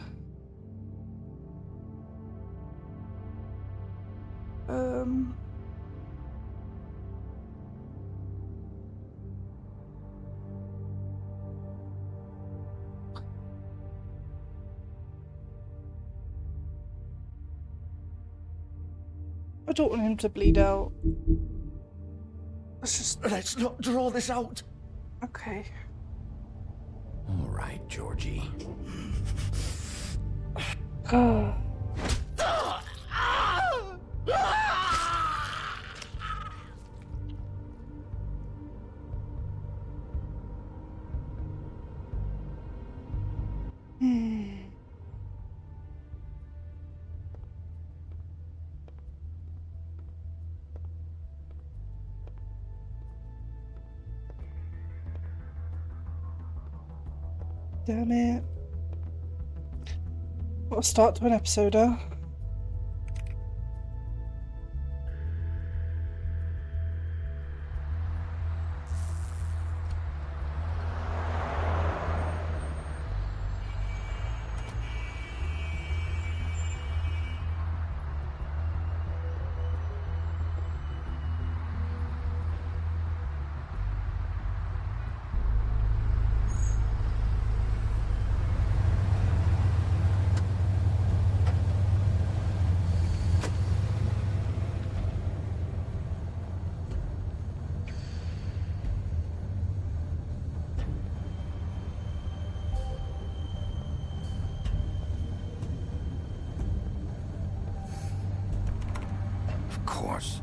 I don't want him to bleed out. Let's not draw this out. Okay. All right, Georgie. Oh. Damn it. What a start to an episode, huh? Of course.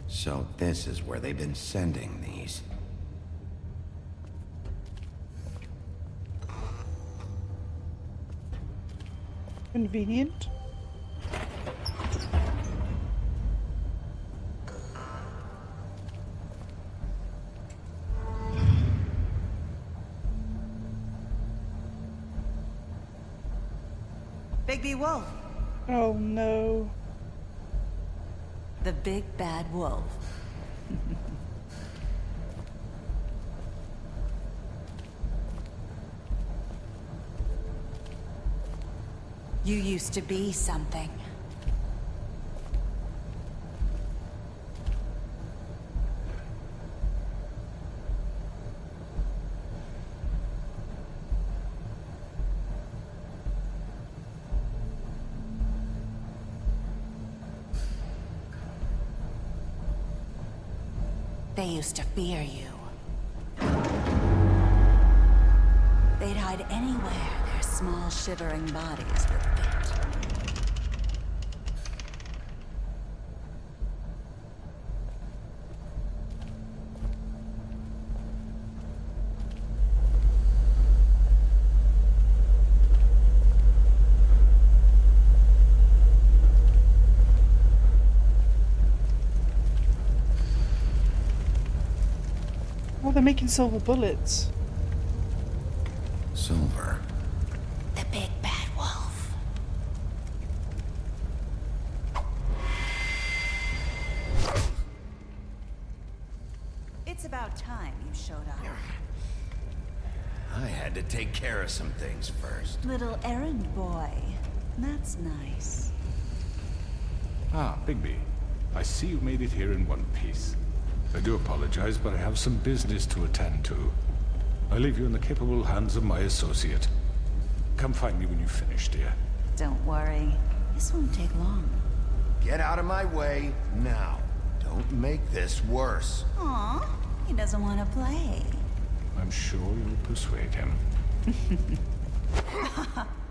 So this is where they've been sending these. Convenient. Bigby Wolf. Oh no. The big bad wolf. You used to be something. They used to fear you. They'd hide anywhere their small, shivering bodies would fit. Oh, they're making silver bullets. Silver. The big bad wolf. It's about time you showed up. I had to take care of some things first. Little errand boy. That's nice. Ah, Bigby. I see you made it here in one piece. I do apologize, but I have some business to attend to. I leave you in the capable hands of my associate. Come find me when you finish, dear. Don't worry. This won't take long. Get out of my way now. Don't make this worse. Aw, he doesn't want to play. I'm sure you'll persuade him.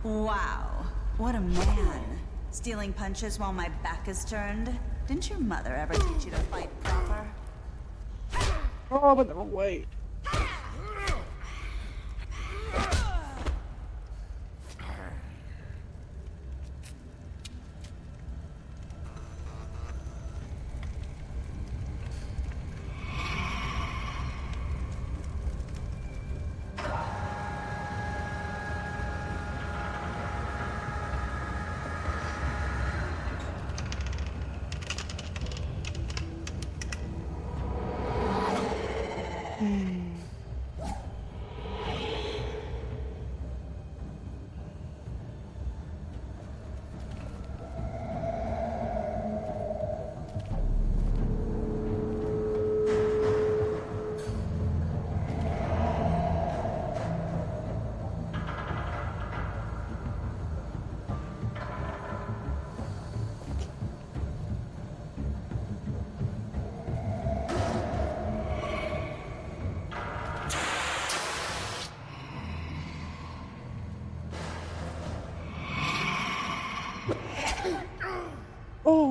Wow, what a man. Stealing punches while my back is turned? Didn't your mother ever teach you to fight proper? Oh, but the wrong way.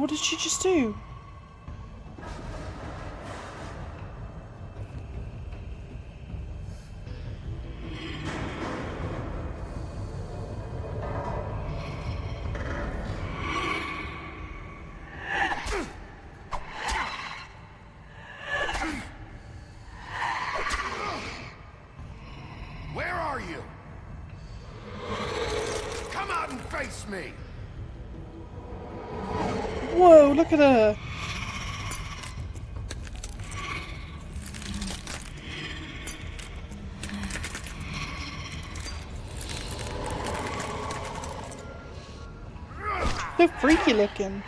what did she just do? Where are you? Come out and face me! Whoa, look at her! So freaky looking.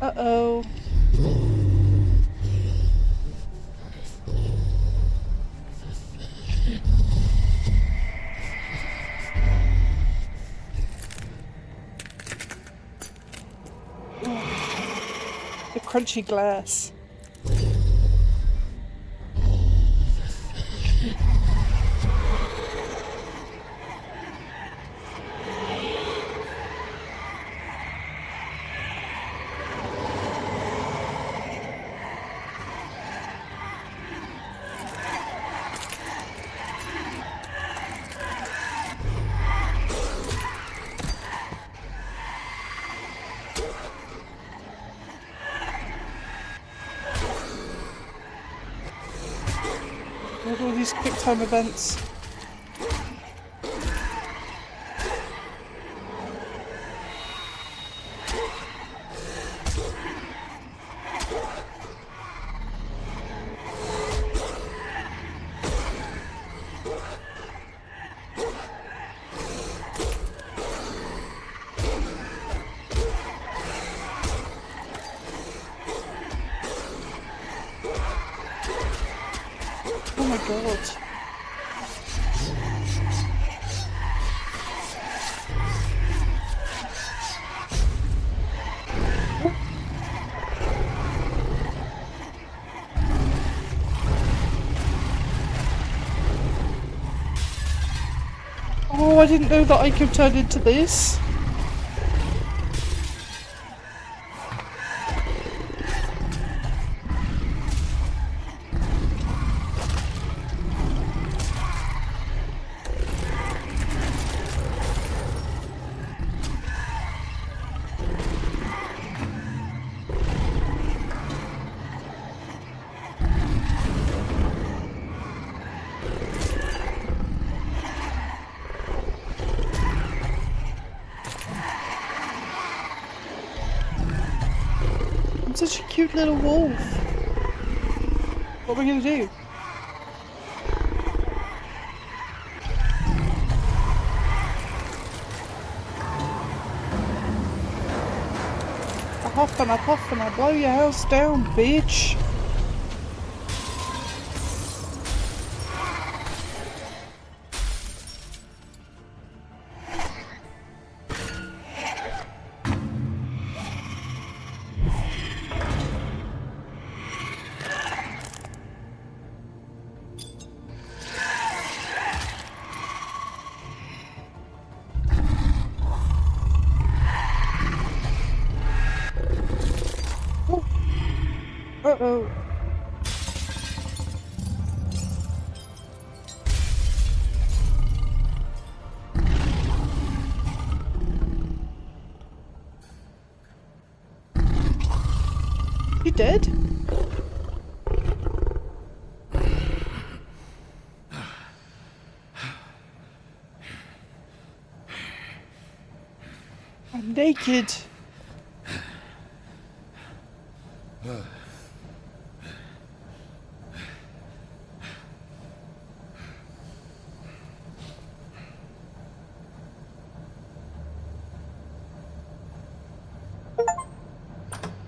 Uh-oh. The crunchy glass. What are all these quick time events? Oh my god. Oh, I didn't know that I could turn into this. I'm such a cute little wolf. What are we gonna do? I huff and I puff and I blow your house down, bitch. Uh-oh. You dead? I'm naked.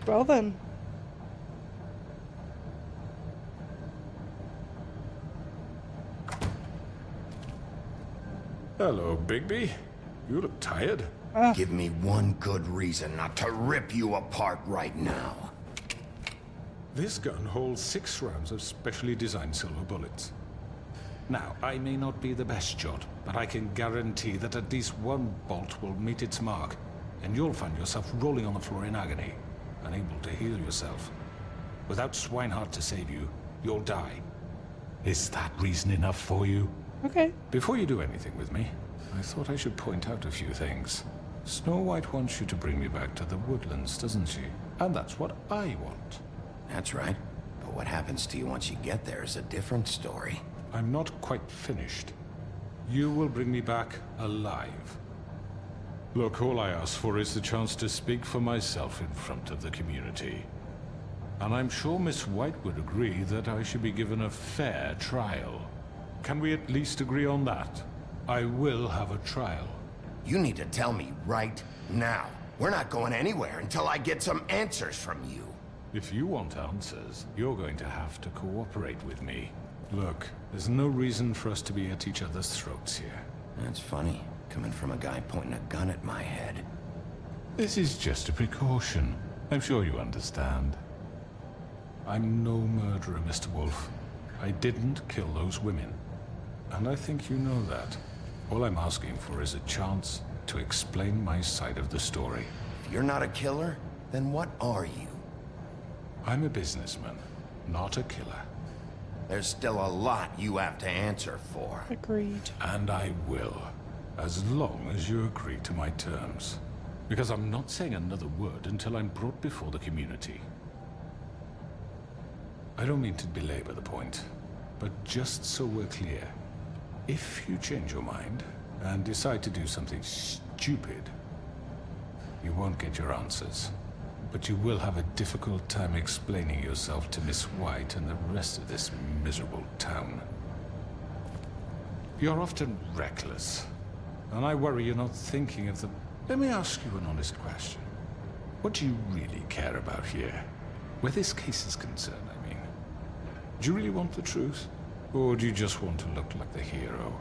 Well then. Hello, Bigby. You look tired. Give me one good reason not to rip you apart right now. This gun holds 6 rounds of specially designed silver bullets. Now, I may not be the best shot, but I can guarantee that at least one bolt will meet its mark, and you'll find yourself rolling on the floor in agony, unable to heal yourself. Without Swinehart to save you, you'll die. Is that reason enough for you? Okay. Before you do anything with me, I thought I should point out a few things. Snow White wants you to bring me back to the woodlands, doesn't she? And that's what I want. That's right. But what happens to you once you get there is a different story. I'm not quite finished. You will bring me back alive. Look, all I ask for is the chance to speak for myself in front of the community. And I'm sure Miss White would agree that I should be given a fair trial. Can we at least agree on that? I will have a trial. You need to tell me right now. We're not going anywhere until I get some answers from you. If you want answers, you're going to have to cooperate with me. Look, there's no reason for us to be at each other's throats here. That's funny, coming from a guy pointing a gun at my head. This is just a precaution. I'm sure you understand. I'm no murderer, Mr. Wolf. I didn't kill those women. And I think you know that. All I'm asking for is a chance to explain my side of the story. If you're not a killer, then what are you? I'm a businessman, not a killer. There's still a lot you have to answer for. Agreed. And I will, as long as you agree to my terms. Because I'm not saying another word until I'm brought before the community. I don't mean to belabor the point, but just so we're clear, if you change your mind and decide to do something stupid, you won't get your answers. But you will have a difficult time explaining yourself to Miss White and the rest of this miserable town. You're often reckless, and I worry you're not thinking of the... Let me ask you an honest question. What do you really care about here? Where this case is concerned, I mean. Do you really want the truth? Or do you just want to look like the hero?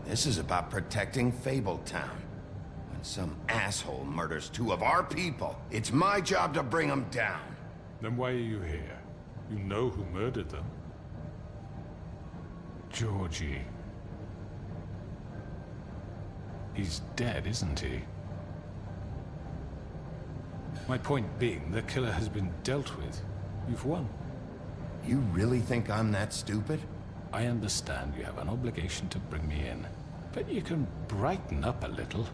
This is about protecting Fabletown. When some asshole murders 2 of our people, it's my job to bring them down. Then why are you here? You know who murdered them. Georgie. He's dead, isn't he? My point being, the killer has been dealt with. You've won. You really think I'm that stupid? I understand you have an obligation to bring me in, but you can brighten up a little.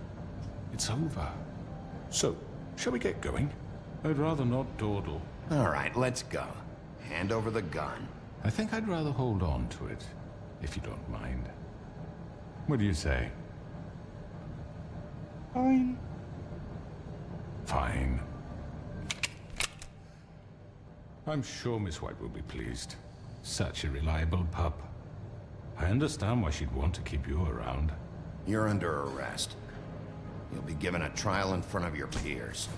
It's over. So, shall we get going? I'd rather not dawdle. All right, let's go. Hand over the gun. I think I'd rather hold on to it, if you don't mind. What do you say? Fine. Fine. I'm sure Miss White will be pleased. Such a reliable pup. I understand why she'd want to keep you around. You're under arrest. You'll be given a trial in front of your peers.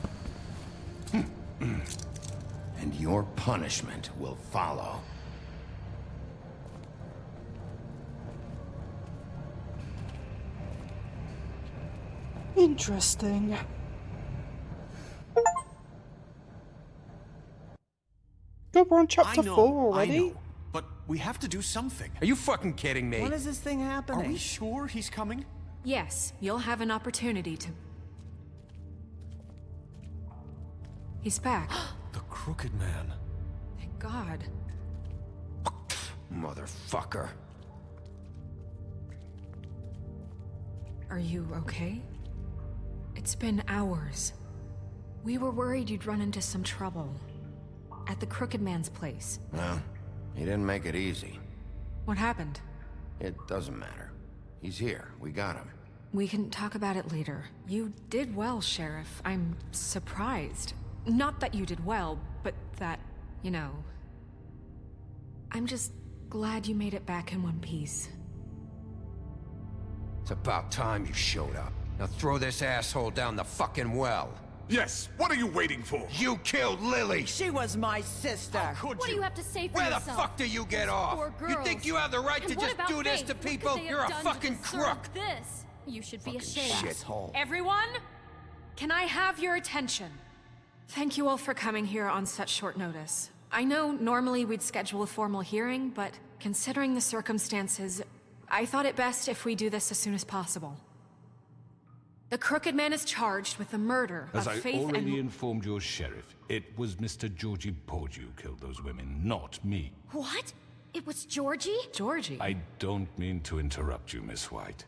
And your punishment will follow. Interesting. God, we're on chapter 4 already. I know, but we have to do something. Are you fucking kidding me? When is this thing happening? Are we sure he's coming? Yes, you'll have an opportunity to... He's back. The Crooked Man. Thank God. Motherfucker. Are you okay? It's been hours. We were worried you'd run into some trouble. At the Crooked Man's place. Well, he didn't make it easy. What happened? It doesn't matter. He's here. We got him. We can talk about it later. You did well, Sheriff. I'm surprised. Not that you did well, but that, you know... I'm just glad you made it back in one piece. It's about time you showed up. Now throw this asshole down the fucking well. Yes, what are you waiting for? You killed Lily! She was my sister. What do you have to say for Where yourself? the fuck do you get Those off? poor You think girls. you have the right And to what just about do this Faith? to What could people? they have You're a done to fucking deserve crook! This. You should be ashamed. shithole. Everyone, can I have your attention? Thank you all for coming here on such short notice. I know normally we'd schedule a formal hearing, but considering the circumstances, I thought it best if we do this as soon as possible. The Crooked Man is charged with the murder As of I Faith already and... informed your sheriff, it was Mr. Georgie Porge who killed those women, not me. What? It was Georgie? Georgie? I don't mean to interrupt you, Miss White,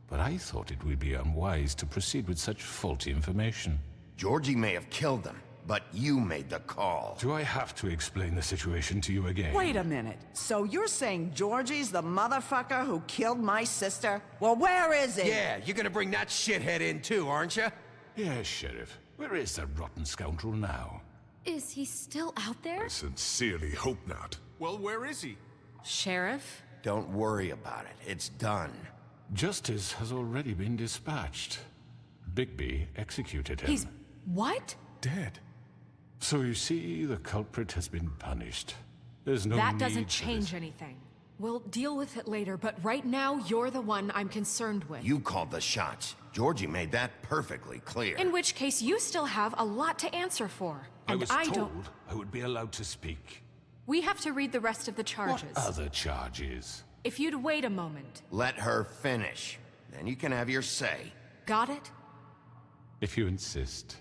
but I thought it would be unwise to proceed with such faulty information. Georgie may have killed them, but you made the call. Do I have to explain the situation to you again? Wait a minute. So you're saying Georgie's the motherfucker who killed my sister? Well, where is he? Yeah, you're gonna bring that shithead in too, aren't you? Yes, Sheriff. Where is that rotten scoundrel now? Is he still out there? I sincerely hope not. Well, where is he? Sheriff? Don't worry about it. It's done. Justice has already been dispatched. Bigby executed him. He's... what? Dead. So you see, the culprit has been punished. There's no That need doesn't for change this. anything. We'll deal with it later, but right now, you're the one I'm concerned with. You called the shots. Georgie made that perfectly clear. In which case, you still have a lot to answer for. I And was I told don't... I would be allowed to speak. We have to read the rest of the charges. What other charges? If you'd wait a moment. Let her finish. Then you can have your say. Got it? If you insist.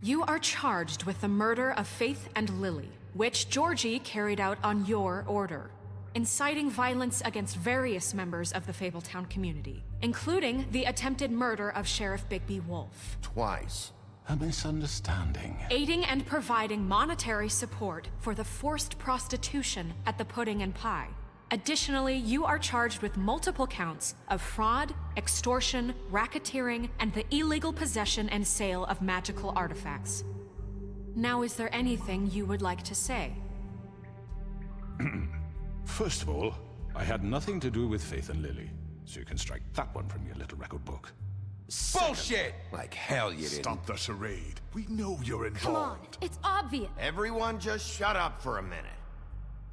You are charged with the murder of Faith and Lily, which Georgie carried out on your order, inciting violence against various members of the Fabletown community, including the attempted murder of Sheriff Bigby Wolf. Twice. A misunderstanding. Aiding and providing monetary support for the forced prostitution at the Pudding and Pie. Additionally, you are charged with multiple counts of fraud, extortion, racketeering, and the illegal possession and sale of magical artifacts. Now, is there anything you would like to say? First of all, I had nothing to do with Faith and Lily, so you can strike that one from your little record book. Bullshit! Like hell you didn't. Stop the charade. We know you're involved. Come on, it's obvious. Everyone just shut up for a minute.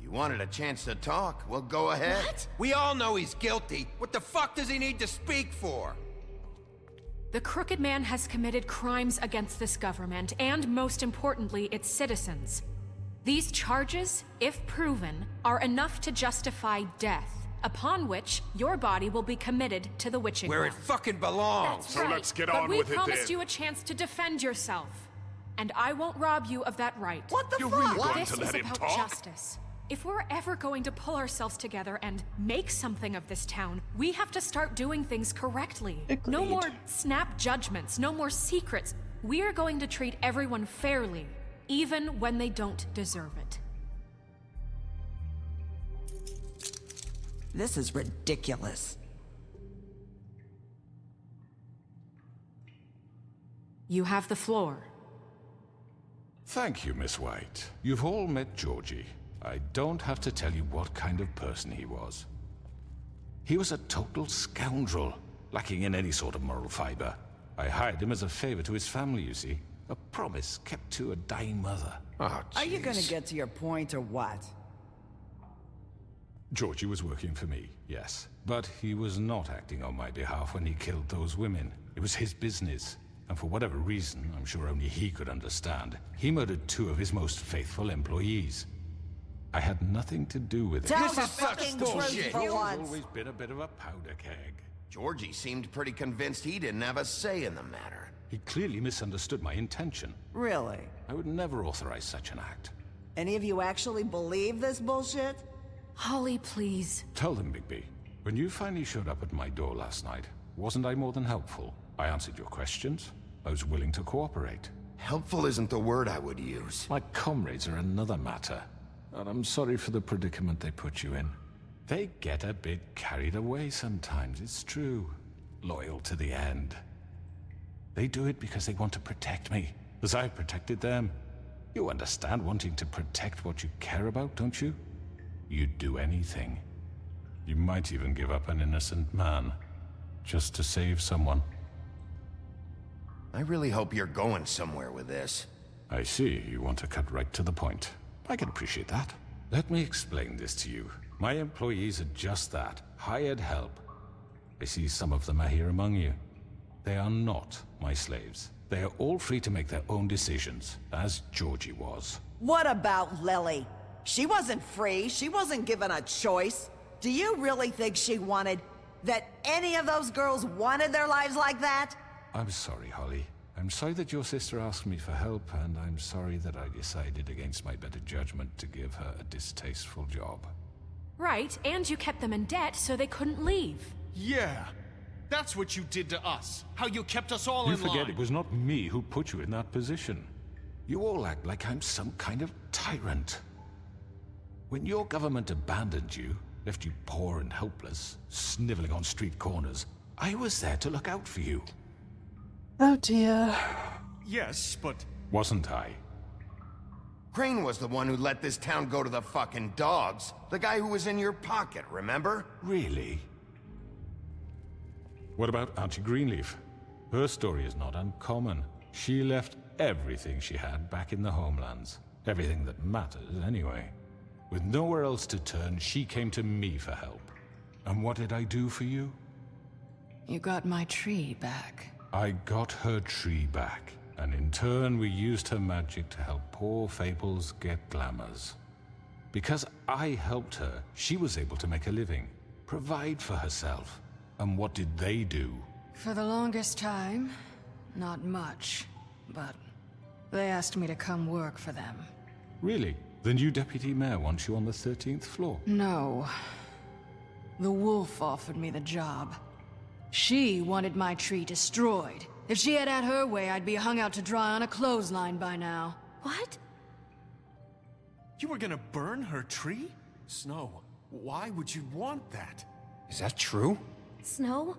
You wanted a chance to talk? Well, go ahead. What? We all know he's guilty. What the fuck does he need to speak for? The Crooked Man has committed crimes against this government, and most importantly, its citizens. These charges, if proven, are enough to justify death, upon which your body will be committed to the witching Where well. it fucking belongs. That's So right. let's get but on we with it promised then. you a chance to defend yourself, and I won't rob you of that right. What the You're fuck? really going This to is let him about talk? justice. If we're ever going to pull ourselves together and make something of this town, we have to start doing things correctly. No Agreed. more snap judgments, no more secrets. We are going to treat everyone fairly, even when they don't deserve it. This is ridiculous. You have the floor. Thank you, Miss White. You've all met Georgie. I don't have to tell you what kind of person he was. He was a total scoundrel, lacking in any sort of moral fiber. I hired him as a favor to his family, you see. A promise kept to a dying mother. Oh, Are you gonna jeez. get to your point or what? Georgie was working for me, yes. But he was not acting on my behalf when he killed those women. It was his business. And for whatever reason, I'm sure only he could understand, he murdered 2 of his most faithful employees. I had nothing to do with it. Tell This the is such fucking bullshit. truth for He's once. always been a bit of a powder keg. Georgie seemed pretty convinced he didn't have a say in the matter. He clearly misunderstood my intention. Really? I would never authorize such an act. Any of you actually believe this bullshit? Holly, please. Tell them, Bigby. When you finally showed up at my door last night, wasn't I more than helpful? I answered your questions. I was willing to cooperate. Helpful isn't the word I would use. My comrades are another matter. And I'm sorry for the predicament they put you in. They get a bit carried away sometimes, it's true. Loyal to the end. They do it because they want to protect me, as I protected them. You understand wanting to protect what you care about, don't you? You'd do anything. You might even give up an innocent man, just to save someone. I really hope you're going somewhere with this. I see you want to cut right to the point. I can appreciate that. Let me explain this to you. My employees are just that, hired help. I see some of them are here among you. They are not my slaves. They are all free to make their own decisions, as Georgie was. What about Lily? She wasn't free. She wasn't given a choice. Do you really think she wanted... that any of those girls wanted their lives like that? I'm sorry, Holly. I'm sorry that your sister asked me for help, and I'm sorry that I decided against my better judgment to give her a distasteful job. Right, and you kept them in debt so they couldn't leave. Yeah, that's what you did to us. How you kept us all You in line. forget it was not me who put you in that position. You all act like I'm some kind of tyrant. When your government abandoned you, left you poor and helpless, sniveling on street corners, I was there to look out for you. Oh dear. Yes, but... Wasn't I? Crane was the one who let this town go to the fucking dogs. The guy who was in your pocket, remember? Really? What about Auntie Greenleaf? Her story is not uncommon. She left everything she had back in the homelands. Everything that matters, anyway. With nowhere else to turn, she came to me for help. And what did I do for you? You got my tree back. I got her tree back, and in turn we used her magic to help poor Fables get glamours. Because I helped her, she was able to make a living, provide for herself. And what did they do? For the longest time, not much, but they asked me to come work for them. Really? The new deputy mayor wants you on the 13th floor? No. The wolf offered me the job. She wanted my tree destroyed. If she had her way, I'd be hung out to dry on a clothesline by now. What? You were gonna burn her tree? Snow, why would you want that? Is that true? Snow?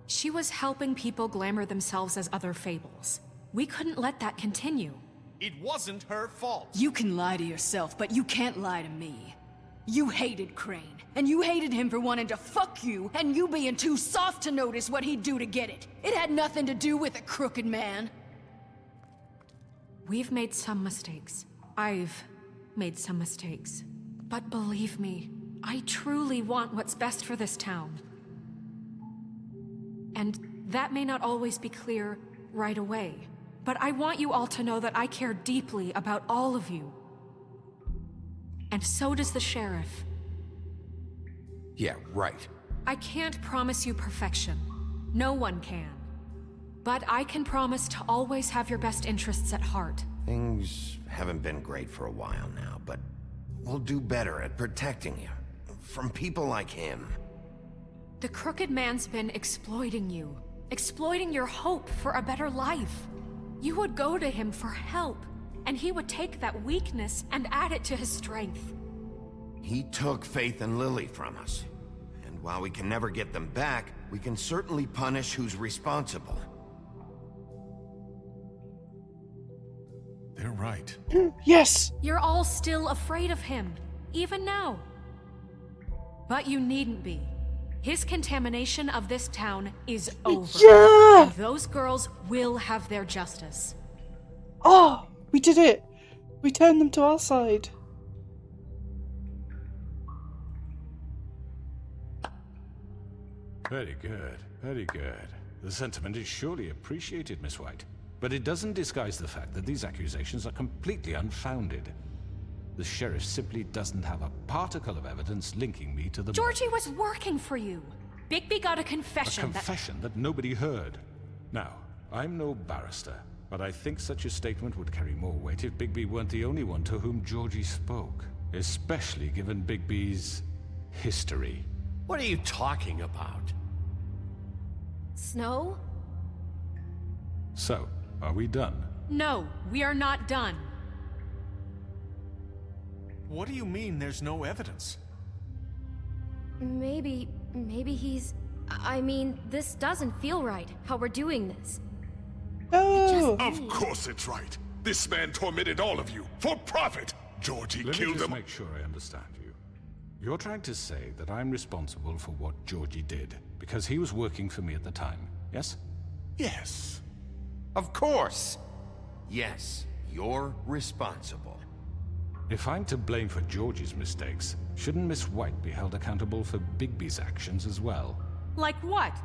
She was helping people glamour themselves as other fables. We couldn't let that continue. It wasn't her fault. You can lie to yourself, but you can't lie to me. You hated Crane, and you hated him for wanting to fuck you, and you being too soft to notice what he'd do to get it. It had nothing to do with a crooked man. We've made some mistakes. I've made some mistakes. But believe me, I truly want what's best for this town. And that may not always be clear right away. But I want you all to know that I care deeply about all of you. And so does the sheriff. Yeah, right. I can't promise you perfection. No one can. But I can promise to always have your best interests at heart. Things haven't been great for a while now, but we'll do better at protecting you. From people like him. The Crooked Man's been exploiting you. Exploiting your hope for a better life. You would go to him for help, and he would take that weakness and add it to his strength. He took Faith and Lily from us. And while we can never get them back, we can certainly punish who's responsible. They're right. Yes! You're all still afraid of him, even now. But you needn't be. His contamination of this town is over. Yeah! And those girls will have their justice. Oh, we did it! We turned them to our side. Very good, very good. The sentiment is surely appreciated, Miss White. But it doesn't disguise the fact that these accusations are completely unfounded. The sheriff simply doesn't have a particle of evidence linking me to the... Georgie was working for you. Bigby got a confession. A confession that nobody heard. Now, I'm no barrister, but I think such a statement would carry more weight if Bigby weren't the only one to whom Georgie spoke. Especially given Bigby's history. What are you talking about? Snow? So, are we done? No, we are not done. What do you mean there's no evidence? Maybe he's... I mean, this doesn't feel right, how we're doing this. Oh! Of course it's right. This man tormented all of you, for profit. Georgie Let killed me just him. make sure I understand you. You're trying to say that I'm responsible for what Georgie did, because he was working for me at the time, yes? Yes. Of course! Yes, you're responsible. If I'm to blame for Georgie's mistakes, shouldn't Miss White be held accountable for Bigby's actions as well? Like what?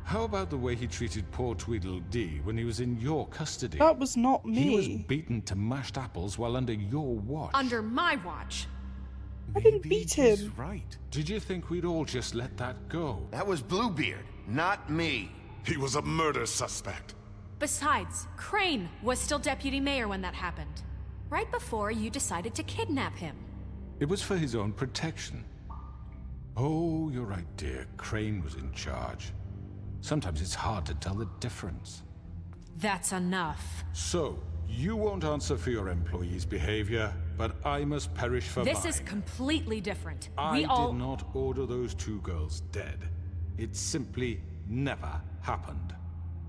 How about the way he treated poor Tweedledee when he was in your custody? That was not me. He was beaten to mashed apples while under your watch. Under my watch. I didn't beat him. He's right. Did you think we'd all just let that go? That was Bluebeard, not me. He was a murder suspect. Besides, Crane was still deputy mayor when that happened. Right before you decided to kidnap him. It was for his own protection. Oh, you're right, dear. Crane was in charge. Sometimes it's hard to tell the difference. That's enough. So, you won't answer for your employees' behavior, but I must perish for This mine. is completely different. I We all... did not order those 2 girls dead. It simply never happened.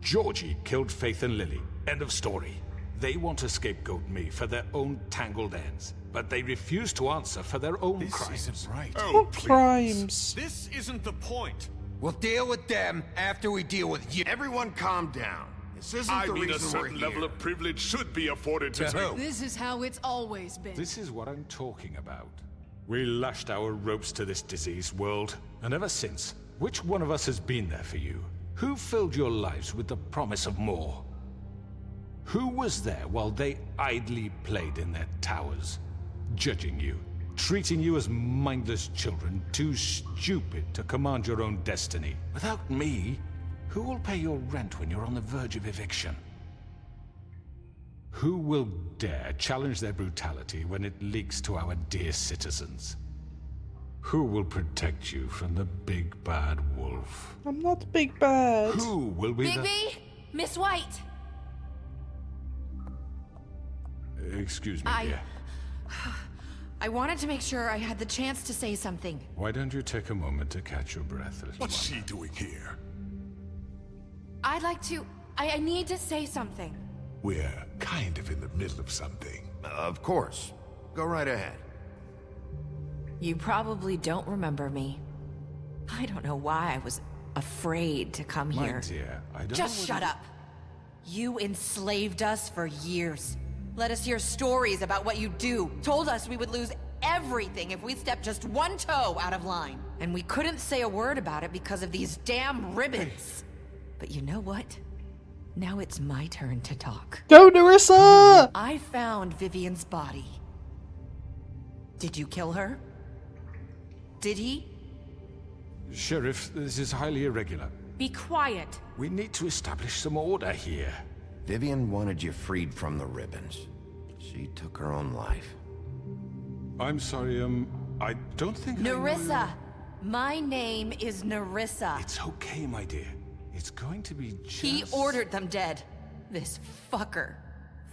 Georgie killed Faith and Lily. End of story. They want to scapegoat me for their own tangled ends, but they refuse to answer for their own crimes. This isn't right. What crimes? This isn't the point. We'll deal with them after we deal with you. Everyone calm down. This isn't I the mean, a reason we're certain here. level of privilege should be afforded to who? This is how it's always been. This is what I'm talking about. We lashed our ropes to this diseased world, and ever since, which one of us has been there for you? Who filled your lives with the promise of more? Who was there while they idly played in their towers, judging you, treating you as mindless children, too stupid to command your own destiny? Without me, who will pay your rent when you're on the verge of eviction? Who will dare challenge their brutality when it leaks to our dear citizens? Who will protect you from the big bad wolf? I'm not big bad. Who will be Bigby? Miss White! Excuse me, dear. I wanted to make sure I had the chance to say something. Why don't you take a moment to catch your breath, little What's one? she doing here? I'd like to... I need to say something. We're kind of in the middle of something. Of course. Go right ahead. You probably don't remember me. I don't know why I was afraid to come My here. dear, I don't Just know shut up. You enslaved us for years. Let us hear stories about what you do. Told us we would lose everything if we stepped just one toe out of line. And we couldn't say a word about it because of these damn ribbons. But you know what? Now it's my turn to talk. Go, Nerissa! I found Vivian's body. Did you kill her? Did he? Sheriff, this is highly irregular. Be quiet. We need to establish some order here. Vivian wanted you freed from the ribbons. She took her own life. I'm sorry, I don't think Nerissa! My name is Nerissa. It's okay, my dear. It's going to be just... He ordered them dead. This fucker.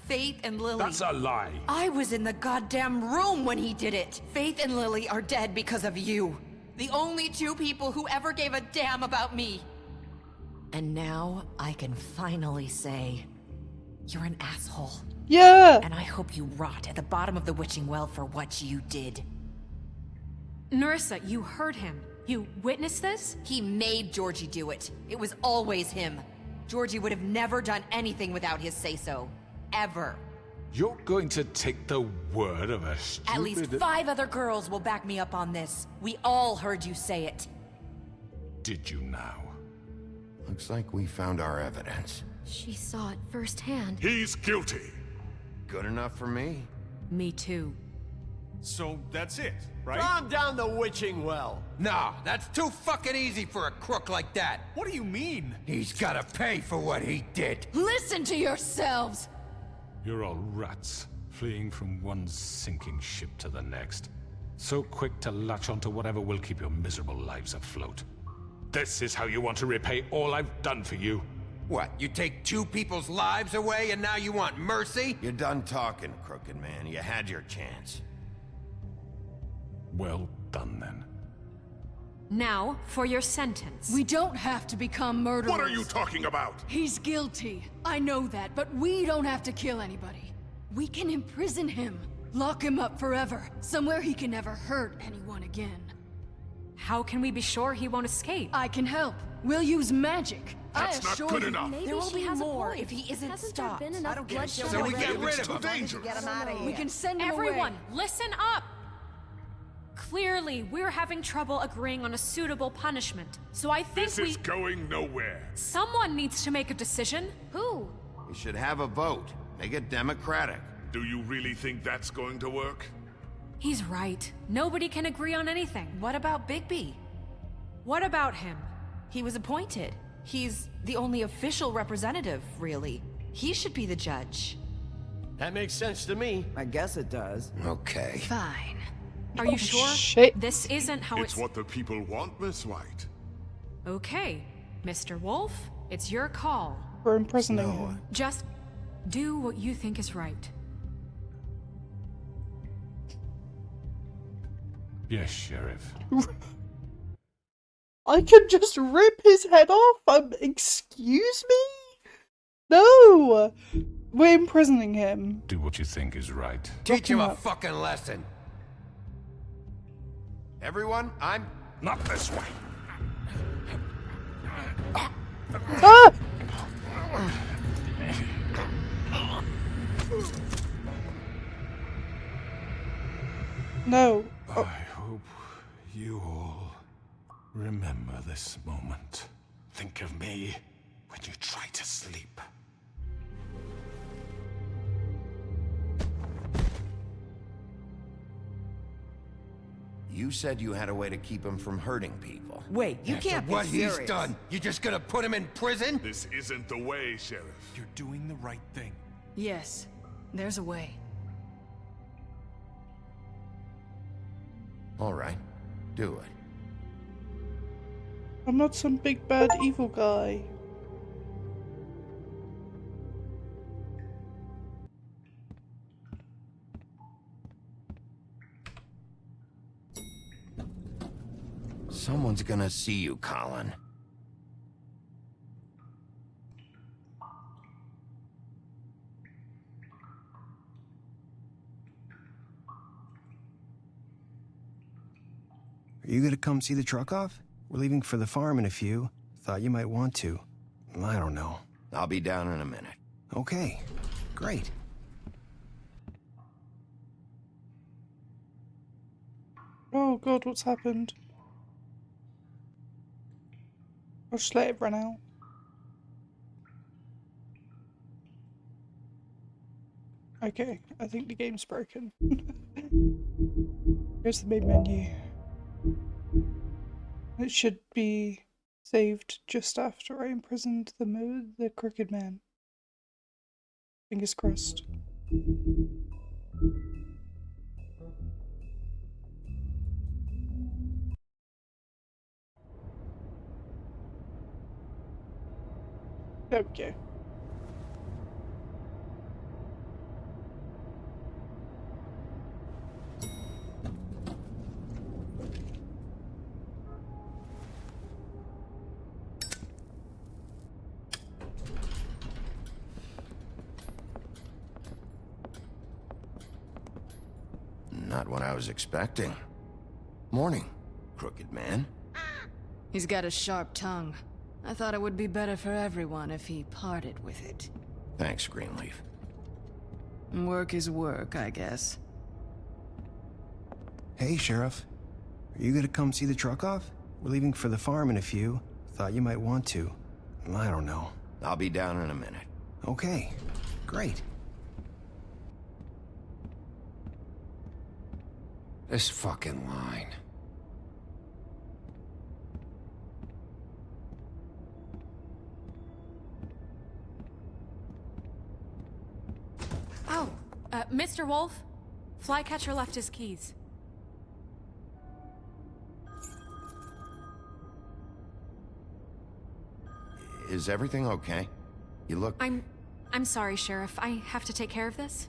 Faith and Lily. That's a lie. I was in the goddamn room when he did it. Faith and Lily are dead because of you. The only 2 people who ever gave a damn about me. And now I can finally say, you're an asshole. Yeah! And I hope you rot at the bottom of the witching well for what you did. Nerissa, you heard him. You witnessed this? He made Georgie do it. It was always him. Georgie would have never done anything without his say-so. Ever. You're going to take the word of a stupid... At least 5 other girls will back me up on this. We all heard you say it. Did you now? Looks like we found our evidence. She saw it firsthand. He's guilty. Good enough for me. Me too. So that's it, right? Calm down the witching well. Nah, that's too fucking easy for a crook like that. What do you mean? He's gotta pay for what he did. Listen to yourselves! You're all rats, fleeing from one sinking ship to the next. So quick to latch onto whatever will keep your miserable lives afloat. This is how you want to repay all I've done for you? What, you take 2 people's lives away and now you want mercy? You're done talking, Crooked Man. You had your chance. Well done, then. Now, for your sentence. We don't have to become murderers. What are you talking about? He's guilty. I know that, but we don't have to kill anybody. We can imprison him. Lock him up forever. Somewhere he can never hurt anyone again. How can we be sure he won't escape? I can help. We'll use magic. That's not good enough. Maybe There will she be has a more point. if he isn't Hasn't stopped. there been enough bloodshed So we get already? rid of him. Too dangerous. Get him out of here. We can send him Everyone, away. listen up! Clearly, we're having trouble agreeing on a suitable punishment. So I think This is going nowhere. someone needs to make a decision. Who? We should have a vote. Make it democratic. Do you really think that's going to work? He's right. Nobody can agree on anything. What about Bigby? What about him? He was appointed. He's the only official representative, really. He should be the judge. That makes sense to me. I guess it does. Okay. Fine. Are you sure? Shit. This isn't how It's what the people want, Miss White. Okay, Mr. Wolf, it's your call. We're imprisoning him. Just do what you think is right. Yes, Sheriff. I can just rip his head off? Excuse me? No! We're imprisoning him. Do what you think is right. Teach him a up. fucking lesson. Everyone, I'm... Not this way. Ah! No. I hope you all remember this moment. Think of me when you try to sleep. You said you had a way to keep him from hurting people. Wait, you can't be What serious. he's done, you just gonna put him in prison? This isn't the way, Sheriff. You're doing the right thing. Yes, there's a way. All right, do it. I'm not some big bad evil guy. Someone's gonna see you, Colin. Are you gonna come see the truck off? We're leaving for the farm in a few. Thought you might want to. I don't know. I'll be down in a minute. Okay, great. Oh god, what's happened? I'll just let it run out. Okay, I think the game's broken. Here's the main menu. It should be saved just after I imprisoned the Crooked Man. Fingers crossed. There we go. Not what I was expecting. Morning, Crooked Man. He's got a sharp tongue. I thought it would be better for everyone if he parted with it. Thanks, Greenleaf. Work is work, I guess. Hey, Sheriff. Are you gonna come see the truck off? We're leaving for the farm in a few. Thought you might want to. I don't know. I'll be down in a minute. Okay, great. This fucking line. Oh, Mr. Wolf, Flycatcher left his keys. Is everything okay? You look... I'm sorry, Sheriff. I have to take care of this.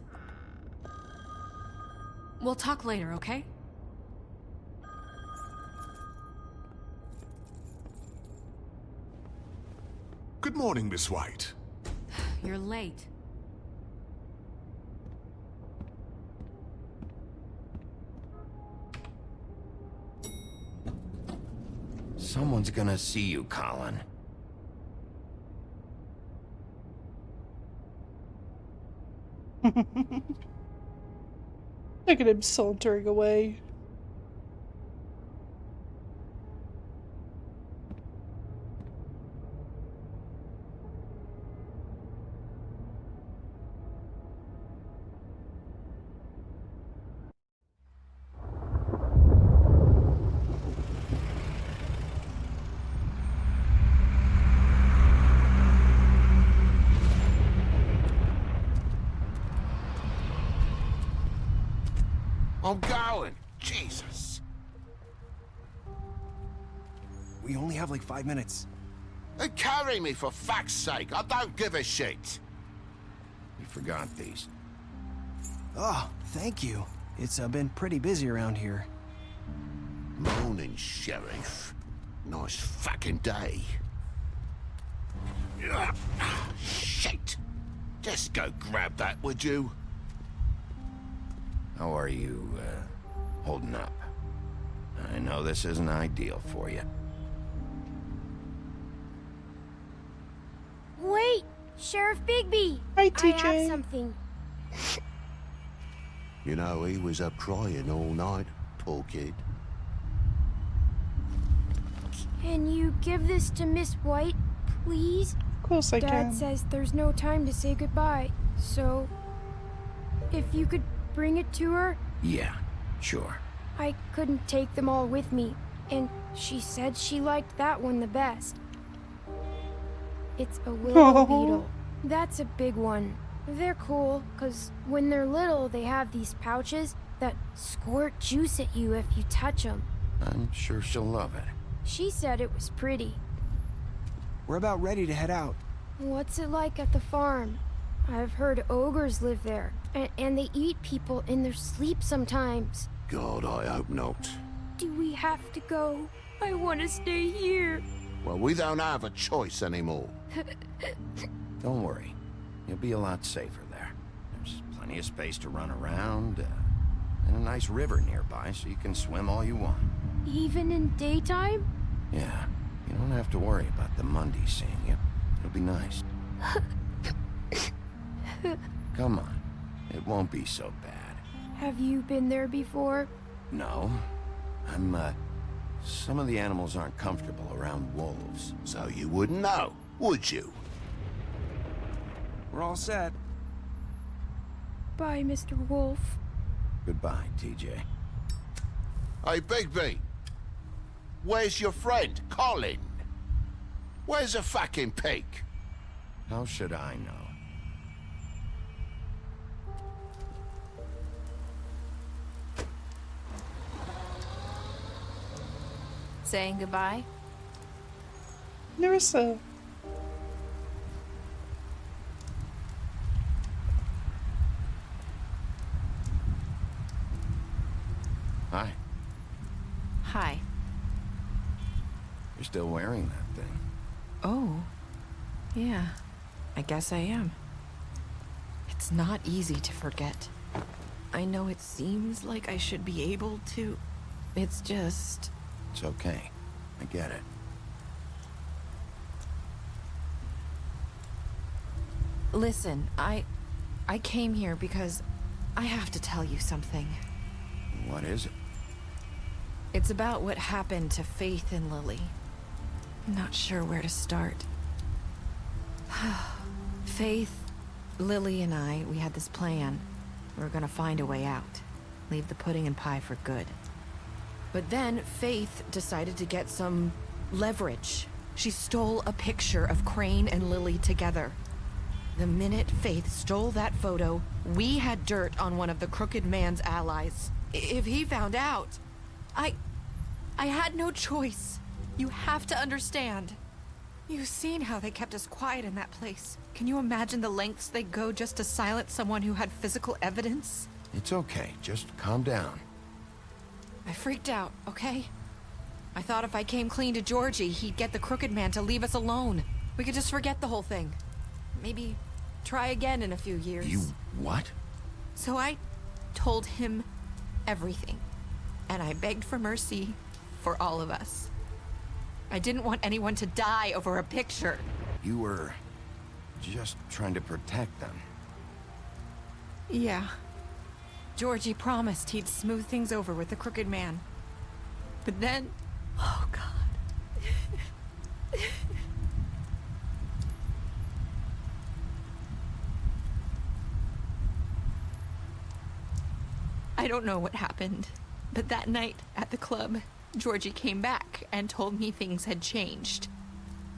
We'll talk later, okay? Good morning, Miss White. You're late. Someone's gonna see you, Colin. Look at him sauntering away. I'm going. Jesus. We only have like 5 minutes. Carry me for fuck's sake. I don't give a shit. You forgot these. Oh, thank you. It's been pretty busy around here. Morning, Sheriff. Nice fucking day. Shit. Just go grab that, would you? How are you, holding up? I know this isn't ideal for you. Wait! Sheriff Bigby! Hi, I TJ. have something. You know, he was up crying all night, poor kid. Can you give this to Miss White, please? Of course I Dad can. says there's no time to say goodbye, so... if you could bring it to her? Yeah, sure. I couldn't take them all with me, and she said she liked that one the best. It's a willow beetle. That's a big one. They're cool, 'cause when they're little, they have these pouches that squirt juice at you if you touch them. I'm sure she'll love it. She said it was pretty. We're about ready to head out. What's it like at the farm? I've heard ogres live there, and they eat people in their sleep sometimes. God, I hope not. Do we have to go? I want to stay here. Well, we don't have a choice anymore. Don't worry. You'll be a lot safer there. There's plenty of space to run around, and a nice river nearby so you can swim all you want. Even in daytime? Yeah, you don't have to worry about the Mundies seeing you. It'll be nice. Come on. It won't be so bad. Have you been there before? No. Some of the animals aren't comfortable around wolves. So you wouldn't know, would you? We're all set. Bye, Mr. Wolf. Goodbye, TJ. Hey, Bigby. Where's your friend, Colin? Where's the fucking pig? How should I know? Saying goodbye? Nerissa. Hi. Hi. You're still wearing that thing. Oh. Yeah. I guess I am. It's not easy to forget. I know it seems like I should be able to. It's just... It's okay. I get it. Listen, I came here because I have to tell you something. What is it? It's about what happened to Faith and Lily. I'm not sure where to start. Faith, Lily, and I, we had this plan. We were gonna find a way out. Leave the pudding and pie for good. But then Faith decided to get some leverage. She stole a picture of Crane and Lily together. The minute Faith stole that photo, we had dirt on one of the Crooked Man's allies. If he found out, I had no choice. You have to understand. You've seen how they kept us quiet in that place. Can you imagine the lengths they go just to silence someone who had physical evidence? It's okay. Just calm down. I freaked out, okay? I thought if I came clean to Georgie, he'd get the Crooked Man to leave us alone. We could just forget the whole thing. Maybe try again in a few years. You what? So I told him everything. And I begged for mercy for all of us. I didn't want anyone to die over a picture. You were just trying to protect them. Yeah. Georgie promised he'd smooth things over with the Crooked Man. But then... Oh, God. I don't know what happened, but that night at the club, Georgie came back and told me things had changed.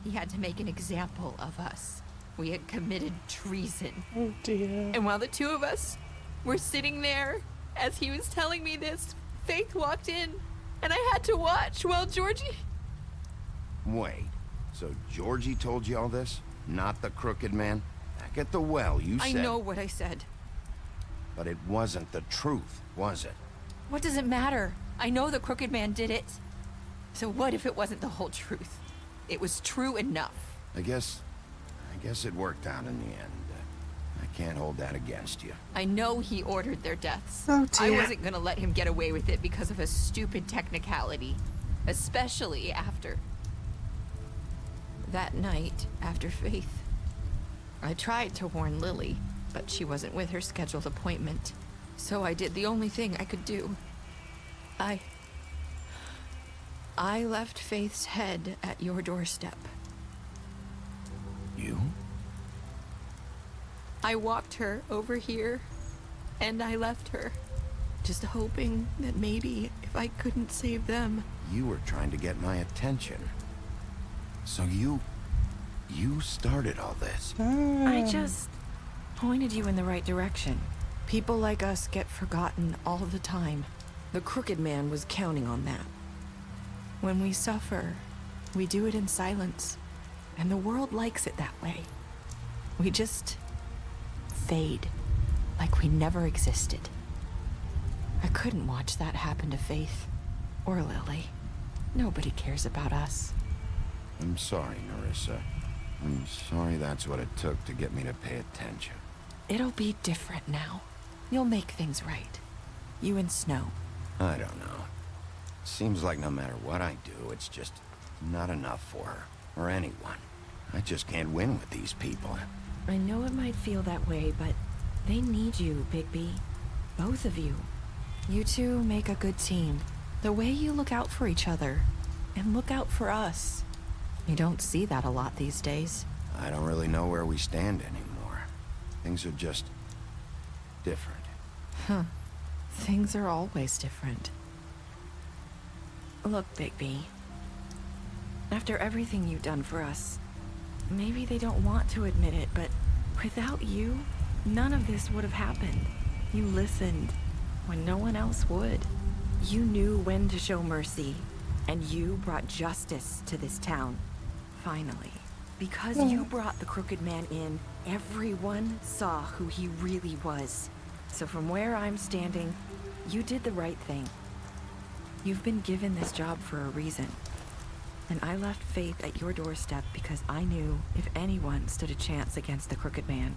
He had to make an example of us. We had committed treason. Oh dear. And while the two of us were sitting there, as he was telling me this, Faith walked in, and I had to watch while Georgie... Wait, so Georgie told you all this? Not the Crooked Man? Back at the well, you said... I know what I said. But it wasn't the truth, was it? What does it matter? I know the Crooked Man did it. So what if it wasn't the whole truth? It was true enough. I guess it worked out in the end. I can't hold that against you. I know he ordered their deaths. Oh, I dear. wasn't gonna let him get away with it because of a stupid technicality. Especially after... that night, after Faith. I tried to warn Lily, but she wasn't with her scheduled appointment. So I did the only thing I could do. I left Faith's head at your doorstep. You? I walked her over here, and I left her. Just hoping that maybe if I couldn't save them... You were trying to get my attention. So you started all this. I just pointed you in the right direction. People like us get forgotten all the time. The Crooked Man was counting on that. When we suffer, we do it in silence. And the world likes it that way. We just fade, like we never existed. I couldn't watch that happen to Faith, or Lily. Nobody cares about us. I'm sorry, Narissa. I'm sorry that's what it took to get me to pay attention. It'll be different now. You'll make things right. You and Snow. I don't know. Seems like no matter what I do, it's just not enough for her, or anyone. I just can't win with these people. I know it might feel that way, but they need you, Bigby. Both of you. You two make a good team. The way you look out for each other, and look out for us. You don't see that a lot these days. I don't really know where we stand anymore. Things are just... different. Huh. Things are always different. Look, Bigby. After everything you've done for us, maybe they don't want to admit it, but without you, none of this would have happened. You listened when no one else would. You knew when to show mercy, and you brought justice to this town. Finally. Because you brought the Crooked Man in, everyone saw who he really was. So from where I'm standing, you did the right thing. You've been given this job for a reason. And I left Faith at your doorstep because I knew if anyone stood a chance against the Crooked Man,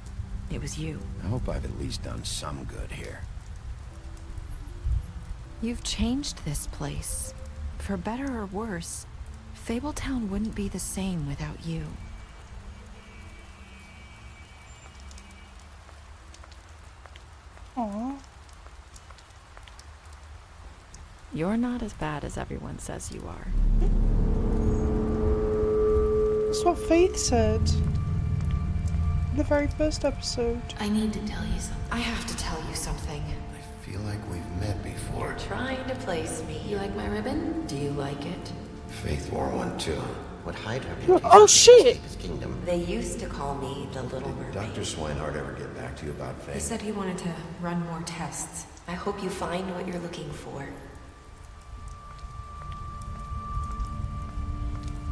it was you. I hope I've at least done some good here. You've changed this place. For better or worse, Fabletown wouldn't be the same without you. Aww. You're not as bad as everyone says you are. That's what Faith said in the very first episode. I need to tell you something. I have to tell you something. I feel like we've met before. You're trying to place me. You like my ribbon? Do you like it? Faith wore one too. Would hide her Oh shit! Kingdom. They used to call me the Little Mermaid. Dr. Swinehart ever get back to you about Faith? He said he wanted to run more tests. I hope you find what you're looking for.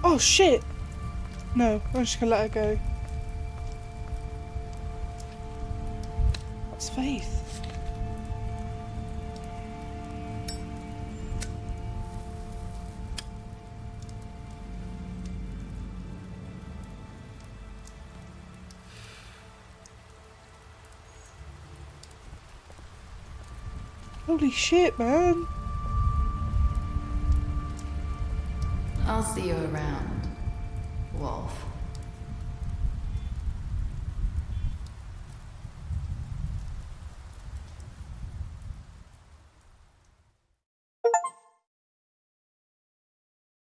Oh shit! No, I'm just gonna let her go. That's Faith. Holy shit, man. I'll see you around, Wolf.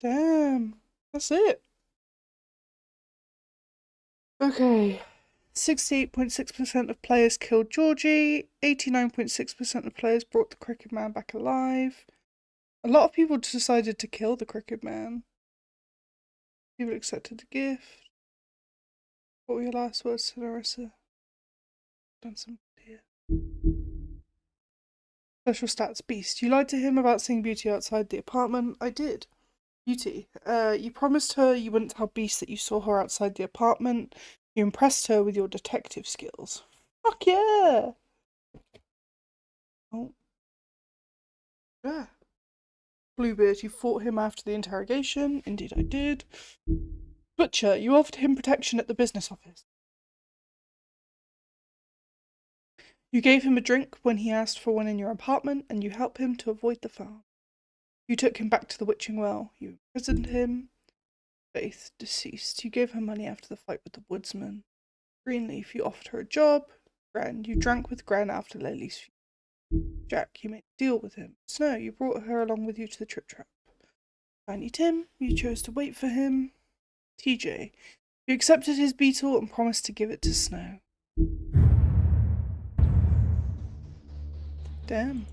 Damn. That's it. Okay. 68.6% of players killed Georgie. 89.6% of players brought the Cricket Man back alive. A lot of people decided to kill the Cricket Man. People accepted the gift. What were your last words to Narissa? Done some here. Special stats. Beast. You lied to him about seeing Beauty outside the apartment. I did. Beauty. You promised her you wouldn't tell Beast that you saw her outside the apartment. You impressed her with your detective skills. Fuck yeah! Oh. Yeah. Bluebeard, you fought him after the interrogation. Indeed I did. Butcher, you offered him protection at the business office. You gave him a drink when he asked for one in your apartment, and you helped him to avoid the farm. You took him back to the Witching Well. You imprisoned him. Faith, deceased. You gave her money after the fight with the woodsman. Greenleaf, you offered her a job. Gren, you drank with Gren after Lily's funeral. Jack, you made a deal with him. Snow, you brought her along with you to the Trip Trap. Tiny Tim, you chose to wait for him. TJ, you accepted his beetle and promised to give it to Snow. Damn.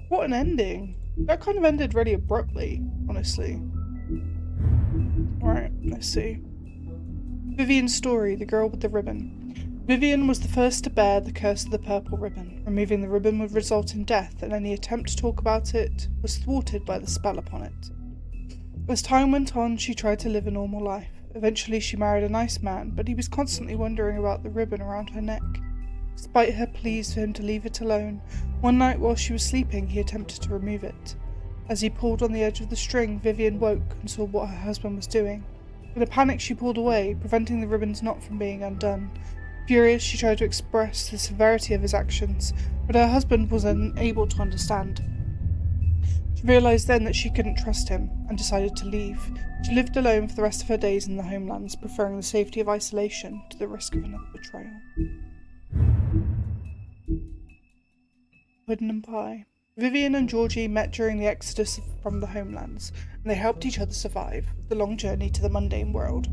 What an ending. That kind of ended really abruptly, honestly. Alright, let's see. Vivian's story, the girl with the ribbon. Vivian was the first to bear the curse of the purple ribbon. Removing the ribbon would result in death, and any attempt to talk about it was thwarted by the spell upon it. As time went on, she tried to live a normal life. Eventually she married a nice man, but he was constantly wondering about the ribbon around her neck. Despite her pleas for him to leave it alone, one night while she was sleeping he attempted to remove it. As he pulled on the edge of the string, Vivian woke and saw what her husband was doing. In a panic she pulled away, preventing the ribbon's knot from being undone. Furious, she tried to express the severity of his actions, but her husband was unable to understand. She realised then that she couldn't trust him, and decided to leave. She lived alone for the rest of her days in the homelands, preferring the safety of isolation to the risk of another betrayal. Puddin' and Pie. Vivian and Georgie met during the exodus from the homelands, and they helped each other survive the long journey to the mundane world.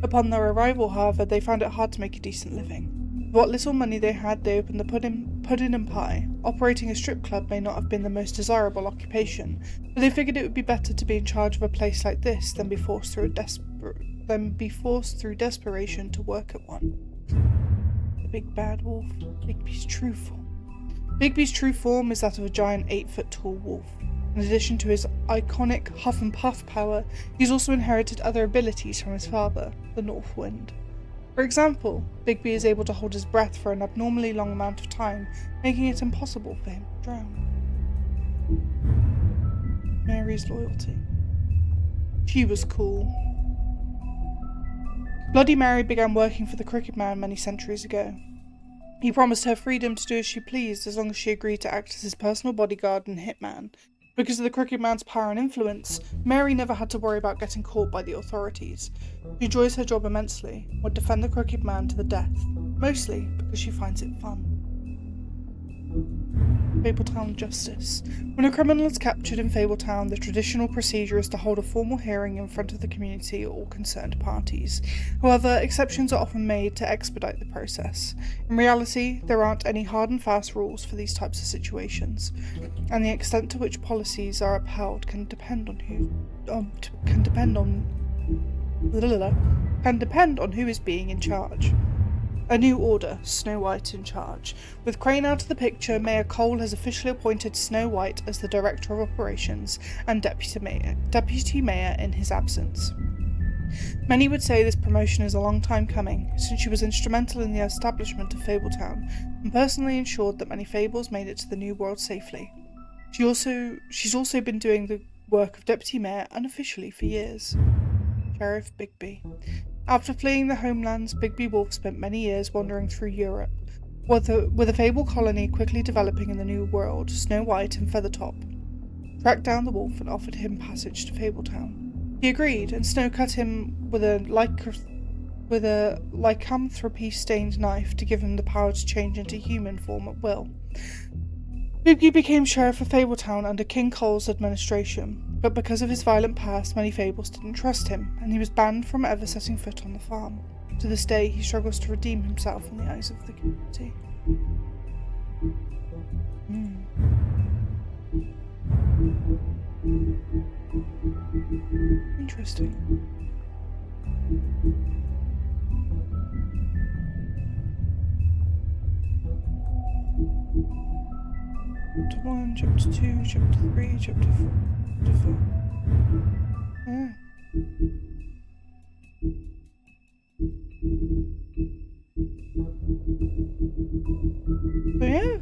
Upon their arrival, however, they found it hard to make a decent living. With what little money they had, they opened the Puddin' and Pie. Operating a strip club may not have been the most desirable occupation, but they figured it would be better to be in charge of a place like this than be forced through desperation to work at one. The Big Bad Wolf. Bigby's true form. Bigby's true form is that of a giant 8-foot-tall wolf. In addition to his iconic huff and puff power, he's also inherited other abilities from his father, the North Wind. For example, Bigby is able to hold his breath for an abnormally long amount of time, making it impossible for him to drown. Mary's loyalty. She was cool. Bloody Mary began working for the Cricket Man many centuries ago. He promised her freedom to do as she pleased as long as she agreed to act as his personal bodyguard and hitman. Because of the Cricket Man's power and influence, Mary never had to worry about getting caught by the authorities. She enjoys her job immensely, and would defend the Cricket Man to the death, mostly because she finds it fun. Fabletown Justice. When a criminal is captured in Fabletown, the traditional procedure is to hold a formal hearing in front of the community or all concerned parties. However, exceptions are often made to expedite the process. In reality, there aren't any hard and fast rules for these types of situations, and the extent to which policies are upheld can depend on who is being in charge. A new order, Snow White in charge. With Crane out of the picture, Mayor Cole has officially appointed Snow White as the Director of Operations and Deputy Mayor in his absence. Many would say this promotion is a long time coming, since she was instrumental in the establishment of Fabletown, and personally ensured that many fables made it to the New World safely. She's also been doing the work of Deputy Mayor unofficially for years. Sheriff Bigby. After fleeing the homelands, Bigby Wolf spent many years wandering through Europe, with a fable colony quickly developing in the New World, Snow White and Feathertop. tracked down the wolf and offered him passage to Fabletown. He agreed, and Snow cut him with a lycanthropy-stained knife to give him the power to change into human form at will. Bigby became sheriff of Fabletown under King Cole's administration, but because of his violent past, many Fables didn't trust him, and he was banned from ever setting foot on the farm. To this day, he struggles to redeem himself in the eyes of the community. Interesting. Chapter 1, Chapter 2, Chapter 3, Chapter 4, Chapter 5. Yeah. So yeah.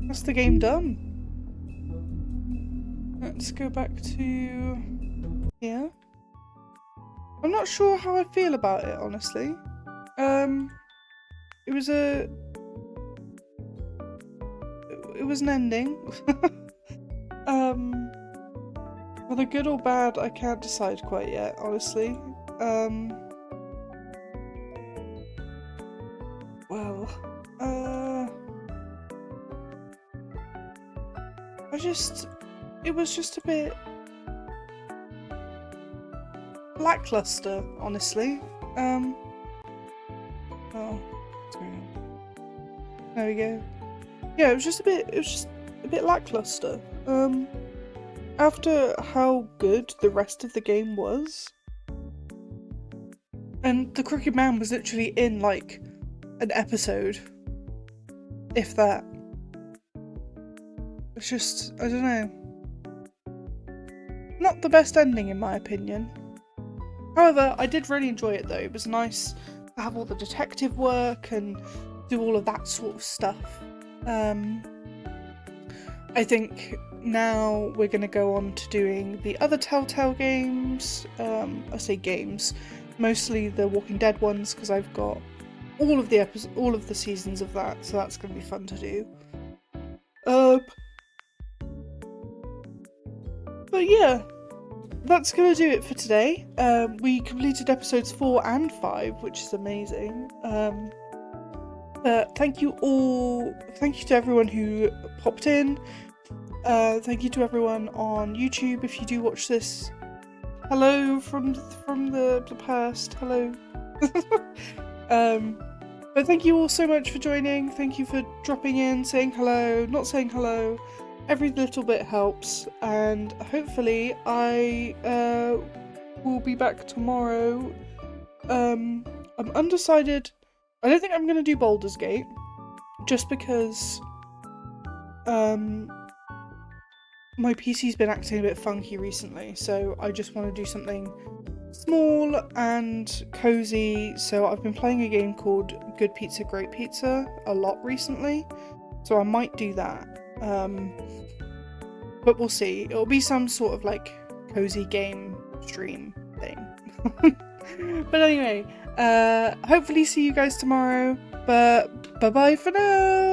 That's the game done. Let's go back to here. I'm not sure how I feel about it, honestly. It was an ending. Whether good or bad, I can't decide quite yet, honestly. It was just a bit lackluster, honestly. Oh, what's going on? There we go. Yeah, it was just a bit lackluster. After how good the rest of the game was, and the Crooked Man was literally in like an episode, if that. It's just, I don't know. Not the best ending in my opinion. However, I did really enjoy it though. It was nice to have all the detective work and do all of that sort of stuff. I think now we're going to go on to doing the other Telltale games. I say games, mostly the Walking Dead ones, because I've got all of the seasons of that, so that's going to be fun to do. But yeah, that's going to do it for today. We completed episodes 4 and 5, which is amazing. Thank you to everyone who popped in. Thank you to everyone on YouTube if you do watch this. Hello from the past. Hello. But thank you all so much for joining. Thank you for dropping in, saying hello, not saying hello. Every little bit helps, and hopefully I will be back tomorrow. I'm undecided. I don't think I'm going to do Baldur's Gate, just because my PC's been acting a bit funky recently, so I just want to do something small and cozy. So I've been playing a game called Good Pizza, Great Pizza a lot recently, so I might do that. But we'll see. It'll be some sort of like cozy game stream thing. But anyway, hopefully see you guys tomorrow, but bye bye for now.